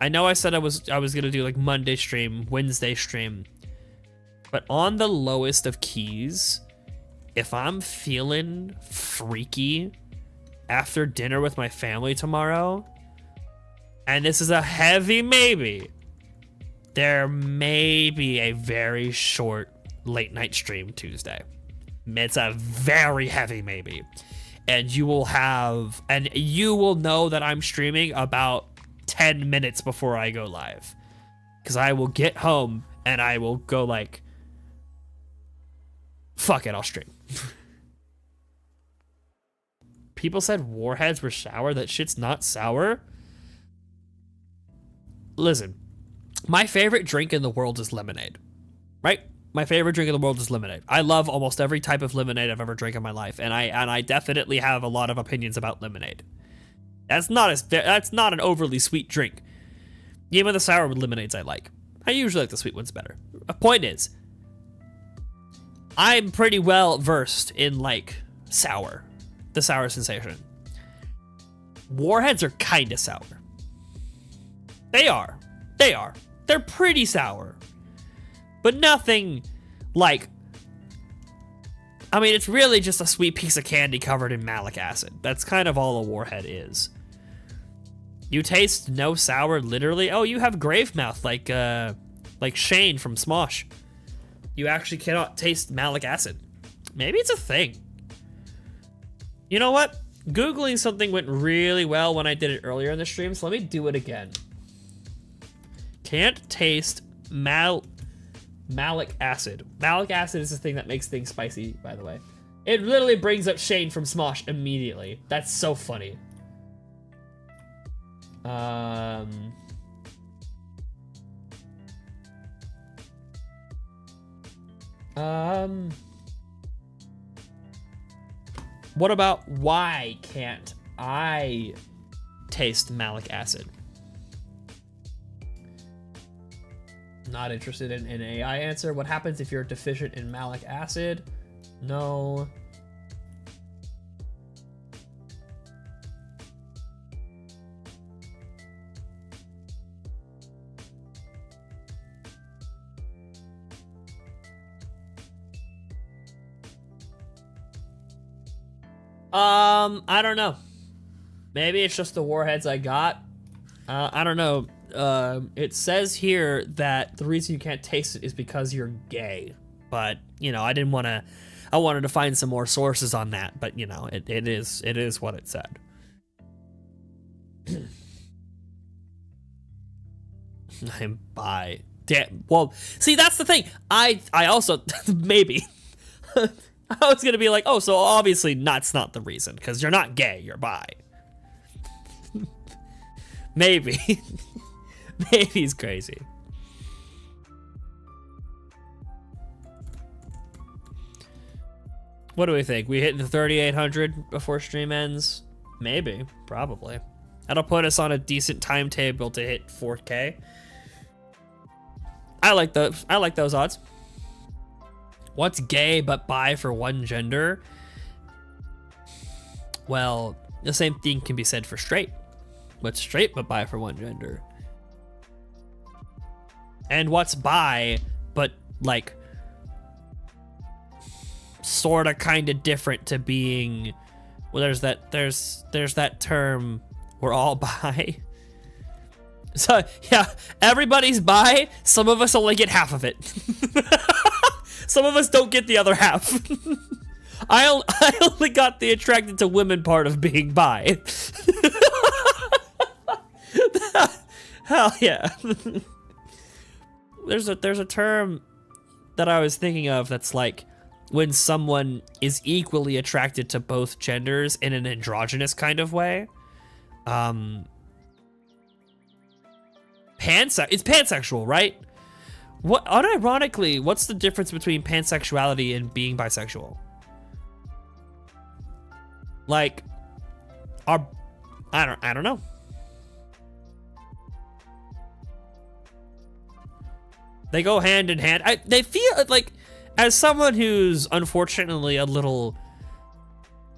I know I said I was gonna do like Monday stream, Wednesday stream, but on the lowest of keys, if I'm feeling freaky after dinner with my family tomorrow, and this is a heavy maybe, there may be a very short late night stream Tuesday. It's a very heavy maybe. And you will know that I'm streaming about 10 minutes before I go live. Because I will get home and I will go like, fuck it, I'll stream. People said warheads were sour. That shit's not sour. Listen, my favorite drink in the world is lemonade, right? My favorite drink in the world is lemonade. I love almost every type of lemonade I've ever drank in my life, and I definitely have a lot of opinions about lemonade. That's not an overly sweet drink. Even the sour lemonades I like. I usually like the sweet ones better. The point is, I'm pretty well versed in like sour, the sour sensation. Warheads are kind of sour. They are. They're pretty sour. But nothing like, I mean, it's really just a sweet piece of candy covered in malic acid. That's kind of all a warhead is. You taste no sour, literally. Oh, you have grave mouth, like Shane from Smosh. You actually cannot taste malic acid. Maybe it's a thing. You know what? Googling something went really well when I did it earlier in the stream, so let me do it again. Can't taste malic acid. Malic acid is the thing that makes things spicy, by the way. It literally brings up Shane from Smosh immediately. That's so funny. What about why can't I taste malic acid? Not interested in an AI answer. What happens if you're deficient in malic acid? No. I don't know. Maybe it's just the warheads I got. I don't know. It says here that the reason you can't taste it is because you're gay. But, you know, I wanted to find some more sources on that, but you know, it is what it said. I'm bi. Damn. Well, see, that's the thing. I also maybe I was gonna be like, oh, so obviously that's not the reason, because you're not gay, you're bi. Maybe. Maybe he's crazy. What do we think? We hit the 3,800 before stream ends? Maybe. Probably. That'll put us on a decent timetable to hit 4K. I like those odds. What's gay but bi for one gender? Well, the same thing can be said for straight. What's straight but bi for one gender? And what's bi but like sort of kind of different to being, well, there's that term, we're all bi. So yeah, everybody's bi. Some of us only get half of it. Some of us don't get the other half. I only got the attracted to women part of being bi. Hell yeah. There's a term that I was thinking of that's like when someone is equally attracted to both genders in an androgynous kind of way. It's pansexual, right? What, unironically, what's the difference between pansexuality and being bisexual? Like, I don't know. They go hand in hand. They feel like, as someone who's unfortunately a little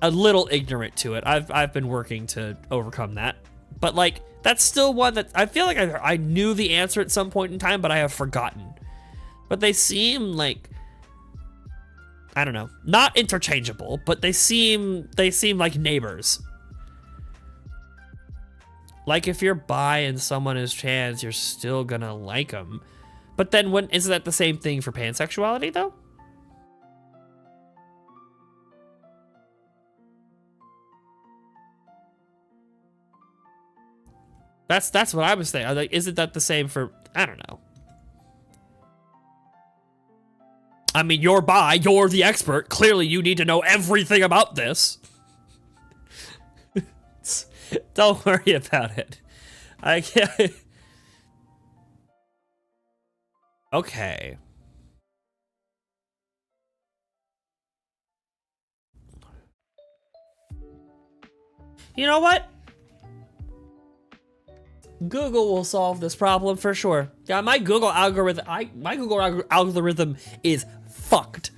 ignorant to it, I've been working to overcome that. But like, that's still one that I feel like I knew the answer at some point in time, but I have forgotten. But they seem like, I don't know, not interchangeable, but they seem like neighbors. Like if you're bi and someone is trans, you're still gonna like them. But then isn't that the same thing for pansexuality though? That's what I was saying. I was like, isn't that the same for, I don't know. I mean, you're bi, you're the expert. Clearly you need to know everything about this. Don't worry about it. I can't. Okay. You know what? Google will solve this problem for sure. Yeah, my Google algorithm is fucked.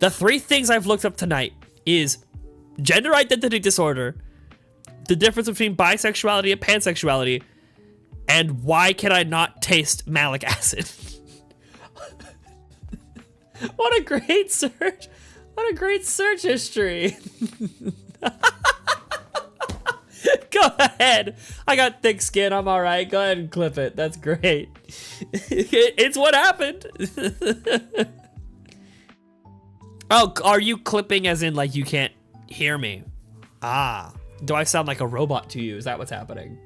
The 3 things I've looked up tonight is gender identity disorder, the difference between bisexuality and pansexuality, and why can I not taste malic acid? What a great search. What a great search history. Go ahead. I got thick skin. I'm all right. Go ahead and clip it. That's great. It's what happened. Oh, are you clipping as in like you can't hear me? Ah, do I sound like a robot to you? Is that what's happening?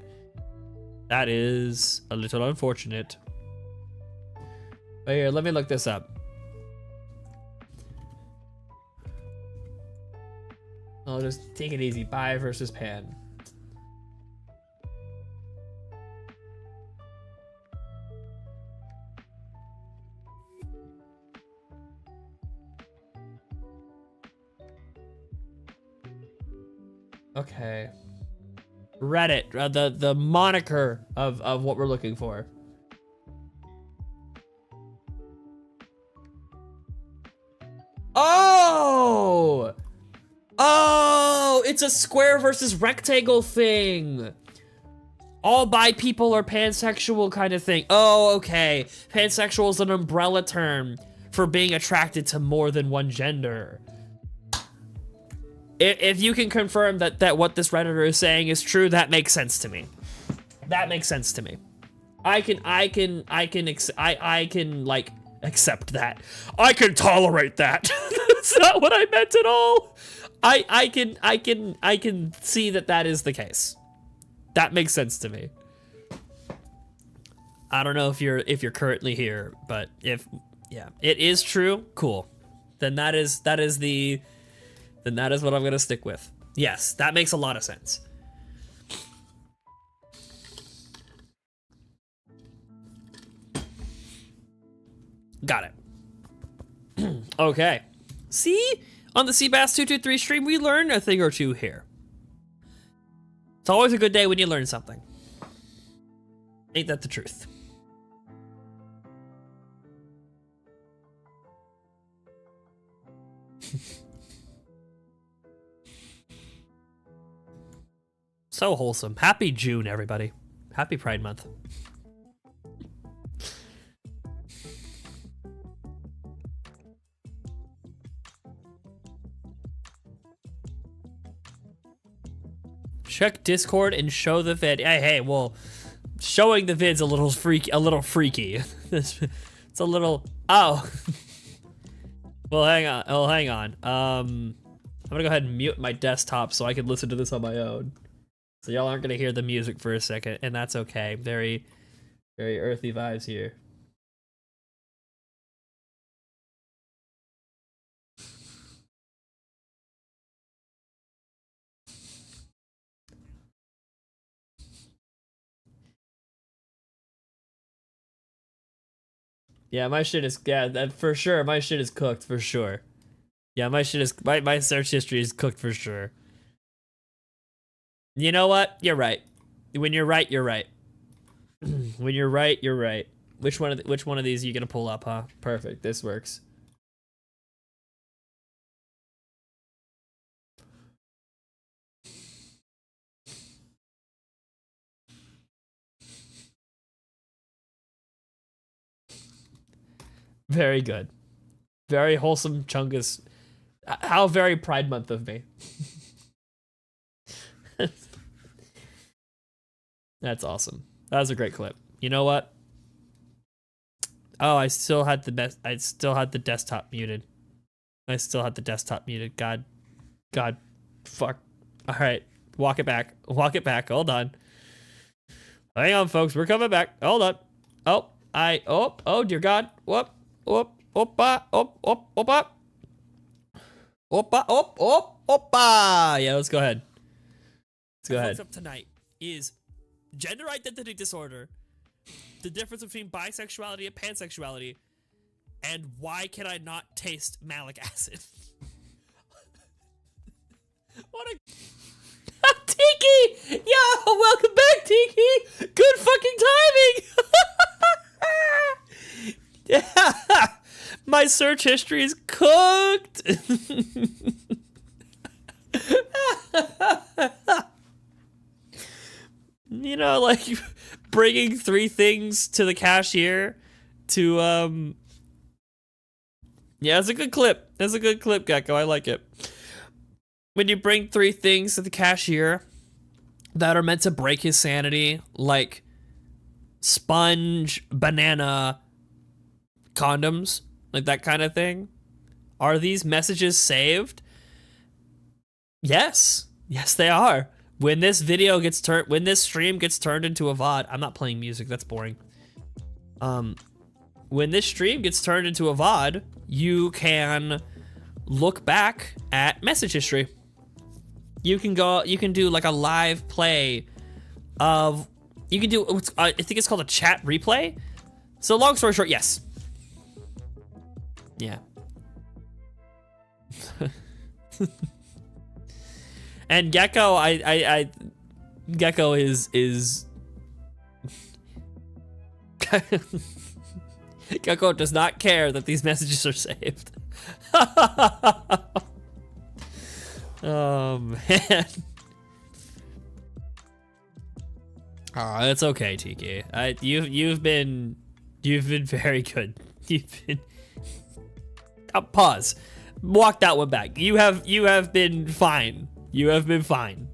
That is a little unfortunate. But here, let me look this up. I'll just take it easy. Bi versus pan. Okay. Reddit, the moniker of what we're looking for. Oh! Oh, it's a square versus rectangle thing. All bi people are pansexual kind of thing. Oh, okay. Pansexual is an umbrella term for being attracted to more than one gender. If you can confirm that what this Redditor is saying is true, that makes sense to me. That makes sense to me. I can like accept that. I can tolerate that. That's not what I meant at all. I can see that is the case. That makes sense to me. I don't know if you're currently here, but if yeah, it is true, cool. Then that is what I'm gonna stick with. Yes, that makes a lot of sense. Got it. Okay. See? On the Seabass223 stream, we learned a thing or two here. It's always a good day when you learn something. Ain't that the truth? So wholesome. Happy June, everybody. Happy Pride Month. Check Discord and show the vid. Hey, well, showing the vid's a little freaky. It's a little. Oh. Well, hang on. I'm gonna go ahead and mute my desktop so I can listen to this on my own. So y'all aren't gonna hear the music for a second, and that's okay. Very, very earthy vibes here. Yeah, my shit is that for sure. My shit is cooked for sure. Yeah, my shit is my search history is cooked for sure. You know what? You're right. When you're right, you're right. When you're right, you're right. Which one of these are you gonna pull up, huh? Perfect. This works. Very good. Very wholesome Chungus. How very Pride Month of me. That's awesome. That was a great clip. You know what? Oh, I still had the desktop muted. God. Fuck. All right. Walk it back. Hold on. Hang on, folks. We're coming back. Hold on. Oh, dear God. Whoop. Oppa. Yeah, let's go ahead. What's up tonight is gender identity disorder, the difference between bisexuality and pansexuality, and why can I not taste malic acid? What a my search history is cooked. You know, like bringing 3 things to the cashier to yeah, it's a good clip. That's a good clip, Gecko. I like it. When you bring 3 things to the cashier that are meant to break his sanity, like sponge, banana, condoms, like that kind of thing. Are these messages saved? Yes. Yes, they are. When this video gets turned, when this stream gets turned into a VOD, I'm not playing music, that's boring. When this stream gets turned into a VOD, you can look back at message history. You can do like a live play of, you can do, I think it's called a chat replay. So long story short, yes. Yeah. And Gecko, Gecko is Gecko does not care that these messages are saved. Oh man. Oh, it's okay, Tiki. You've been very good. You've been. Pause. Walk that one back. You have been fine. You have been fine.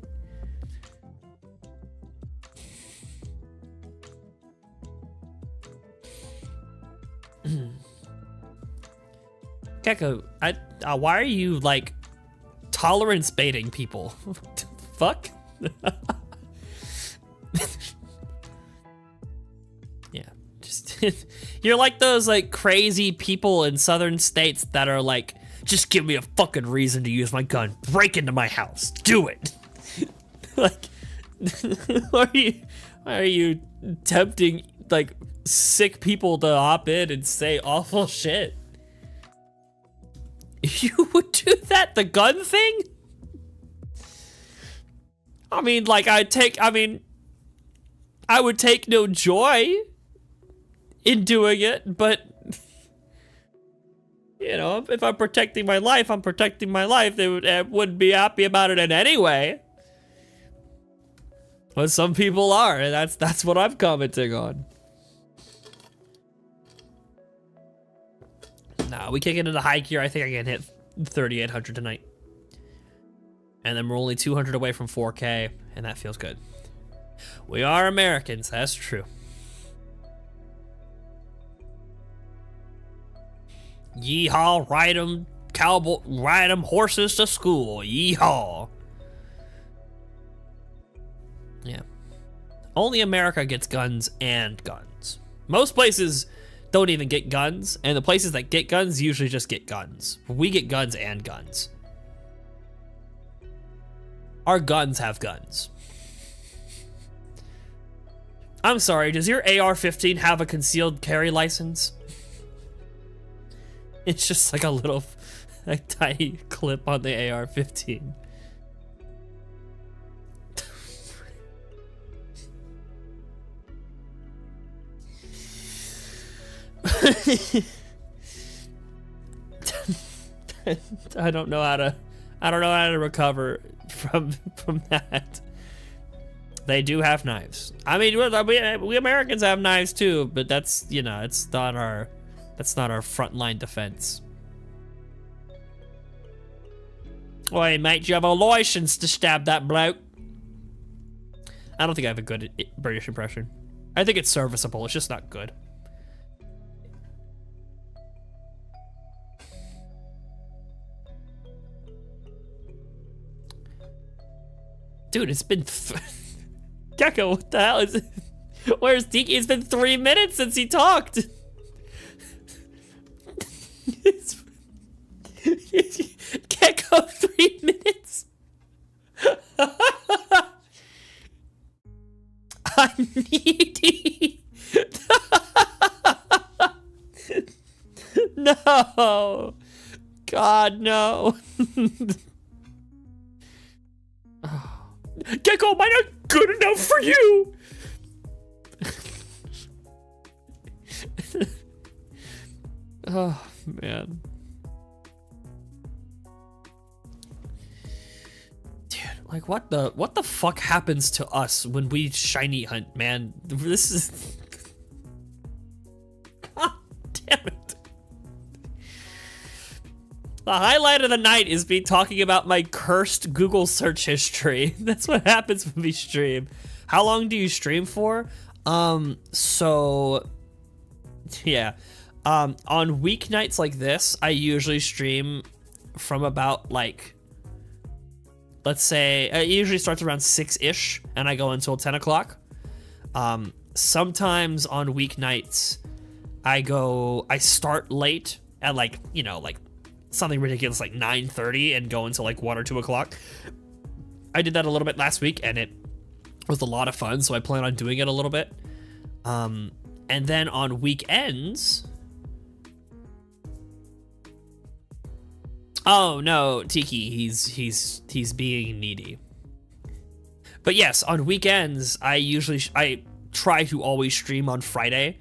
Gecko, why are you like tolerance baiting people? What the fuck? Yeah, just you're like those like crazy people in southern states that are like, just give me a fucking reason to use my gun. Break into my house. Do it. Like, why are you tempting like sick people to hop in and say awful shit? You would do that, the gun thing? I mean, like, I would take no joy in doing it, but you know, if I'm protecting my life, I'm protecting my life. They wouldn't be happy about it in any way. But some people are, and that's what I'm commenting on. Nah, we kick it into high gear. I think I can hit 3,800 tonight. And then we're only 200 away from 4K, and that feels good. We are Americans, that's true. Yeehaw, ride 'em horses to school, yeehaw. Yeah. Only America gets guns and guns. Most places don't even get guns, and the places that get guns usually just get guns. We get guns and guns. Our guns have guns. I'm sorry, does your AR-15 have a concealed carry license? It's just like a little, like, tiny clip on the AR-15. I don't know how to recover from that. They do have knives. I mean, we Americans have knives too, but that's, you know, that's not our frontline defense. Oi, mate, do you have a license to stab that bloke? I don't think I have a good British impression. I think it's serviceable, it's just not good. Dude, it's been... Gecko, what the hell is it? Where's Tiki? It's been 3 minutes since he talked. Gecko, 3 minutes? I'm needy. No. God, no. Gecko, am I not good enough for you? Oh, man. Dude, like what the fuck happens to us when we shiny hunt, man? This is God damn it. The highlight of the night is me talking about my cursed Google search history. That's what happens when we stream. How long do you stream for? So yeah. On weeknights like this, I usually stream from about like, let's say, it usually starts around 6-ish and I go until 10 o'clock. Sometimes on weeknights, I start late at like, you know, like something ridiculous like 9:30 and go until like 1 or 2 o'clock. I did that a little bit last week and it was a lot of fun, so I plan on doing it a little bit. And then on weekends, oh no, Tiki, he's being needy. But yes, on weekends, I try to always stream on Friday,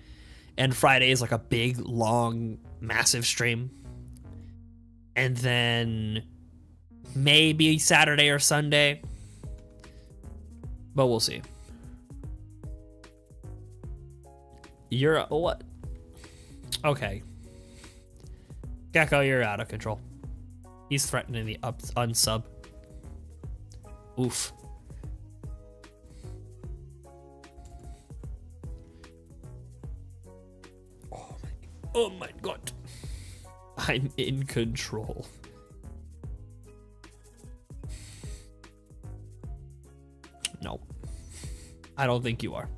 and Friday is like a big, long, massive stream. And then maybe Saturday or Sunday, but we'll see. You're what? Okay. Gecko, you're out of control. He's threatening the unsub. Oof. Oh my god. I'm in control. No. I don't think you are.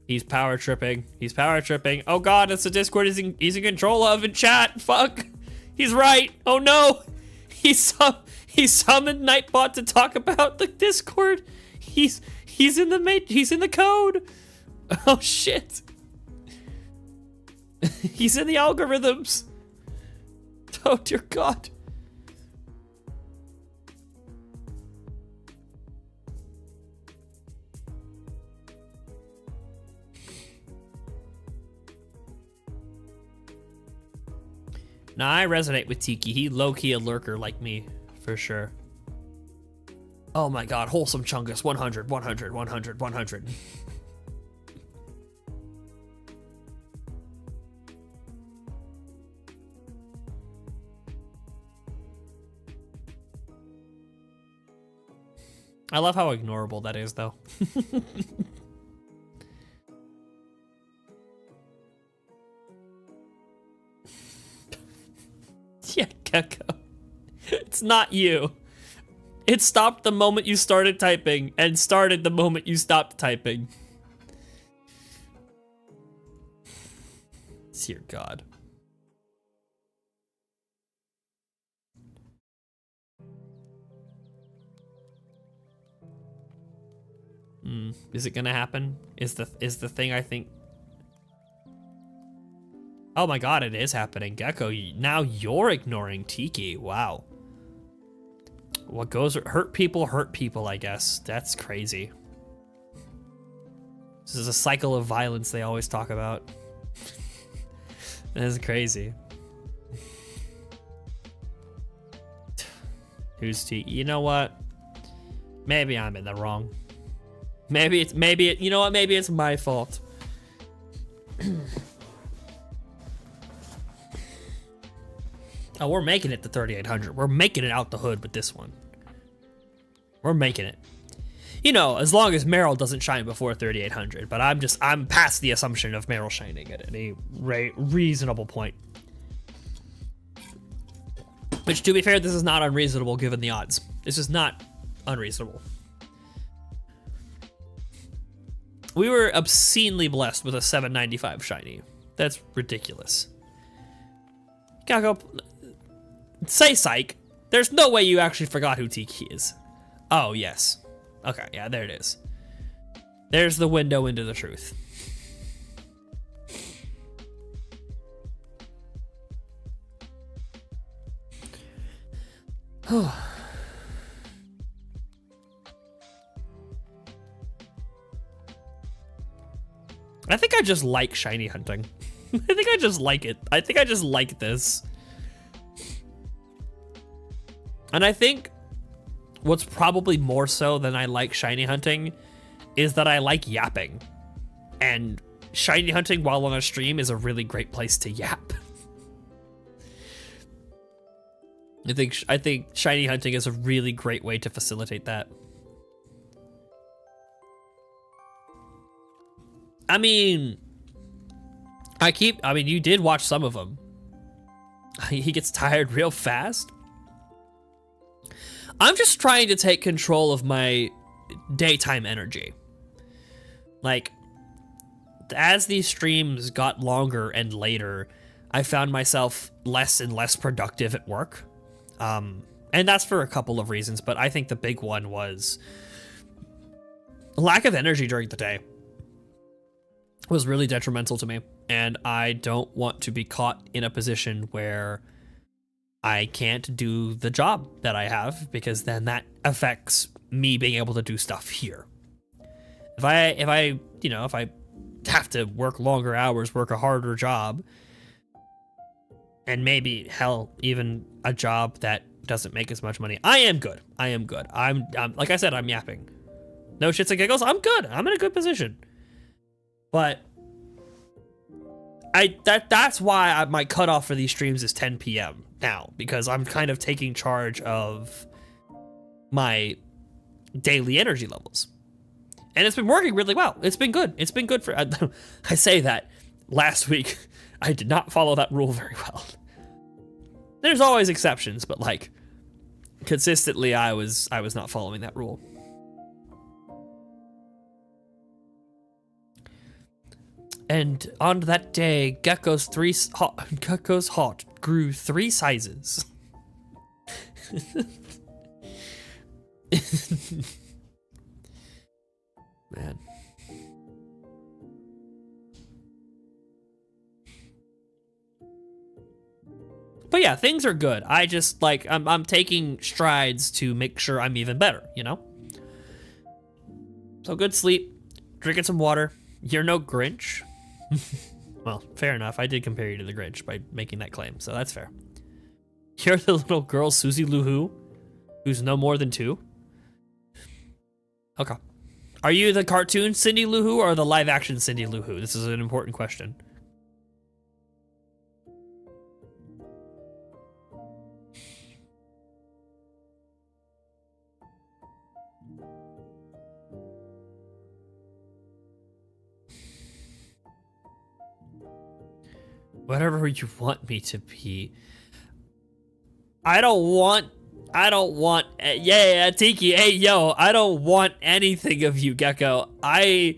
He's power tripping. He's power tripping. Oh god, it's the Discord he's in control of in chat. Fuck. He's right. Oh no. He summoned Nightbot to talk about the Discord. He's in the code. Oh shit. He's in the algorithms. Oh dear god. Nah, I resonate with Tiki. He low-key a lurker like me, for sure. Oh my god, wholesome Chungus. 100, 100, 100, 100. I love how ignorable that is, though. Yeah, Gecko. It's not you. It stopped the moment you started typing and started the moment you stopped typing. Dear God. Is it gonna happen? Is the thing I think? Oh my god, it is happening. Gecko, now you're ignoring Tiki. Wow. What goes hurt people, I guess. That's crazy. This is a cycle of violence they always talk about. That is crazy. Who's Tiki? You know what? Maybe I'm in the wrong. Maybe you know what? Maybe it's my fault. Oh, we're making it to 3,800. We're making it out the hood with this one. We're making it. You know, as long as Marill doesn't shine before 3,800. But I'm past the assumption of Marill shining at any reasonable point. Which, to be fair, this is not unreasonable given the odds. This is not unreasonable. We were obscenely blessed with a 795 shiny. That's ridiculous. Gotta go. Say psych. There's no way you actually forgot who Tiki is. Oh, yes. Okay, yeah, there it is. There's the window into the truth. I think I just like shiny hunting. I think I just like it. I think I just like this. And I think what's probably more so than I like shiny hunting is that I like yapping. And shiny hunting while on a stream is a really great place to yap. I think shiny hunting is a really great way to facilitate that. I mean, you did watch some of them. He gets tired real fast. I'm just trying to take control of my daytime energy. Like, as these streams got longer and later, I found myself less and less productive at work. And that's for a couple of reasons, but I think the big one was lack of energy during the day was really detrimental to me. And I don't want to be caught in a position where I can't do the job that I have, because then that affects me being able to do stuff here. If I have to work longer hours, work a harder job, and maybe hell, even a job that doesn't make as much money, I am good. I'm like I said, I'm yapping. No shits and giggles. I'm good. I'm in a good position. But that's why my cutoff for these streams is 10 p.m. now, because I'm kind of taking charge of my daily energy levels. And it's been working really well. It's been good. It's been good for... I say that. Last week, I did not follow that rule very well. There's always exceptions, but like, consistently, I was not following that rule. And on that day, Gecko's heart grew 3 sizes. Man. But yeah, things are good. I just like I'm taking strides to make sure I'm even better, you know? So good sleep, drinking some water. You're no Grinch. Well, fair enough. I did compare you to the Grinch by making that claim, so that's fair. You're the little girl Susie Lou Who, who's no more than 2. Okay. Are you the cartoon Cindy Lou Who or the live action Cindy Lou Who? This is an important question. Whatever you want me to be. I don't want, yeah, Tiki, hey, yo, I don't want anything of you, Gecko. I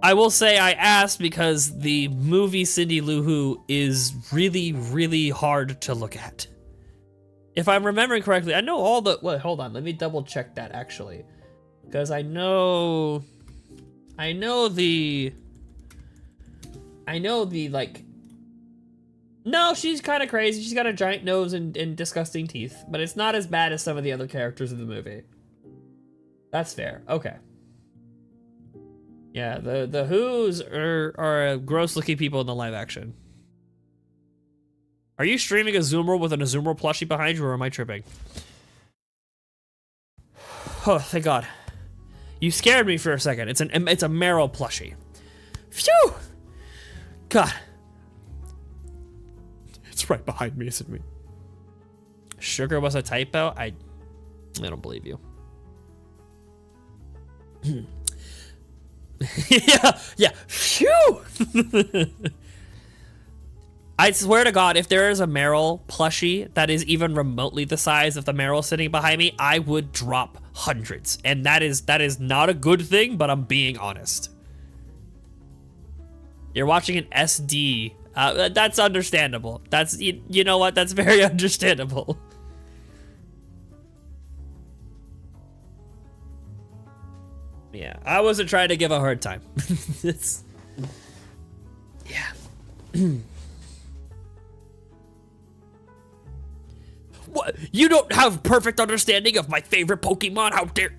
will say I asked because the movie Cindy Lou Who is really, really hard to look at. If I'm remembering correctly, I know all the, wait, hold on, let me double check that actually. Because I know the, like, no, she's kind of crazy. She's got a giant nose and disgusting teeth, but it's not as bad as some of the other characters in the movie. That's fair. Okay. Yeah, the Who's are gross looking people in the live action. Are you streaming Azumarill with an Azumarill plushie behind you, or am I tripping? Oh, thank God. You scared me for a second. It's a Marill plushie. Phew! God. It's right behind me, isn't it? Sugar was a typo? I don't believe you. yeah. Phew! I swear to God, if there is a Marill plushie that is even remotely the size of the Marill sitting behind me, I would drop hundreds. And that is not a good thing, but I'm being honest. You're watching an SD. That's understandable. That's, you know what? That's very understandable. Yeah, I wasn't trying to give a hard time. It's, yeah. What? You don't have perfect understanding of my favorite Pokemon? How dare?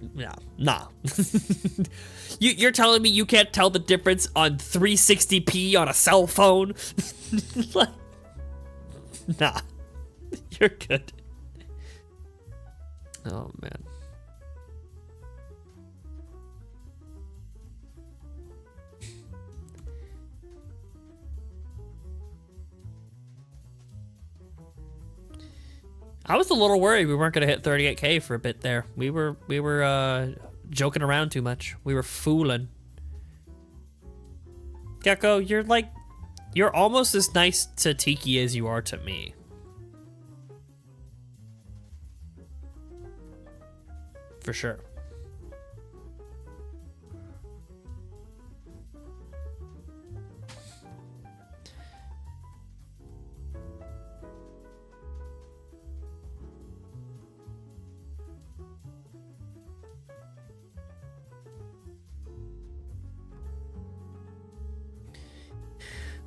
Nah. You're telling me you can't tell the difference on 360p on a cell phone? Like, nah. You're good. Oh, man. I was a little worried we weren't gonna hit 38K for a bit there. We were joking around too much. We were fooling. Gecko, you're almost as nice to Tiki as you are to me. For sure.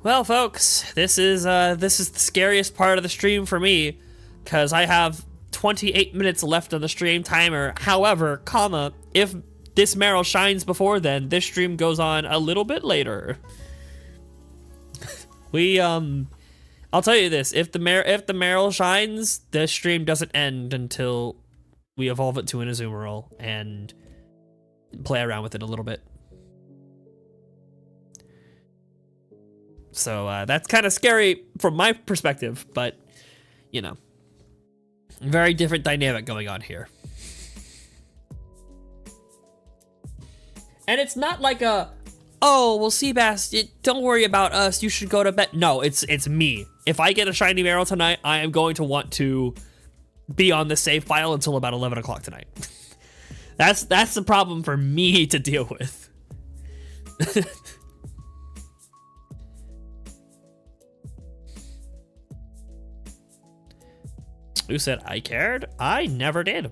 Well, folks, this is the scariest part of the stream for me, because I have 28 minutes left on the stream timer. However, if this Marill shines before then, this stream goes on a little bit later. I'll tell you this: if the Marill shines, this stream doesn't end until we evolve it to an Azumarill and play around with it a little bit. So that's kind of scary from my perspective, but, you know, very different dynamic going on here. And it's not like oh, well, Seabass, don't worry about us, you should go to bed. No, it's me. If I get a shiny Marill tonight, I am going to want to be on the save file until about 11 o'clock tonight. That's the problem for me to deal with. Who said I cared? I never did.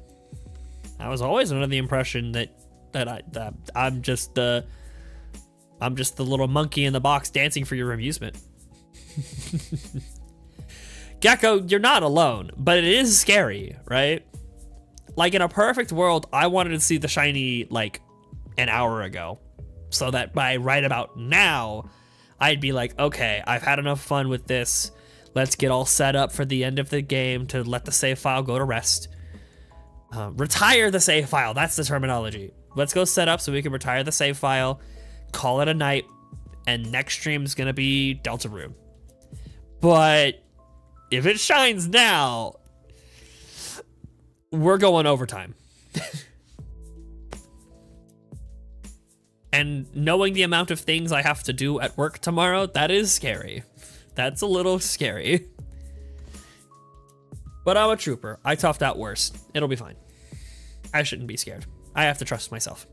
I was always under the impression that I'm just the little monkey in the box dancing for your amusement. Gecko, you're not alone, but it is scary, right? Like, in a perfect world, I wanted to see the shiny like an hour ago, so that by right about now, I'd be like, okay, I've had enough fun with this. Let's get all set up for the end of the game to let the save file go to rest. Retire the save file, that's the terminology. Let's go set up so we can retire the save file, call it a night, and next stream's gonna be Deltarune. But if it shines now, we're going overtime. And knowing the amount of things I have to do at work tomorrow, that is scary. That's a little scary. But I'm a trooper. I toughed out worse. It'll be fine. I shouldn't be scared. I have to trust myself.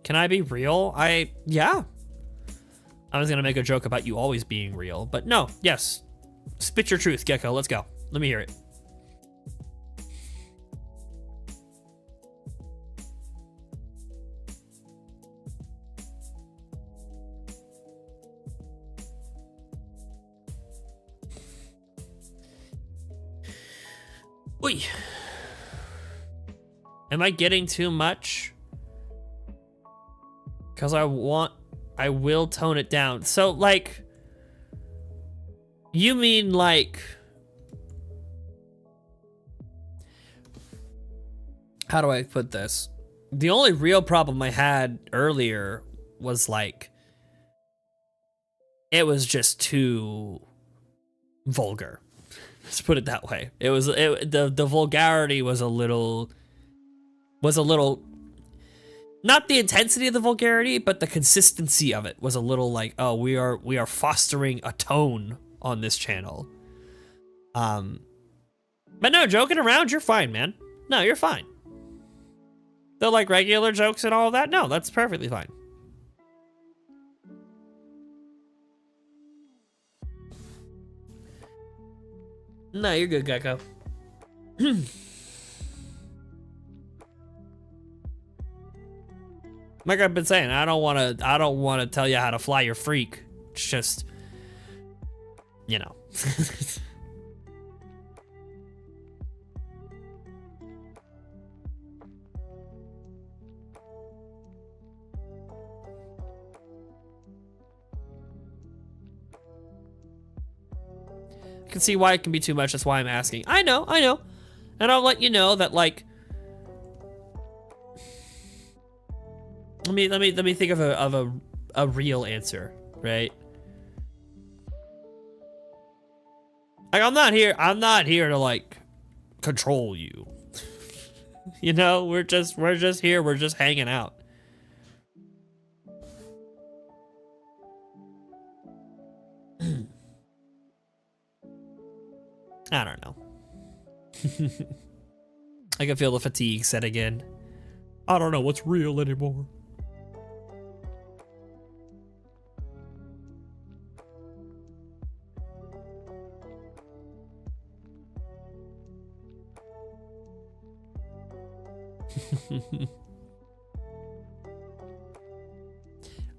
Can I be real? Yeah. I was gonna make a joke about you always being real, but no, yes. Spit your truth, Gecko. Let's go. Let me hear it. Oy. Am I getting too much? Because I will tone it down. So, like, you mean like, how do I put this? The only real problem I had earlier was like, it was just too vulgar. Let's put it that way. The vulgarity was a little, not the intensity of the vulgarity, but the consistency of it was a little like, oh, we are fostering a tone on this channel. But no, joking around, you're fine, man. No, you're fine. The like regular jokes and all of that, no, that's perfectly fine. No, you're good, Gecko. Like I've been saying, I don't want to tell you how to fly your freak. It's just, you know. I can see why it can be too much. That's why I'm asking. I know. And I'll let you know that, like, let me think of a real answer, right? Like, I'm not here to like control you. You know, we're just here, we're just hanging out. I don't know. I can feel the fatigue setting in. I don't know what's real anymore.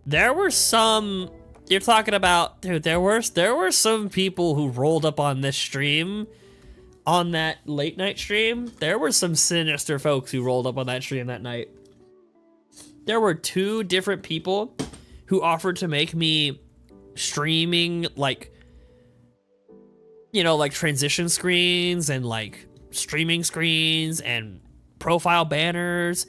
There were some, you're talking about, dude, there were some people who rolled up on this stream, on that late night stream. There were some sinister folks who rolled up on that stream that night. There were 2 different people who offered to make me streaming, like, you know, like transition screens and like streaming screens and profile banners,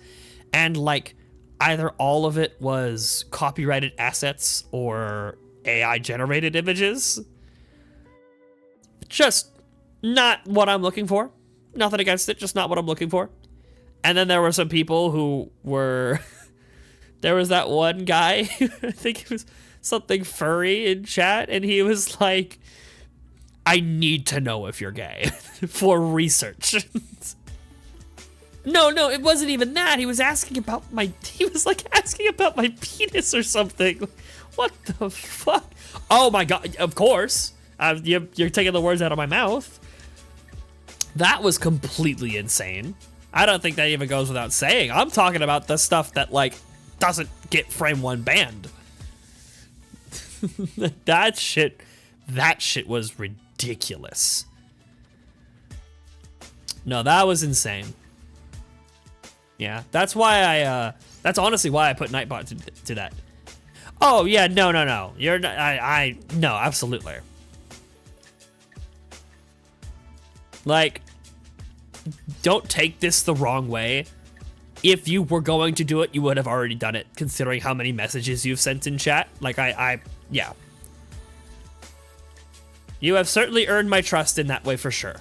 and like either all of it was copyrighted assets or AI generated images. Just not what I'm looking for. Nothing against it, just not what I'm looking for. And then there were some people who were there was that one guy, I think it was something furry in chat, and he was like, I need to know if you're gay for research. No, it wasn't even that. He was asking about he was like asking about my penis or something. What the fuck? Oh my God, of course. You're taking the words out of my mouth. That was completely insane. I don't think that even goes without saying. I'm talking about the stuff that like doesn't get frame 1 banned. That shit was ridiculous. No, that was insane. Yeah, that's why that's honestly why I put Nightbot to that. Oh yeah, no. You're not, no, absolutely. Like, don't take this the wrong way. If you were going to do it, you would have already done it, considering how many messages you've sent in chat. Like, yeah. You have certainly earned my trust in that way for sure.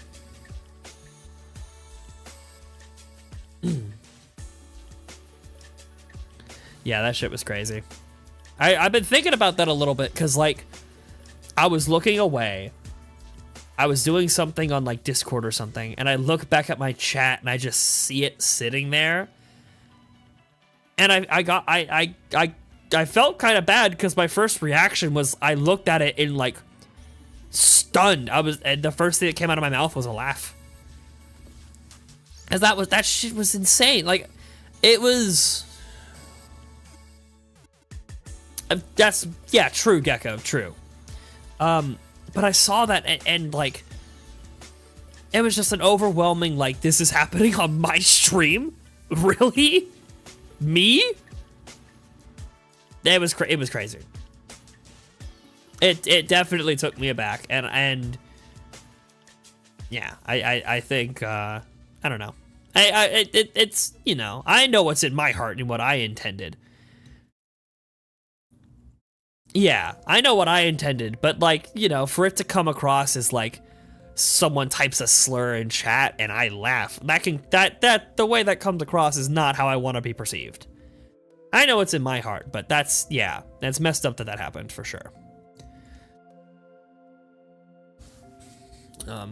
Yeah, that shit was crazy. I've been thinking about that a little bit, because, like, I was looking away. I was doing something on, like, Discord or something, and I look back at my chat, and I just see it sitting there. And I felt kind of bad, because my first reaction was I looked at it in, like, stunned. And the first thing that came out of my mouth was a laugh. Because that shit was insane. Like, it was... That's, yeah, true, Gecko, true. But I saw that and like, it was just an overwhelming, like, this is happening on my stream? Really? Me? It was crazy. It definitely took me aback, and yeah, I think, I don't know. It's, you know, I know what's in my heart and what I intended. Yeah, I know what I intended, but like, you know, for it to come across as like someone types a slur in chat and I laugh, that the way that comes across is not how I want to be perceived. I know it's in my heart, but that's, yeah, that's messed up that happened for sure. But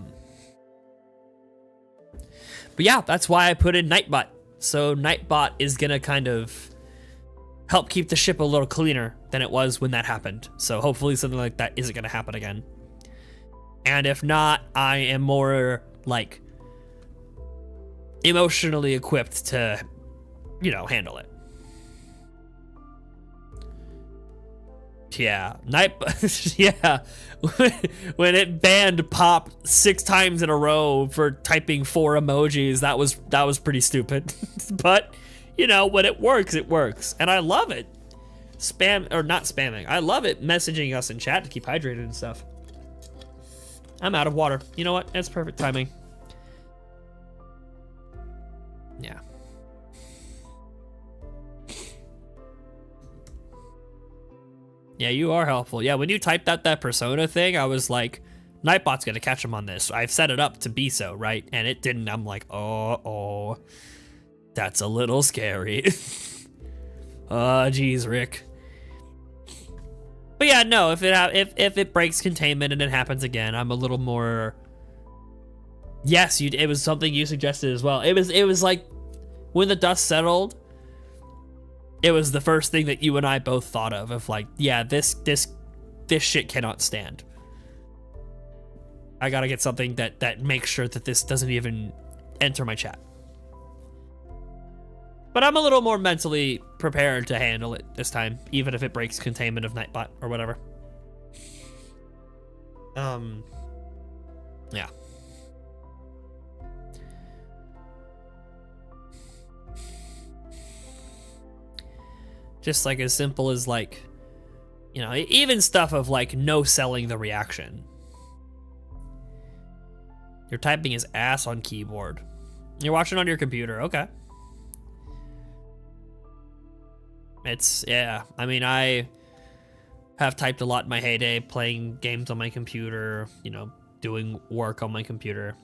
yeah, that's why I put in Nightbot. So Nightbot is gonna kind of help keep the ship a little cleaner than it was when that happened. So hopefully something like that isn't gonna happen again. And if not, I am more, like, emotionally equipped to, you know, handle it. Yeah, yeah. When it banned Pop 6 times in a row for typing 4 emojis, that was pretty stupid. But you know, when it works, and I love it. Spam or not spamming, I love it. Messaging us in chat to keep hydrated and stuff. I'm out of water. You know what? That's perfect timing. Yeah. Yeah, you are helpful. Yeah, when you typed out that persona thing, I was like, Nightbot's gonna catch him on this. I've set it up to be so, right? And it didn't. I'm like, oh, that's a little scary. Oh, geez, Rick. But yeah, no, if it breaks containment and it happens again, I'm a little more. Yes, it was something you suggested as well. It was like when the dust settled. It was the first thing that you and I both thought of like, yeah, this shit cannot stand. I gotta get something that makes sure that this doesn't even enter my chat. But I'm a little more mentally prepared to handle it this time, even if it breaks containment of Nightbot or whatever. Yeah. Just like as simple as like, you know, even stuff of like no selling the reaction. You're typing his ass on keyboard. You're watching on your computer, okay. Yeah, I mean, I have typed a lot in my heyday, playing games on my computer, you know, doing work on my computer.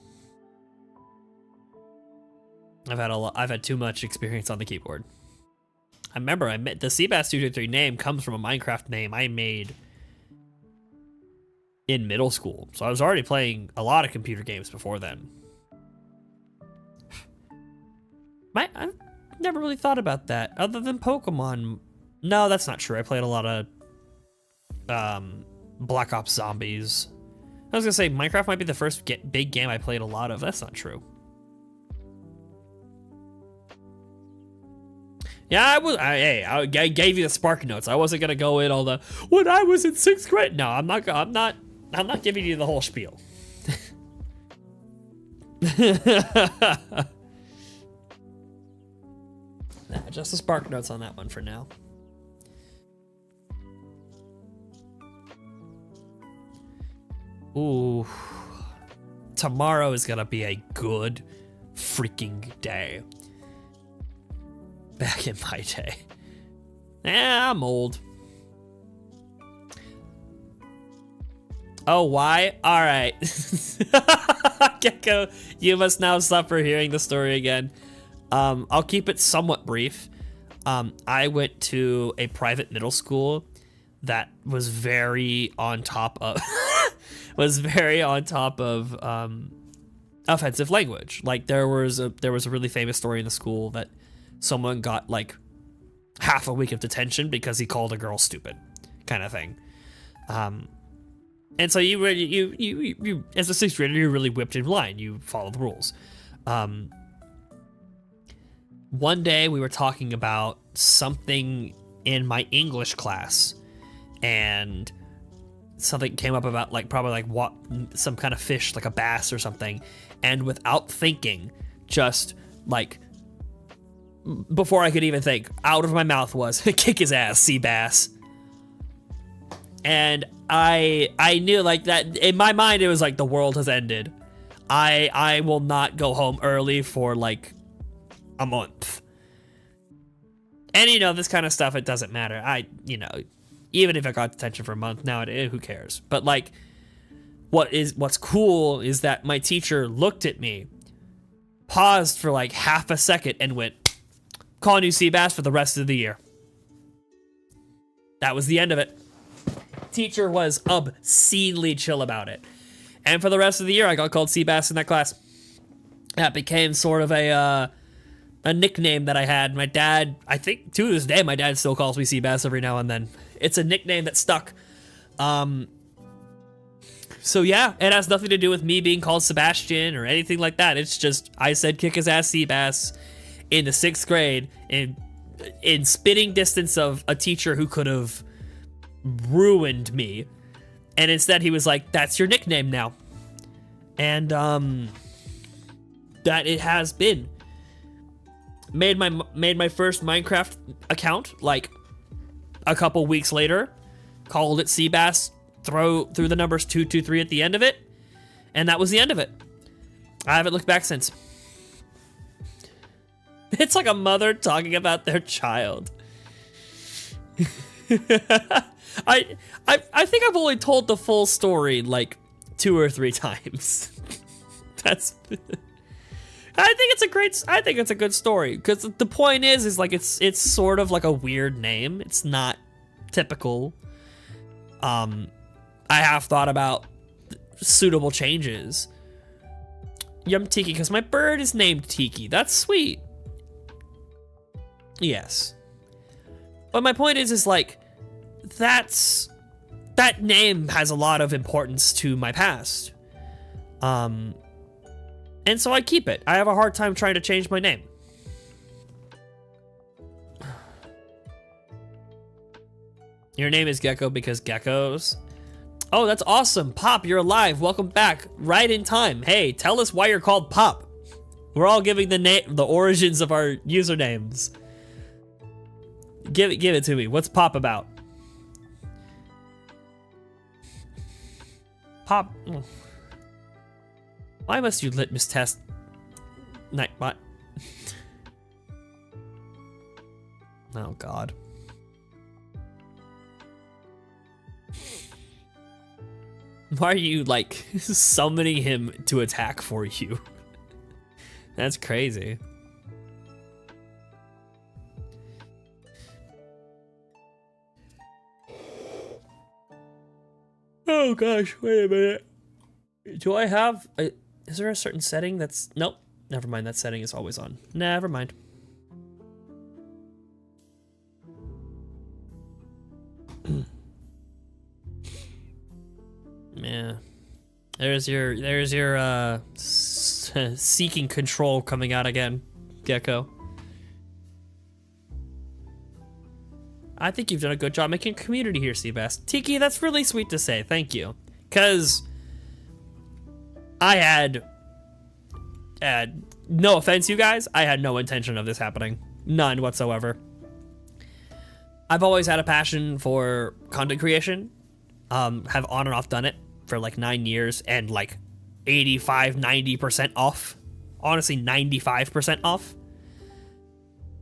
I've had too much experience on the keyboard. I remember the Seabass223 name comes from a Minecraft name I made in middle school. So I was already playing a lot of computer games before then. I've never really thought about that, other than Pokemon. No, that's not true. I played a lot of Black Ops Zombies. I was gonna say Minecraft might be the first big game I played a lot of. That's not true. Yeah, I gave you the spark notes. I wasn't gonna go in all the when I was in 6th grade. No, I'm not giving you the whole spiel. Nah, just the spark notes on that one for now. Ooh. Tomorrow is gonna be a good freaking day. Back in my day. Yeah, I'm old. Oh, why? Alright. Gecko, you must now suffer hearing the story again. I'll keep it somewhat brief. I went to a private middle school that was very on top of offensive language. Like there was a really famous story in the school that someone got like half a week of detention because he called a girl stupid, kind of thing. And so you as a 6th grader, you're really whipped in line. You follow the rules. One day we were talking about something in my English class, and something came up about like probably like what some kind of fish, like a bass or something, and without thinking, just like before I could even think, out of my mouth was kick his ass, sea bass. And I knew like that in my mind it was like the world has ended. I will not go home early for like a month. And you know, this kind of stuff, it doesn't matter. You know, even if I got detention for a month nowadays, who cares? But like what's cool is that my teacher looked at me, paused for like half a second, and went, calling you sea bass for the rest of the year. That was the end of it. Teacher was obscenely chill about it. And for the rest of the year, I got called sea bass in that class. That became sort of a nickname that I had. My dad, I think to this day, my dad still calls me sea bass every now and then. It's a nickname that stuck. So yeah, it has nothing to do with me being called Sebastian or anything like that. It's just, I said kick his ass sea bass in the 6th grade in spitting distance of a teacher who could have ruined me. And instead he was like, that's your nickname now. And that it has been. Made my first Minecraft account like a couple weeks later. Called it Seabass. Threw the numbers 223 at the end of it. And that was the end of it. I haven't looked back since. It's like a mother talking about their child. I think I've only told the full story like 2 or 3 times. That's I think it's a good story because the point is like it's sort of like a weird name. It's not typical. I have thought about suitable changes. Yum Tiki, because my bird is named Tiki. That's sweet. Yes. But my point is like that name has a lot of importance to my past. And so I keep it. I have a hard time trying to change my name. Your name is Gecko because geckos. Oh, that's awesome. Pop, you're alive. Welcome back. Right in time. Hey, tell us why you're called Pop. We're all giving the origins of our usernames. Give it to me. What's Pop about? Pop. Oh. Why must you litmus test Nightbot? Oh God. Why are you like summoning him to attack for you? That's crazy. Oh gosh, wait a minute. Do I have is there a certain setting that's... Nope, never mind, that setting is always on. Never mind. Yeah. There's your seeking control coming out again, Gecko. I think you've done a good job making a community here, Seabass. Tiki, that's really sweet to say, thank you. Cause I had, no offense, you guys, I had no intention of this happening. None whatsoever. I've always had a passion for content creation. Have on and off done it for like 9 years and like 85-90% off. Honestly, 95% off.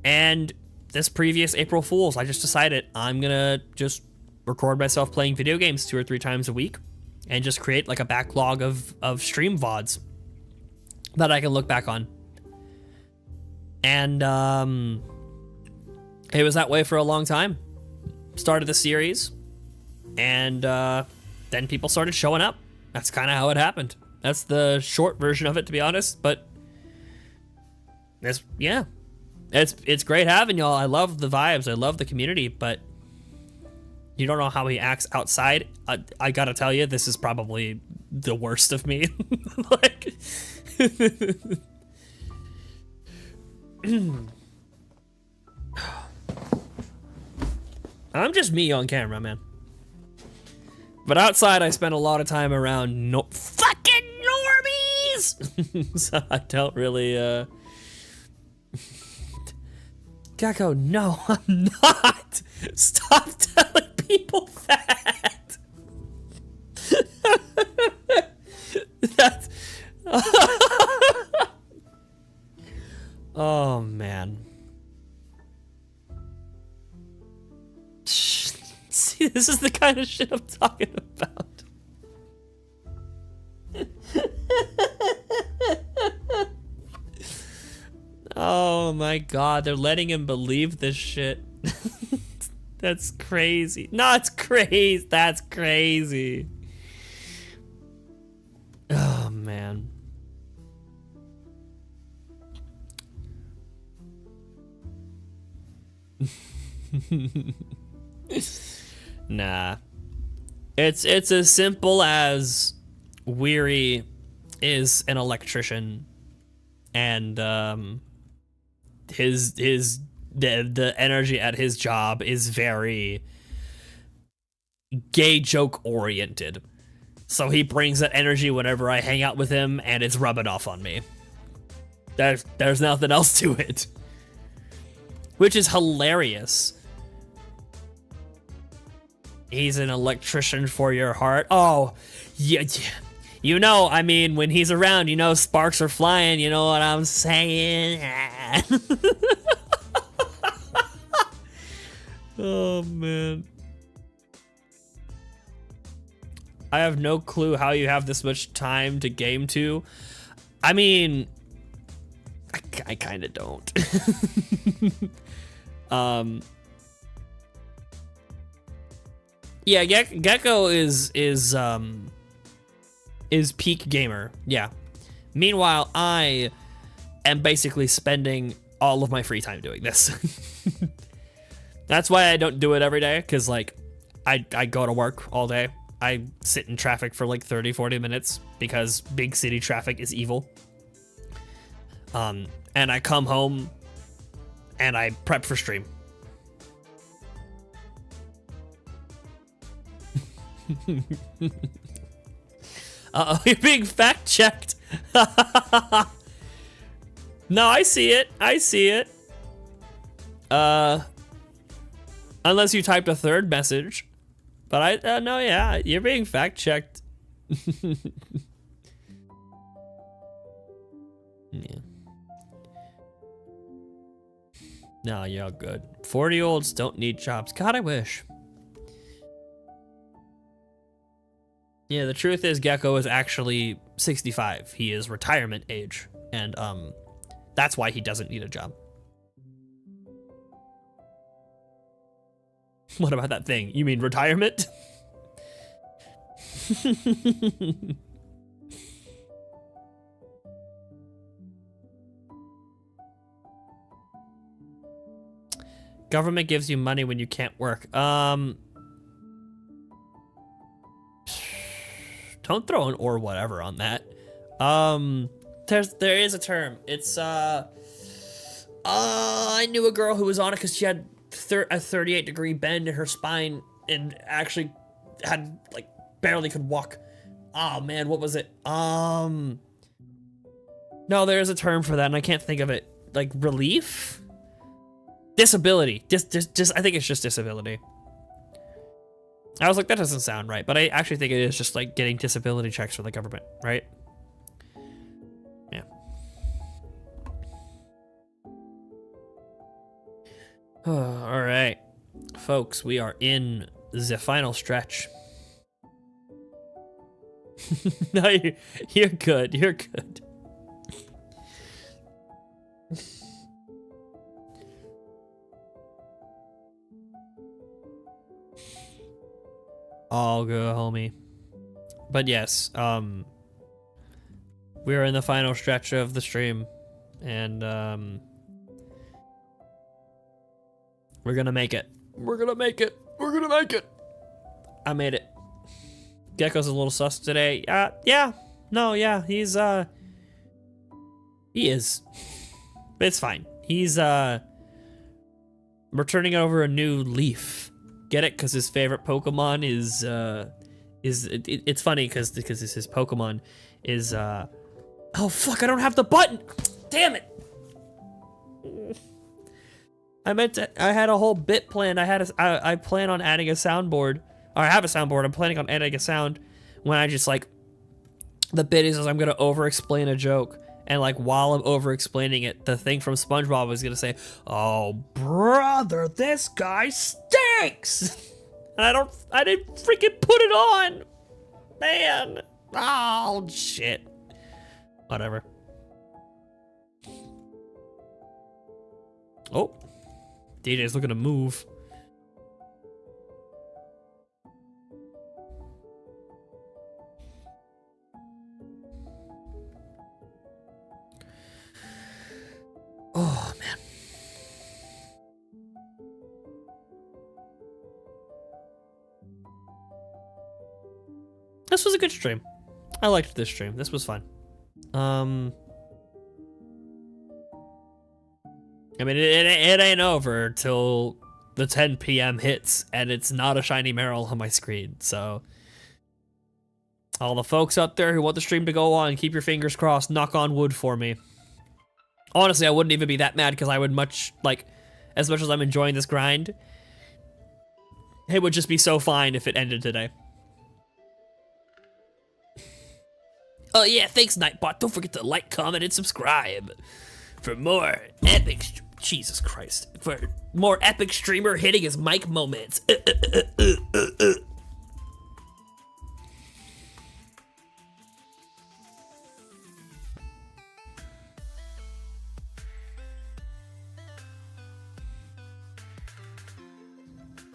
And this previous April Fool's, I just decided I'm gonna just record myself playing video games 2 or 3 times a week. And just create like a backlog of stream VODs that I can look back on. And it was that way for a long time. Started the series, and then people started showing up. That's kind of how it happened. That's the short version of it, to be honest. But it's great having y'all. I love the vibes. I love the community, but you don't know how he acts outside. I gotta tell you, this is probably the worst of me. Like, I'm just me on camera, man. But outside, I spend a lot of time around fucking normies. So I don't really. Gecko, no, I'm not. Stop telling people that. That's... Oh, man. See, this is the kind of shit I'm talking about. Oh my God, they're letting him believe this shit. That's crazy. No, it's crazy. That's crazy. Oh man. Nah. It's as simple as Weary is an electrician and the energy at his job is very gay joke oriented. So he brings that energy whenever I hang out with him, and it's rubbing off on me. There's nothing else to it. Which is hilarious. He's an electrician for your heart. Oh, yeah. You know, I mean, when he's around, you know, sparks are flying. You know what I'm saying? Oh, man. I have no clue how you have this much time to game to. I mean, I kind of don't. Yeah, Gecko is peak gamer. Yeah. Meanwhile, I am basically spending all of my free time doing this. That's why I don't do it every day, because like I go to work all day. I sit in traffic for like 30-40 minutes because big city traffic is evil. And I come home and I prep for stream. Uh-oh, you're being fact-checked. No, I see it. I see it. Unless you typed a third message. But no, yeah, you're being fact-checked. Yeah. No, you're good. 40-year-olds don't need jobs. God, I wish. Yeah, the truth is Gecko is actually 65. He is retirement age, and that's why he doesn't need a job. What about that thing? You mean retirement? Government gives you money when you can't work. Don't throw an or whatever on that. There is a term. It's I knew a girl who was on it because she had a 38-degree bend in her spine and actually had like barely could walk. Oh man, what was it? No, there is a term for that and I can't think of it. Like relief? Disability. Just I think it's just disability. I was like, that doesn't sound right, but I actually think it is just like getting disability checks from the government, right? Yeah. All right, folks, we are in the final stretch. No, you're good. You're good. All good, homie. But yes, we're in the final stretch of the stream, and we're gonna make it. We're gonna make it. We're gonna make it. I made it. Gecko's a little sus today. Yeah. No, yeah, he is. But it's fine. He's we're turning over a new leaf. Get it? Because his favorite Pokemon is it's funny because his Pokemon is oh fuck, I don't have the button. Damn it. I had a whole bit planned. I plan on adding a soundboard. Or I have a soundboard. I'm planning on adding a sound when I just like the bit is I'm gonna over explain a joke. And like while I'm over explaining it, the thing from SpongeBob was gonna say, "Oh brother, this guy stinks," and I didn't freaking put it on, man. Oh shit. Whatever. Oh, DJ's looking to move. Oh, man. This was a good stream. I liked this stream. This was fun. I mean, it ain't over till the 10 p.m. hits and it's not a shiny Marill on my screen. So all the folks out there who want the stream to go on, keep your fingers crossed, knock on wood for me. Honestly, I wouldn't even be that mad because I would as much as I'm enjoying this grind, it would just be so fine if it ended today. Oh yeah, thanks Nightbot. Don't forget to like, comment, and subscribe for more epic, Jesus Christ, for more epic streamer hitting his mic moments.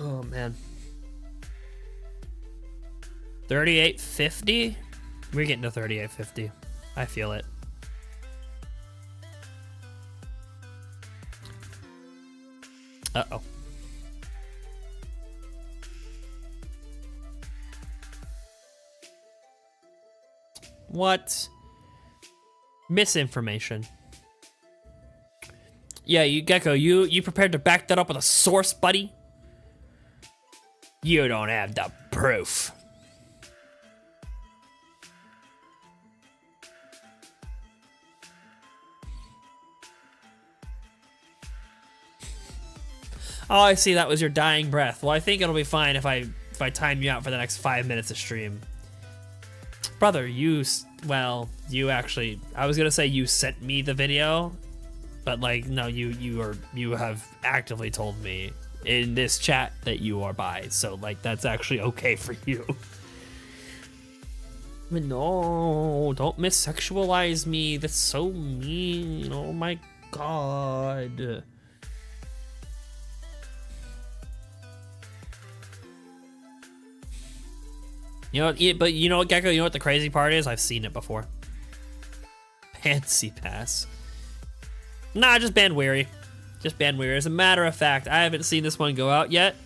Oh man. 3850? We're getting to 3850. I feel it. Uh-oh. What? Misinformation. Yeah, you Gecko, you prepared to back that up with a source, buddy? You don't have the proof. Oh, I see. That was your dying breath. Well, I think it'll be fine if I time you out for the next 5 minutes of stream. Brother, you actually, I was gonna say you sent me the video, but like, no, you have actively told me in this chat that you are bi, so like that's actually okay for you. But no, don't missexualize me. That's so mean. Oh my god. You know, but you know what, Gecko? You know what the crazy part is? I've seen it before. Fancy pass. Nah, just band weary. Just band weary. As a matter of fact, I haven't seen this one go out yet.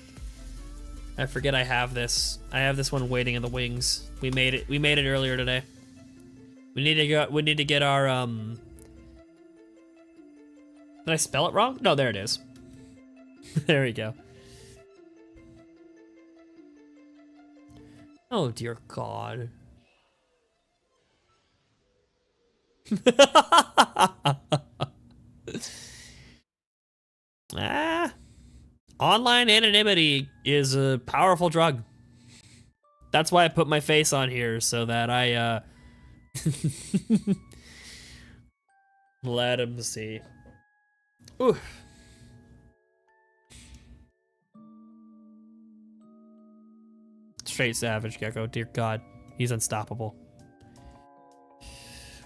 I forget I have this. I have this one waiting in the wings. We made it. We made it earlier today. We need to go. We need to get our Did I spell it wrong? No, there it is. There we go. Oh dear God. Online anonymity is a powerful drug. That's why I put my face on here, so that I let him see. Ooh. Straight savage, Gecko. Dear God, he's unstoppable.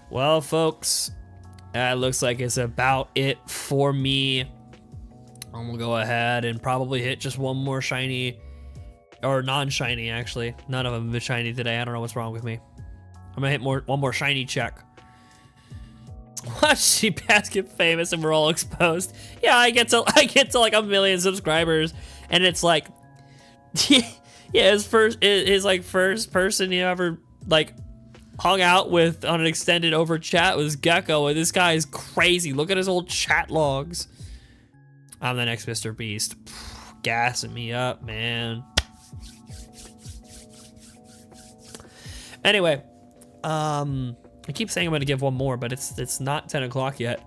Well, folks, that looks like it's about it for me. I'm gonna go ahead and probably hit just one more shiny, or non-shiny actually. None of them have been shiny today. I don't know what's wrong with me. I'm gonna hit one more shiny check. Watch Sheepass get famous and we're all exposed. Yeah, I get to like 1 million subscribers, and it's like, yeah, his first person he ever like hung out with on an extended over chat was Gecko, and this guy is crazy. Look at his old chat logs. I'm the next Mr. Beast. Gassing me up, man. Anyway, I keep saying I'm gonna give one more, but it's not 10 o'clock yet.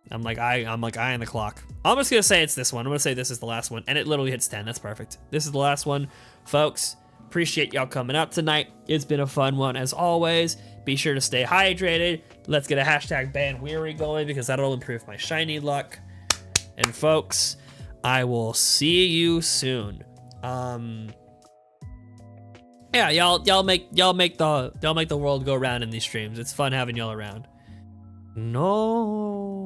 I'm like eyeing the clock. I'm just gonna say it's this one. I'm gonna say this is the last one, and it literally hits 10. That's perfect. This is the last one, folks. Appreciate y'all coming out tonight. It's been a fun one as always. Be sure to stay hydrated. Let's get a hashtag ban weary going because that'll improve my shiny luck. And folks, I will see you soon. Yeah, y'all make the world go round in these streams. It's fun having y'all around. No,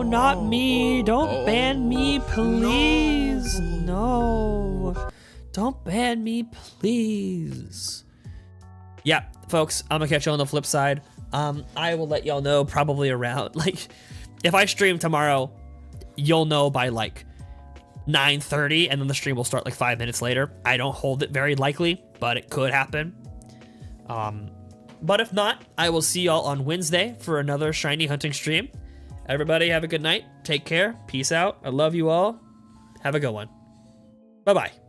not me. Don't ban me, please. No. Don't ban me, please. Yeah, folks, I'm gonna catch you on the flip side. I will let y'all know probably around, like, if I stream tomorrow, you'll know by like 9:30, and then the stream will start like 5 minutes later. I don't hold it very likely, but it could happen. But if not, I will see y'all on Wednesday for another shiny hunting stream. Everybody have a good night. Take care. Peace out. I love you all. Have a good one. Bye-bye.